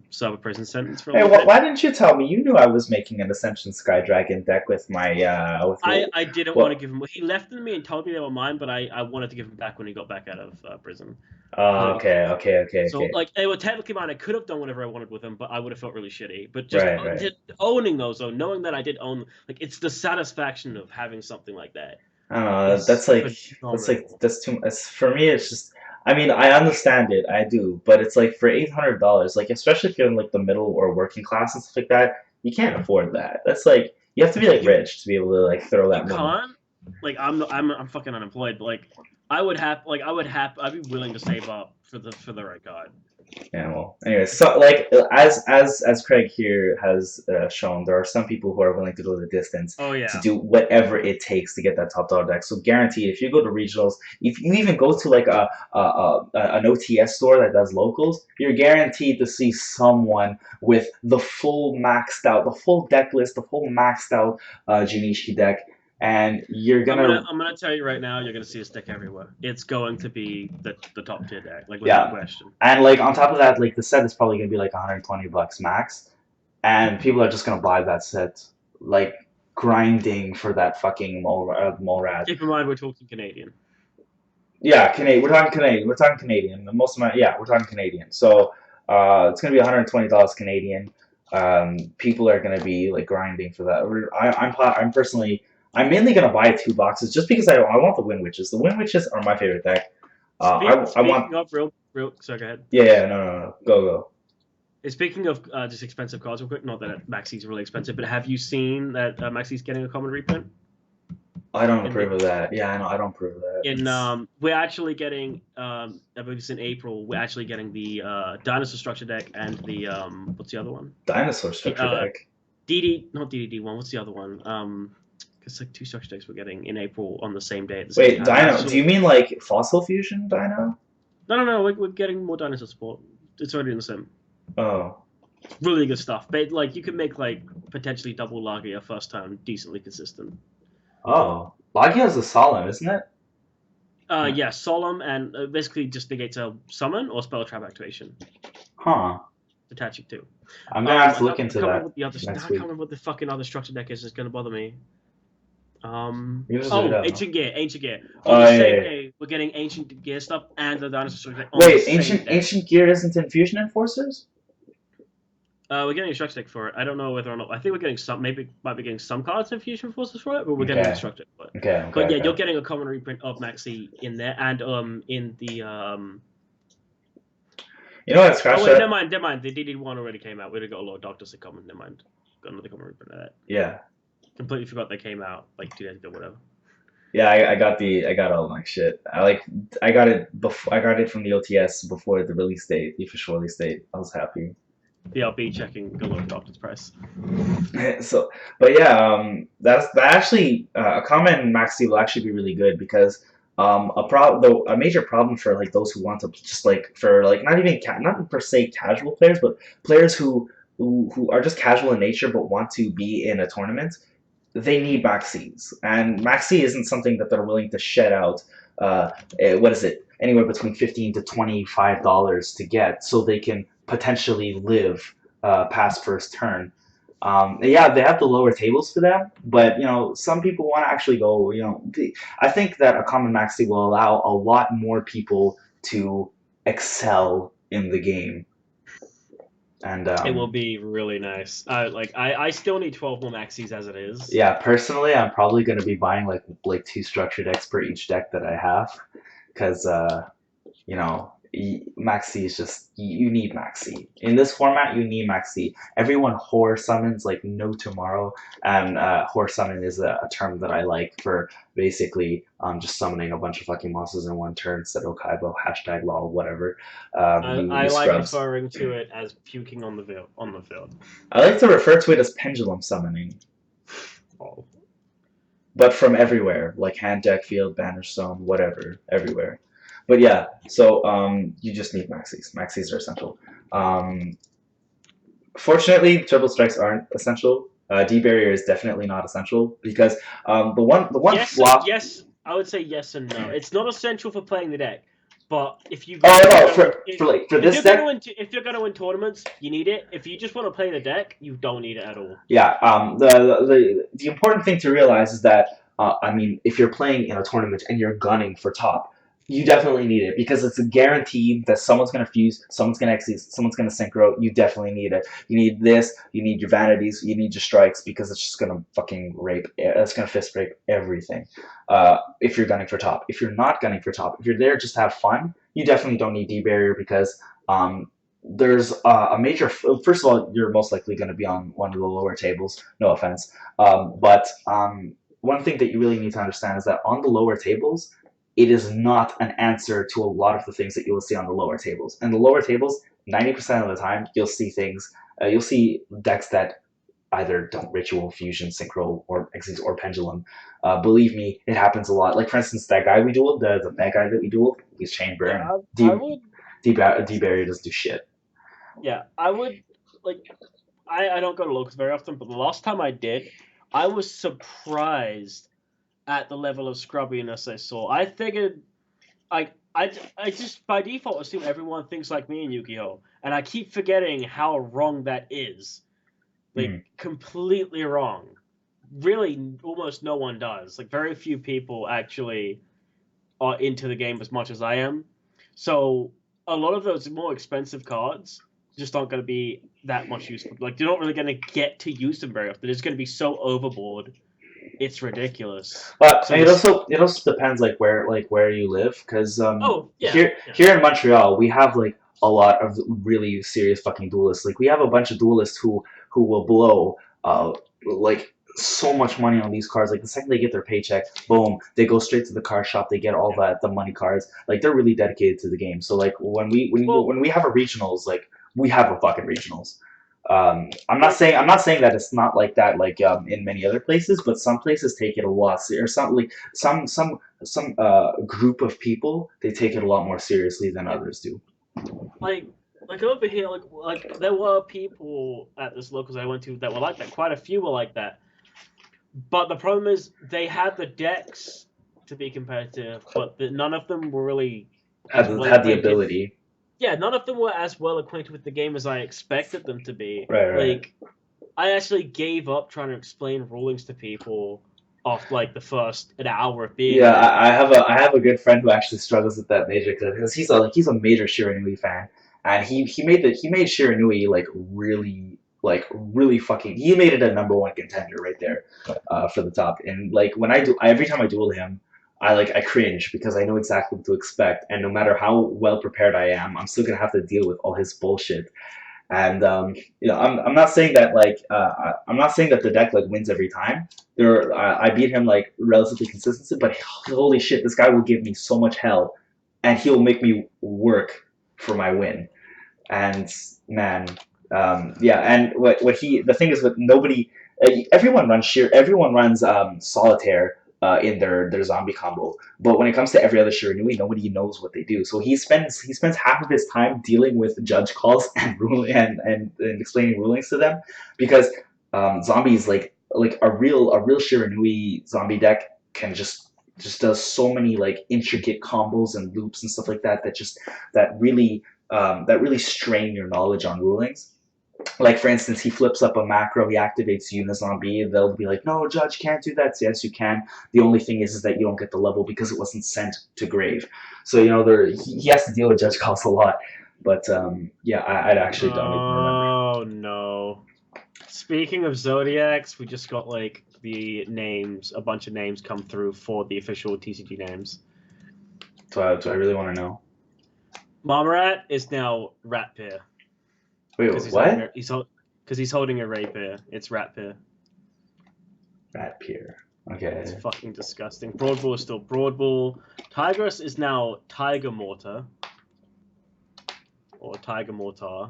Speaker 2: serve a prison sentence for a
Speaker 3: hey,
Speaker 2: little bit.
Speaker 3: why didn't you tell me? You knew I was making an Ascension Sky Dragon deck with my with
Speaker 2: I didn't want to
Speaker 3: what?
Speaker 2: give him. He left them to me and told me they were mine, but I wanted to give them back when he got back out of prison.
Speaker 3: Oh, okay, okay, okay,
Speaker 2: So,
Speaker 3: okay.
Speaker 2: like, they were technically mine. I could have done whatever I wanted with them, but I would have felt really shitty. But just
Speaker 3: Right, right.
Speaker 2: owning those, though, knowing that I did own, like, it's the satisfaction of having something like that
Speaker 3: I don't know.
Speaker 2: is phenomenal.
Speaker 3: That's too. It's, for me, it's just. I mean, I understand it, I do, but it's like for $800, like especially if you're in like the middle or working class and stuff like that, you can't afford that. That's like you have to be like
Speaker 2: You
Speaker 3: rich to be able to like throw
Speaker 2: you
Speaker 3: that money.
Speaker 2: can't. Like, I'm fucking unemployed, but like, I'd be willing to save up for the right card.
Speaker 3: Yeah, well, anyways, so like as Craig here has shown, there are some people who are willing to go the distance
Speaker 2: Oh
Speaker 3: to
Speaker 2: yeah,
Speaker 3: do whatever it takes to get that top dollar deck. So guaranteed, if you go to regionals, if you even go to like an OTS store that does locals, you're guaranteed to see someone with the full maxed out, the full deck list, the full maxed out Junichi deck, and you're gonna
Speaker 2: I'm gonna tell you right now, you're gonna see a stick everywhere. It's going to be the top tier deck, like without
Speaker 3: yeah.
Speaker 2: question.
Speaker 3: And like on top of that, like the set is probably gonna be like $120 max, and people are just gonna buy that set, like grinding for that fucking mole rat.
Speaker 2: Keep in mind we're talking Canadian.
Speaker 3: Yeah, Canadian. We're talking Canadian. We're talking Canadian. Most of my we're talking Canadian. So it's gonna be $120 Canadian. People are gonna be like grinding for that. I'm personally I'm mainly gonna buy 2 boxes just because I want the Wind Witches. The Wind Witches are my favorite deck. I
Speaker 2: Speaking
Speaker 3: want
Speaker 2: of real, sorry, go ahead.
Speaker 3: no go.
Speaker 2: Speaking of just expensive cards, real quick. Not that Maxi's really expensive, but have you seen that Maxi's getting a common reprint?
Speaker 3: I don't
Speaker 2: In the,
Speaker 3: approve of that. Yeah, I know I don't approve of that.
Speaker 2: we're actually getting I believe it's in April. We're actually getting the Dinosaur Structure deck and the what's the other one?
Speaker 3: Dinosaur structure deck.
Speaker 2: Not DDD one. What's the other one? It's like 2 structure decks we're getting in April on the same day. At the same
Speaker 3: Wait,
Speaker 2: time.
Speaker 3: Dino?
Speaker 2: Actually,
Speaker 3: Do you mean like Fossil Fusion Dino?
Speaker 2: No. We're getting more Dinosaur support. It's already in the sim.
Speaker 3: Oh.
Speaker 2: Really good stuff. But like you can make like potentially double Lagia first turn decently consistent.
Speaker 3: Oh. Lagia's a solemn, isn't it?
Speaker 2: Yeah, Solemn and basically just negates a summon or spell trap activation.
Speaker 3: Huh.
Speaker 2: Attaching to.
Speaker 3: I'm gonna have to look into that
Speaker 2: I
Speaker 3: next
Speaker 2: can't
Speaker 3: week.
Speaker 2: remember what the fucking other structure deck is. It's gonna bother me.
Speaker 3: Ancient
Speaker 2: Gear.
Speaker 3: Oh,
Speaker 2: On the
Speaker 3: yeah,
Speaker 2: same
Speaker 3: yeah.
Speaker 2: day, we're getting Ancient Gear stuff and the Dinosaur structure deck on
Speaker 3: Wait,
Speaker 2: the same day.
Speaker 3: Ancient Gear isn't in Fusion Enforcers?
Speaker 2: We're getting a structure deck for it. I don't know whether or not. I think we're getting some. Maybe might be getting some cards in Fusion Forces for it, but we're getting a structure for it.
Speaker 3: Okay.
Speaker 2: But yeah, you're getting a common reprint of Maxi in there, and in the
Speaker 3: You know what? Scratch that.
Speaker 2: never mind. The DD1 already came out. We already got a lot of Doctors in common. Never mind. Got another common reprint of that.
Speaker 3: Yeah.
Speaker 2: Completely forgot they came out like 2 days ago, whatever.
Speaker 3: Yeah, I got all my shit. I got it before. I got it from the OTS before the release date, the official release date. I was happy.
Speaker 2: BLB checking a lot of Doctor's price.
Speaker 3: So, but yeah, that actually a common Maxi will actually be really good because a major problem for like those who want to just like for like not per se casual players, but players who are just casual in nature but want to be in a tournament, they need Maxis, and Maxi isn't something that they're willing to shed out. What is it? Anywhere between $15 to $25 to get, so they can potentially live past first turn. Yeah, they have the lower tables for them, but you know, some people want to actually go. You know, I think that a common Maxi will allow a lot more people to excel in the game. And
Speaker 2: it will be really nice. I still need 12 more Maxis as it is.
Speaker 3: Yeah, personally, I'm probably going to be buying like 2 structure decks per each deck that I have, because you know, Maxi is just you need Maxi in this format. You need Maxi. Everyone horror summons like no tomorrow, and horror summon is a term that I like for basically just summoning a bunch of fucking monsters in one turn. Seto Kaibo, hashtag lol, whatever.
Speaker 2: I like referring to it as puking on the field.
Speaker 3: I like to refer to it as pendulum summoning.
Speaker 2: Oh.
Speaker 3: But from everywhere, like hand deck, field, banner stone, whatever, everywhere. But yeah, so you just need Maxis. Maxis are essential. Fortunately, Turbo Strikes aren't essential. D-Barrier is definitely not essential because the one flop.
Speaker 2: Yes, I would say yes and no. It's not essential for playing the deck, but if you if you're going to win tournaments, you need it. If you just want to play the deck, you don't need it at all.
Speaker 3: Yeah. The important thing to realize is that I mean, if you're playing in a tournament and you're gunning for top, you definitely need it because it's a guarantee that someone's going to fuse, someone's going to execute, someone's going to synchro. You definitely need it. You need this. You need your vanities. You need your strikes because it's just going to fucking rape. It's going to fist rape everything. If you're gunning for top, if you're not gunning for top, if you're there just to have fun, you definitely don't need D barrier because there's a major. First of all, you're most likely going to be on one of the lower tables. No offense, but one thing that you really need to understand is that on the lower tables, it is not an answer to a lot of the things that you will see on the lower tables. And the lower tables, 90% of the time, you'll see things. You'll see decks that either don't ritual, fusion, synchro, or exit or pendulum. Believe me, it happens a lot. Like for instance, that guy we dueled, the bad guy that we dueled, he's chain burn. D barrier doesn't do shit.
Speaker 2: Yeah, I would like. I don't go to locals very often, but the last time I did, I was surprised at the level of scrubbiness I saw. I figured, I just by default assume everyone thinks like me in Yu-Gi-Oh, and I keep forgetting how wrong that is. Like completely wrong. Really, almost no one does. Like very few people actually are into the game as much as I am. So a lot of those more expensive cards just aren't going to be that much useful. Like, you're not really going to get to use them very often. It's going to be so overboard. It's ridiculous.
Speaker 3: But
Speaker 2: So
Speaker 3: it also depends like where you live, because here in Montreal we have like a lot of really serious fucking duelists. Like we have a bunch of duelists who will blow like so much money on these cards. Like the second they get their paycheck, boom, they go straight to the card shop. They get all the money cards. Like they're really dedicated to the game. So like when we have a regionals, like we have a fucking regionals. I'm not saying that it's not like that like in many other places, but some places take it a lot or some like some group of people, they take it a lot more seriously than others do.
Speaker 2: Like over here, like there were people at this locals I went to that were like that. Quite a few were like that. But the problem is they had the decks to be competitive, but none of them were really
Speaker 3: had the ability.
Speaker 2: Yeah, none of them were as well acquainted with the game as I expected them to be.
Speaker 3: Right.
Speaker 2: Like, I actually gave up trying to explain rulings to people after like the first an hour of being.
Speaker 3: Yeah, I have a good friend who actually struggles with that major because he's a major Shiranui fan, and he made Shiranui like really fucking. He made it a #1 contender right there, for the top. And like when every time I duel him, I cringe because I know exactly what to expect, and no matter how well prepared I am, I'm still gonna have to deal with all his bullshit. And I'm not saying that I'm not saying that the deck like wins every time. I beat him like relatively consistently, but holy shit, this guy will give me so much hell, and he'll make me work for my win. And man, yeah, and the thing is with nobody, everyone runs solitaire in their zombie combo, but when it comes to every other Shiranui, nobody knows what they do. So he spends half of his time dealing with judge calls and and explaining rulings to them, because zombies like a real Shiranui zombie deck can just does so many like intricate combos and loops and stuff like that that really strain your knowledge on rulings. Like for instance, he flips up a macro, he activates Unizombie, they'll be like, no, Judge, can't do that. So, yes, you can. The only thing is that you don't get the level because it wasn't sent to grave. So, he has to deal with Judge calls a lot. But yeah, I actually don't even remember.
Speaker 2: Oh no. Speaking of Zoodiacs, we just got like a bunch of names come through for the official TCG names.
Speaker 3: Do I really want to know?
Speaker 2: Marmorat is now Ratpear.
Speaker 3: Wait, what?
Speaker 2: Because he's holding a rapier. It's Ratpear.
Speaker 3: Ratpear. Okay.
Speaker 2: It's fucking disgusting. Broadball is still Broadball. Tigress is now Tiger Mortar. Or Tiger Mortar.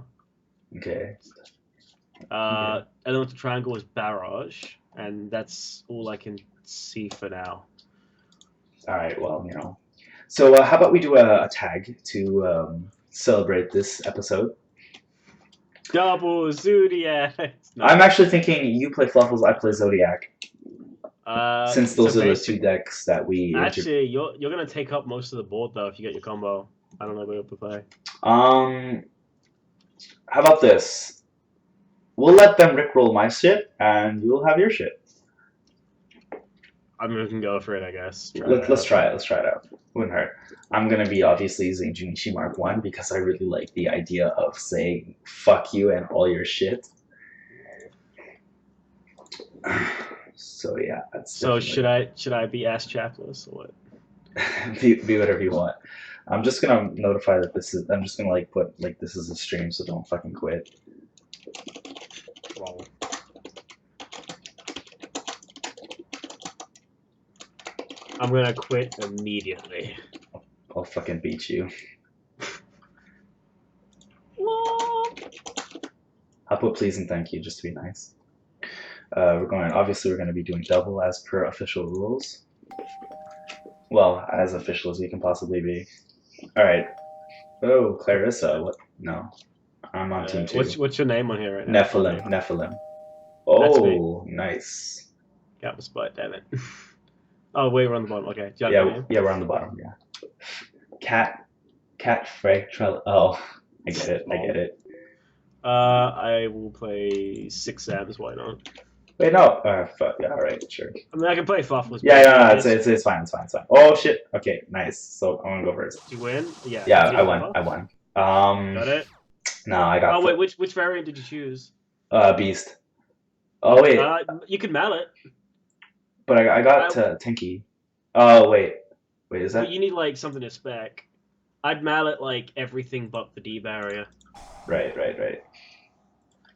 Speaker 3: Okay.
Speaker 2: Elemental Triangle is Barrage. And that's all I can see for now.
Speaker 3: Alright, well, So how about we do a tag to celebrate this episode?
Speaker 2: Double Zoodiacs.
Speaker 3: No. I'm actually thinking you play Fluffals, I play Zodiac. Since those are the two decks that we...
Speaker 2: Actually, you're going to take up most of the board, though, if you get your combo. I don't know what to play.
Speaker 3: How about this? We'll let them rickroll my shit, and you'll have your shit.
Speaker 2: I mean, we can go for it, I guess.
Speaker 3: Let's try it. Let's try it out. Wouldn't hurt. I'm going to be obviously using Junichi Mark 1 because I really like the idea of saying fuck you and all your shit. So yeah, that's
Speaker 2: so should I be ass chapless or what?
Speaker 3: be whatever you want. I'm just going to notify that I'm just going to like put like this is a stream, so don't fucking quit.
Speaker 2: Wow. I'm gonna quit immediately.
Speaker 3: I'll fucking beat you. I'll put please and thank you just to be nice. Obviously we're going to be doing double as per official rules. Well, as official as we can possibly be. Alright. Oh, Clarissa. What? No. I'm on team 2.
Speaker 2: What's your name on here right now?
Speaker 3: Nephilim. Oh, nice.
Speaker 2: Got my spot, damn it. Oh, wait, we're on the bottom. Okay.
Speaker 3: Yeah, we're on the bottom. Yeah. Cat Frank Trell. Oh, I get it.
Speaker 2: I will play 6 Sams. Why not?
Speaker 3: Wait, no. Fuck. Yeah, all right, sure.
Speaker 2: I mean, I can play Fluffals.
Speaker 3: Yeah, it's fine, it's fine, it's fine. Oh shit. Okay, nice. So I'm gonna go first.
Speaker 2: Did you win? Yeah.
Speaker 3: Yeah,
Speaker 2: Did you
Speaker 3: I
Speaker 2: get
Speaker 3: won.
Speaker 2: cover?
Speaker 3: I won.
Speaker 2: Got it.
Speaker 3: No, I got
Speaker 2: Oh wait, which variant did you choose?
Speaker 3: Beast. Oh wait,
Speaker 2: You could mallet,
Speaker 3: but I got Tinky. Oh wait, is
Speaker 2: but
Speaker 3: that
Speaker 2: you need like something to spec. I'd mallet like everything but the D barrier.
Speaker 3: right?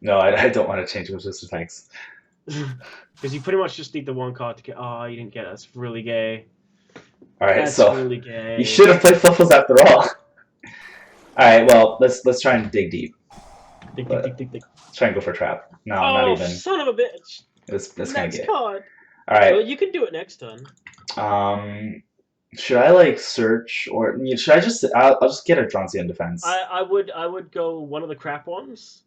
Speaker 3: No, I don't want to change my sister. Thanks.
Speaker 2: Because you pretty much just need the one card to get. Oh, you didn't get it. That's really gay.
Speaker 3: All right,
Speaker 2: That's
Speaker 3: so
Speaker 2: really gay.
Speaker 3: you should have played Fluffals after all. All right, well let's try and dig deep.
Speaker 2: Dig.
Speaker 3: Let's try and go for a trap. No,
Speaker 2: Oh,
Speaker 3: not even.
Speaker 2: son of a bitch!
Speaker 3: It's gonna
Speaker 2: Next
Speaker 3: get.
Speaker 2: card.
Speaker 3: All right.
Speaker 2: Well, you can do it next turn.
Speaker 3: Should I like search or should I just? I'll just get a Dronzian defense.
Speaker 2: I would go one of the crap ones.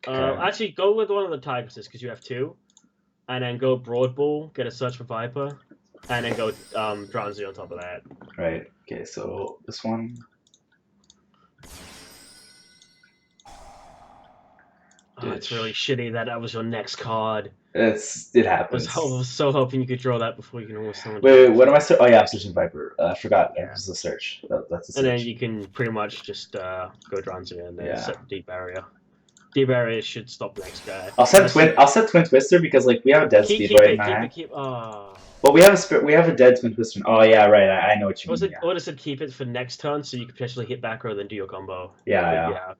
Speaker 3: Okay.
Speaker 2: Actually, go with one of the Tigresses because you have two, and then go Broad Bull, get a search for Viper, and then go Dronzi on top of that.
Speaker 3: Right. Okay. So this one.
Speaker 2: Oh, it's really shitty that was your next card.
Speaker 3: It happens.
Speaker 2: I was so hoping you could draw that before you can almost summon.
Speaker 3: Wait, what am I searching? Oh yeah, I'm searching Viper. I forgot. Yeah. It was a search. That's a search.
Speaker 2: And then you can pretty much just go Dronzi and then set the deep barrier. Deep barrier should stop the next guy.
Speaker 3: I'll set Twin Twister because like we have a dead Speedboy in my hand. But we have a dead Twin Twister. Oh yeah, right. I know what you mean.
Speaker 2: I would have said keep it for next turn so you could potentially hit back row then do your combo.
Speaker 3: Yeah.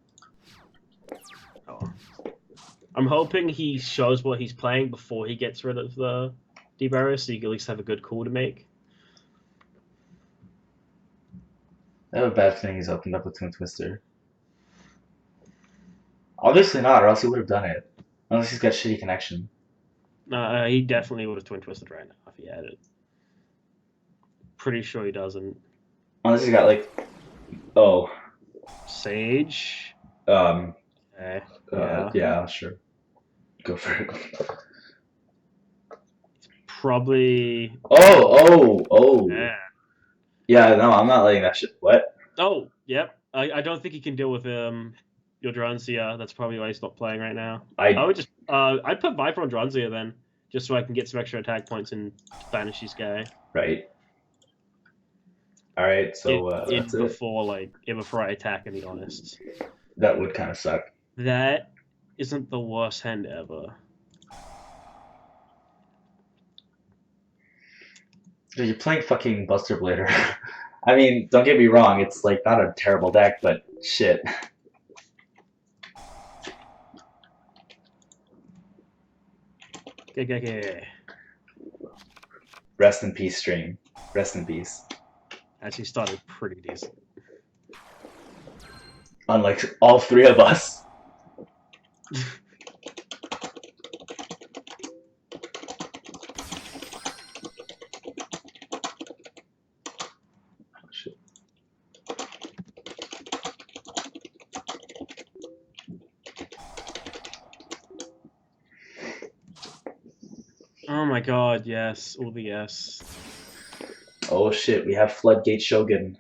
Speaker 2: Oh. I'm hoping he shows what he's playing before he gets rid of the debarrier, so you can at least have a good call to make.
Speaker 3: I have a bad feeling he's opened up a Twin Twister. Obviously not, or else he would have done it. Unless he's got shitty connection.
Speaker 2: He definitely would have Twin Twisted right now if he had it. Pretty sure he doesn't.
Speaker 3: Unless he's got like,
Speaker 2: Sage.
Speaker 3: Okay.
Speaker 2: Yeah.
Speaker 3: Yeah, sure. Go for it.
Speaker 2: Probably.
Speaker 3: Oh.
Speaker 2: Yeah.
Speaker 3: Yeah, no, I'm not letting that shit. What?
Speaker 2: Oh, yep. I don't think he can deal with your Dronzia. That's probably why he's not playing right now. I would just I'd put Viper on Dronzia then, just so I can get some extra attack points and banish this guy.
Speaker 3: Right. All right, so that's
Speaker 2: before I attack any honest.
Speaker 3: That would kind of suck.
Speaker 2: That isn't the worst hand ever.
Speaker 3: Dude, you're playing fucking Buster Blader. I mean, don't get me wrong, it's like not a terrible deck, but shit.
Speaker 2: Okay.
Speaker 3: Rest in peace, stream. Rest in peace.
Speaker 2: Actually started pretty decent.
Speaker 3: Unlike all three of us.
Speaker 2: Oh my god, yes. All the yes.
Speaker 3: Oh shit, we have Floodgate Shogun.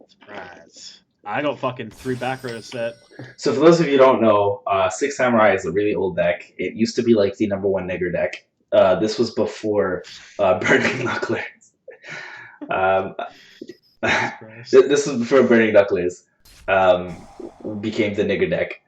Speaker 2: Surprise. I got fucking 3 back row set.
Speaker 3: So for those of you who don't know, Six Samurai is a really old deck. It used to be like the #1 nigger deck. This was before Burning Knucklers. This was before Burning Knucklers became the nigger deck.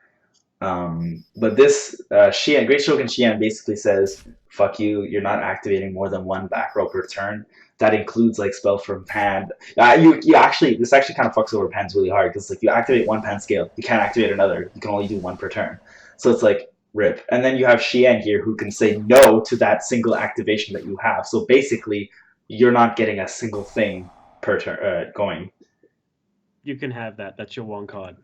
Speaker 3: But this Great Shogun Xian basically says, fuck you, you're not activating more than 1 back row per turn. That includes like spell from hand. This actually kind of fucks over pans really hard because like you activate 1 pan scale, you can't activate another. You can only do 1 per turn. So it's like rip. And then you have Xian here who can say no to that single activation that you have. So basically, you're not getting a single thing per turn going.
Speaker 2: You can have that. That's your 1 card.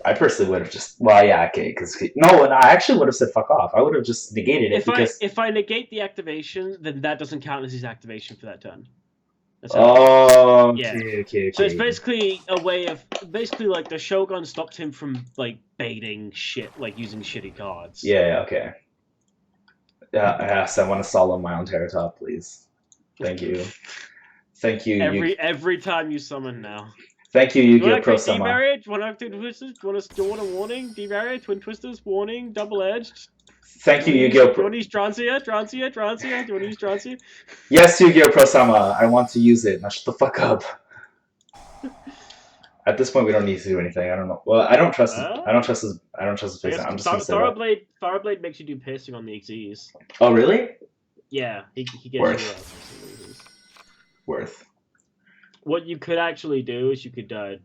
Speaker 3: I personally would have just I actually would have said fuck off. I would have just negated it
Speaker 2: if I negate the activation, then that doesn't count as his activation for that turn.
Speaker 3: Okay.
Speaker 2: So it's basically a way of like the Shogun stopped him from like baiting shit, like using shitty cards.
Speaker 3: Yeah, okay. Yes, I want to solemn my own Terra Top, please. Thank you. Thank you.
Speaker 2: Every time you summon now.
Speaker 3: Thank you,
Speaker 2: Do you
Speaker 3: Yu-Gi-Oh!
Speaker 2: want to
Speaker 3: Pro
Speaker 2: activate
Speaker 3: Sama.
Speaker 2: D-Barrier? Do you want to activate Twisters? Do you want a warning? D-Barrier, Twin Twisters, warning, double-edged.
Speaker 3: Thank you,
Speaker 2: Do
Speaker 3: Yu-Gi-Oh!
Speaker 2: you
Speaker 3: Pro.
Speaker 2: want to use Transia? Transia? Transia? Do you want to use Transia?
Speaker 3: Yes, Yu-Gi-Oh! Pro Sama. I want to use it. Now shut the fuck up. At this point, we don't need to do anything. I don't know. Well, I don't trust. I don't trust his. I don't trust his
Speaker 2: I
Speaker 3: face.
Speaker 2: guess
Speaker 3: I'm just gonna say that.
Speaker 2: Thoroughblade makes you do piercing on the Xyz.
Speaker 3: Oh, really?
Speaker 2: Yeah, he gets
Speaker 3: Worth.
Speaker 2: you for some reasons.
Speaker 3: Worth.
Speaker 2: What you could actually do is you could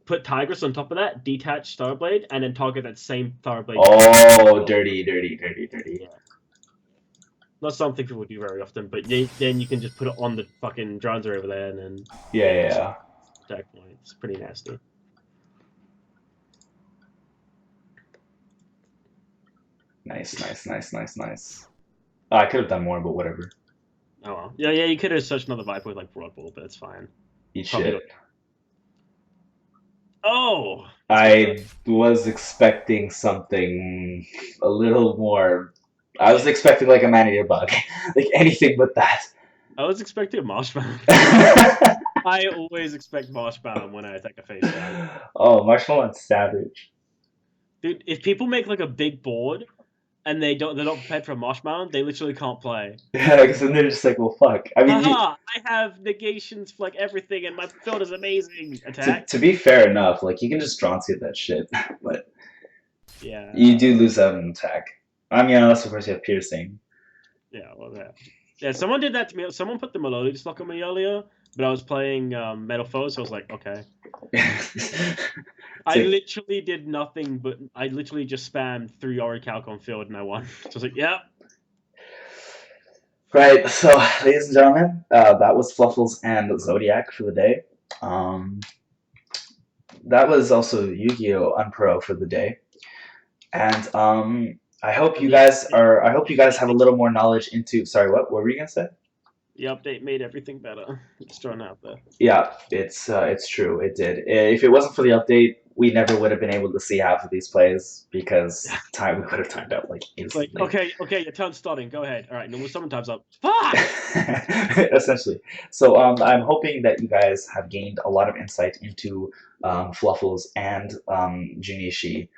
Speaker 2: put Tigress on top of that, detach Starblade, and then target that same Starblade.
Speaker 3: Oh, dirty.
Speaker 2: Yeah. Not something people do very often, but then you can just put it on the fucking Dranzer over there, and then
Speaker 3: Yeah.
Speaker 2: attack point. It's pretty nasty.
Speaker 3: Nice. Oh, I could have done more, but whatever.
Speaker 2: Oh well. Yeah, you could have searched another Viper with like Broad Ball, but it's fine.
Speaker 3: Eat
Speaker 2: Probably
Speaker 3: shit.
Speaker 2: Oh!
Speaker 3: I was expecting something a little more. I was expecting like a man-eater bug, like anything but that.
Speaker 2: I was expecting a Marshmallow. I always expect Marshmallow when I attack a face down.
Speaker 3: Oh, Marshmallow's savage.
Speaker 2: Dude, if people make like a big board and they're not prepared for a Marshmallow, they literally can't play.
Speaker 3: Yeah, because then they're just like, well, fuck. I mean,
Speaker 2: I have negations for like everything, and my build is amazing. Attack.
Speaker 3: to be fair enough, like you can just Strontium that shit, but
Speaker 2: yeah,
Speaker 3: you do lose out on attack. I mean, unless of course you have piercing.
Speaker 2: Yeah, well, yeah. Someone did that to me. Someone put the Melodious Lock on me earlier, but I was playing Metal Foe, so I was like, okay. I literally did nothing, but I literally just spammed 3 Orichalc on field and I won. So I was like, yeah.
Speaker 3: Right, so ladies and gentlemen, that was Fluffals and Zoodiac for the day. That was also Yu-Gi-Oh! unPRO for the day. And I hope you guys have a little more knowledge into. Sorry, what were you gonna say?
Speaker 2: The update made everything better. It's thrown out there.
Speaker 3: Yeah, it's true. It did. If it wasn't for the update, we never would have been able to see half of these plays because we would have timed out like instantly.
Speaker 2: Like, okay, your turn's starting. Go ahead. All right, no, someone time's up. Fuck!
Speaker 3: Essentially. So I'm hoping that you guys have gained a lot of insight into Fluffals and Junichi,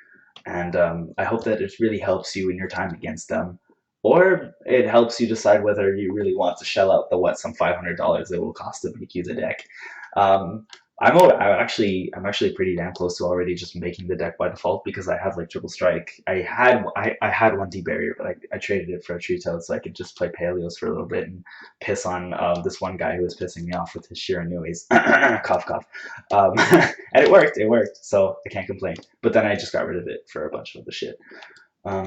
Speaker 3: and I hope that it really helps you in your time against them. Or it helps you decide whether you really want to shell out some $500 it will cost to make you the deck. I'm actually pretty damn close to already just making the deck by default because I have like triple strike. I had one D barrier, but I traded it for a tree toad so I could just play Paleos for a little bit and piss on this one guy who was pissing me off with his Shiranuis. Cough cough. And it worked. So I can't complain. But then I just got rid of it for a bunch of the shit.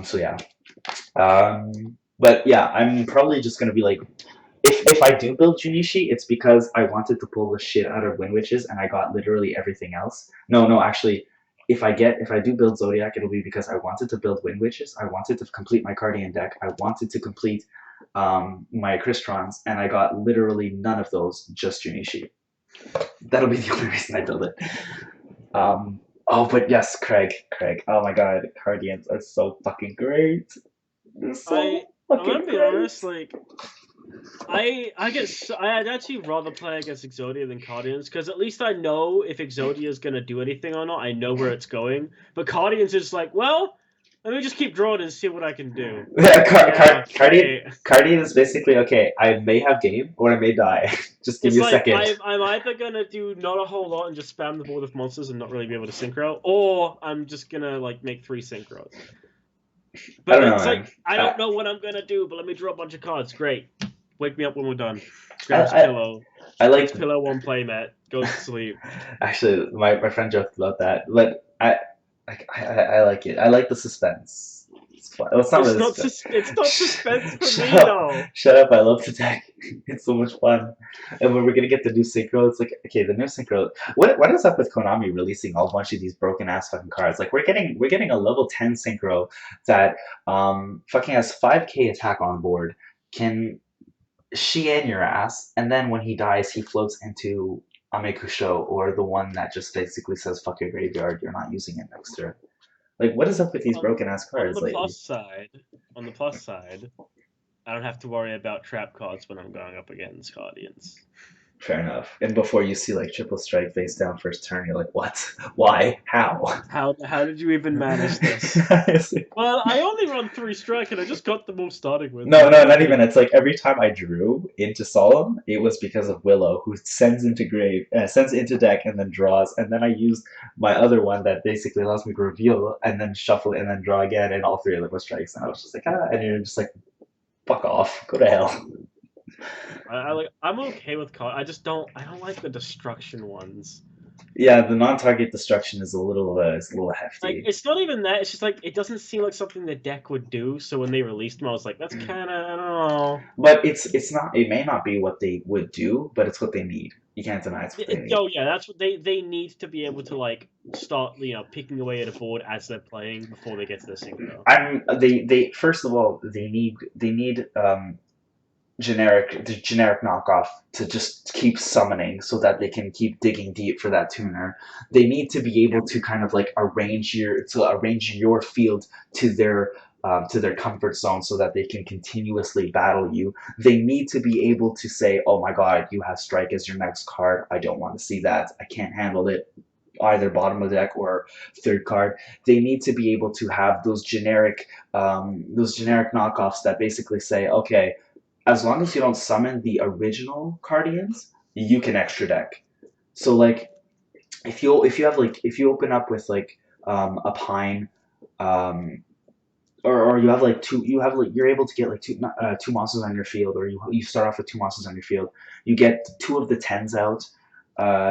Speaker 3: So yeah. But yeah, I'm probably just gonna be like, if I do build Junichi, it's because I wanted to pull the shit out of Wind Witches and I got literally everything else. No, actually, if I do build Zoodiac, it'll be because I wanted to build Wind Witches, I wanted to complete my Cardian deck, I wanted to complete my Cristrons, and I got literally none of those, just Junichi. That'll be the only reason I build it. Oh, but yes, Craig. Oh my god, Cardians are so fucking great. They're so
Speaker 2: I'm gonna be honest, like, I'd actually rather play against Exodia than Cardians, because at least I know if Exodia is gonna do anything or not. I know where it's going. But Cardians is like, well, let me just keep drawing and see what I can do.
Speaker 3: Cardian is basically, okay, I may have game or I may die. Just give me a second.
Speaker 2: I'm either gonna do not a whole lot and just spam the board with monsters and not really be able to synchro, or I'm just gonna like make 3 synchros. But I don't know what I'm gonna do, but let me draw a bunch of cards. Great. Wake me up when we're done. Grab a pillow.
Speaker 3: I like
Speaker 2: pillow on playmat. Go to sleep.
Speaker 3: Actually, my friend joked about that, but I like it. I like the suspense. It's fun. It's not
Speaker 2: suspense for me though.
Speaker 3: Shut up! I love the deck. It's so much fun. And when we're gonna get the new synchro, it's like, okay, the new synchro. What is up with Konami releasing a bunch of these broken ass fucking cards? Like we're getting a level 10 synchro that fucking has 5k attack on board, can Shien your ass, and then when he dies, he floats into Amekusho, or the one that just basically says "fuck your graveyard, you're not using it next turn." Like, what is up with these broken ass cards lately?
Speaker 2: On the plus side, I don't have to worry about trap cards when I'm going up against Guardians.
Speaker 3: Fair enough. And before you see like triple strike face down first turn, you're like, what? Why? How?
Speaker 2: How did you even manage this? Well, I only run 3 strike and I just got the most starting with.
Speaker 3: No, not even. It's like every time I drew into Solemn, it was because of Willow, who sends into deck, and then draws, and then I used my other one that basically allows me to reveal, and then shuffle, and then draw again, and all three of them were strikes, and I was just like, and you're just like, fuck off, go to hell.
Speaker 2: I'm okay with card. I don't like the destruction ones.
Speaker 3: Yeah, the non-target destruction is a little hefty.
Speaker 2: Like, it's not even that. It's just like it doesn't seem like something the deck would do. So when they released them, I was like, that's kind of, I don't know.
Speaker 3: But it's not. It may not be what they would do, but it's what they need. You can't deny it's what they need.
Speaker 2: Oh yeah, that's what they need to be able to like start picking away at a board as they're playing before they get to the synchro.
Speaker 3: They first of all they need the generic knockoff to just keep summoning so that they can keep digging deep for that tuner. They need to be able to kind of like arrange your field to their comfort zone so that they can continuously battle you. They need to be able to say, oh my god, you have strike as your next card. I don't want to see that. I can't handle it. Either bottom of the deck or third card. They need to be able to have those generic knockoffs that basically say, okay, as long as you don't summon the original Guardians, you can extra deck. So like, if you open up with like a Pine, or you have like you're able to get like two monsters on your field, or you start off with 2 monsters on your field. You get 2 of the 10s out.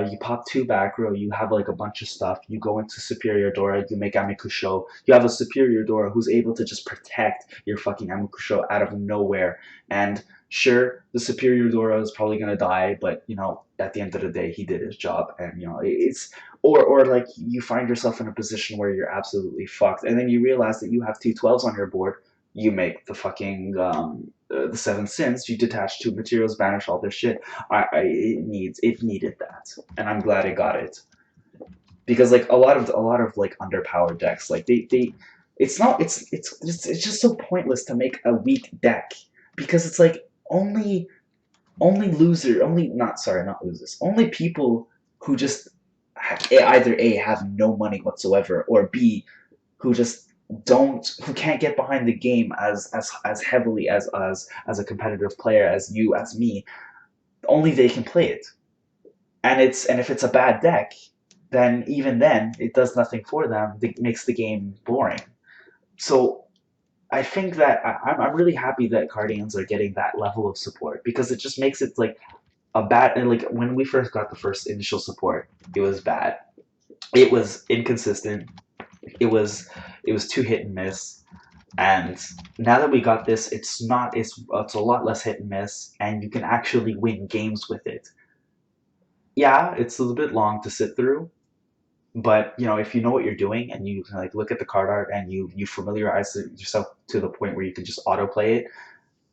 Speaker 3: You pop 2 back row, you have like a bunch of stuff. You go into Superior Dora, you make Amikusho. You have a Superior Dora who's able to just protect your fucking Amikusho out of nowhere. And sure, the Superior Dora is probably gonna die, but at the end of the day, he did his job, and it's or like you find yourself in a position where you're absolutely fucked, and then you realize that you have 2 12s on your board. You make the fucking the 7 Sins. You detach 2 materials, banish all this shit. It needed that, and I'm glad it got it. Because like a lot of like underpowered decks, like it's just so pointless to make a weak deck, because it's like only not losers, only people who just either A, have no money whatsoever, or B, who can't get behind the game as heavily as a competitive player, as you, as me. Only they can play it. And if it's a bad deck, then even then it does nothing for them. It makes the game boring. So I think that I'm really happy that Guardians are getting that level of support, because it just makes it like a bad, and like when we first got the first initial support, it was bad. It was inconsistent. It was too hit and miss. And now that we got this, it's a lot less hit and miss, and you can actually win games with it. Yeah, it's a little bit long to sit through, but if you know what you're doing, and you like look at the card art, and you familiarize yourself to the point where you can just autoplay it,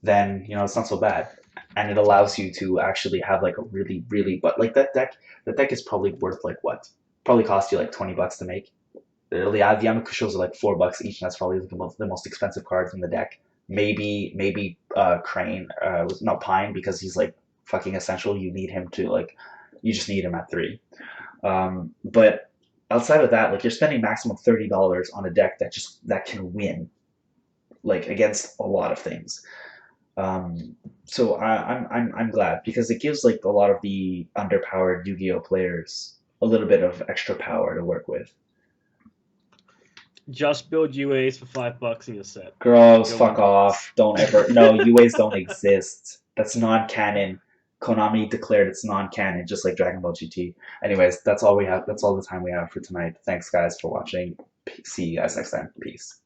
Speaker 3: then it's not so bad, and it allows you to actually have like a really, but like that deck is probably worth like what? Probably cost you like $20 to make. The Yamakushos are like $4 each, and that's probably the most expensive cards in the deck. Maybe Crane, no, Pine, because he's like fucking essential. You need him to like, you just need him at 3. But outside of that, like, you're spending maximum $30 on a deck that can win, like, against a lot of things. So I'm glad, because it gives like a lot of the underpowered Yu-Gi-Oh players a little bit of extra power to work with.
Speaker 2: Just build UAs for $5 and you're set.
Speaker 3: Gross, fuck off. Don't ever. No, UAs don't exist. That's non-canon. Konami declared it's non-canon, just like Dragon Ball GT. Anyways, that's all we have. That's all the time we have for tonight. Thanks, guys, for watching. See you guys next time. Peace.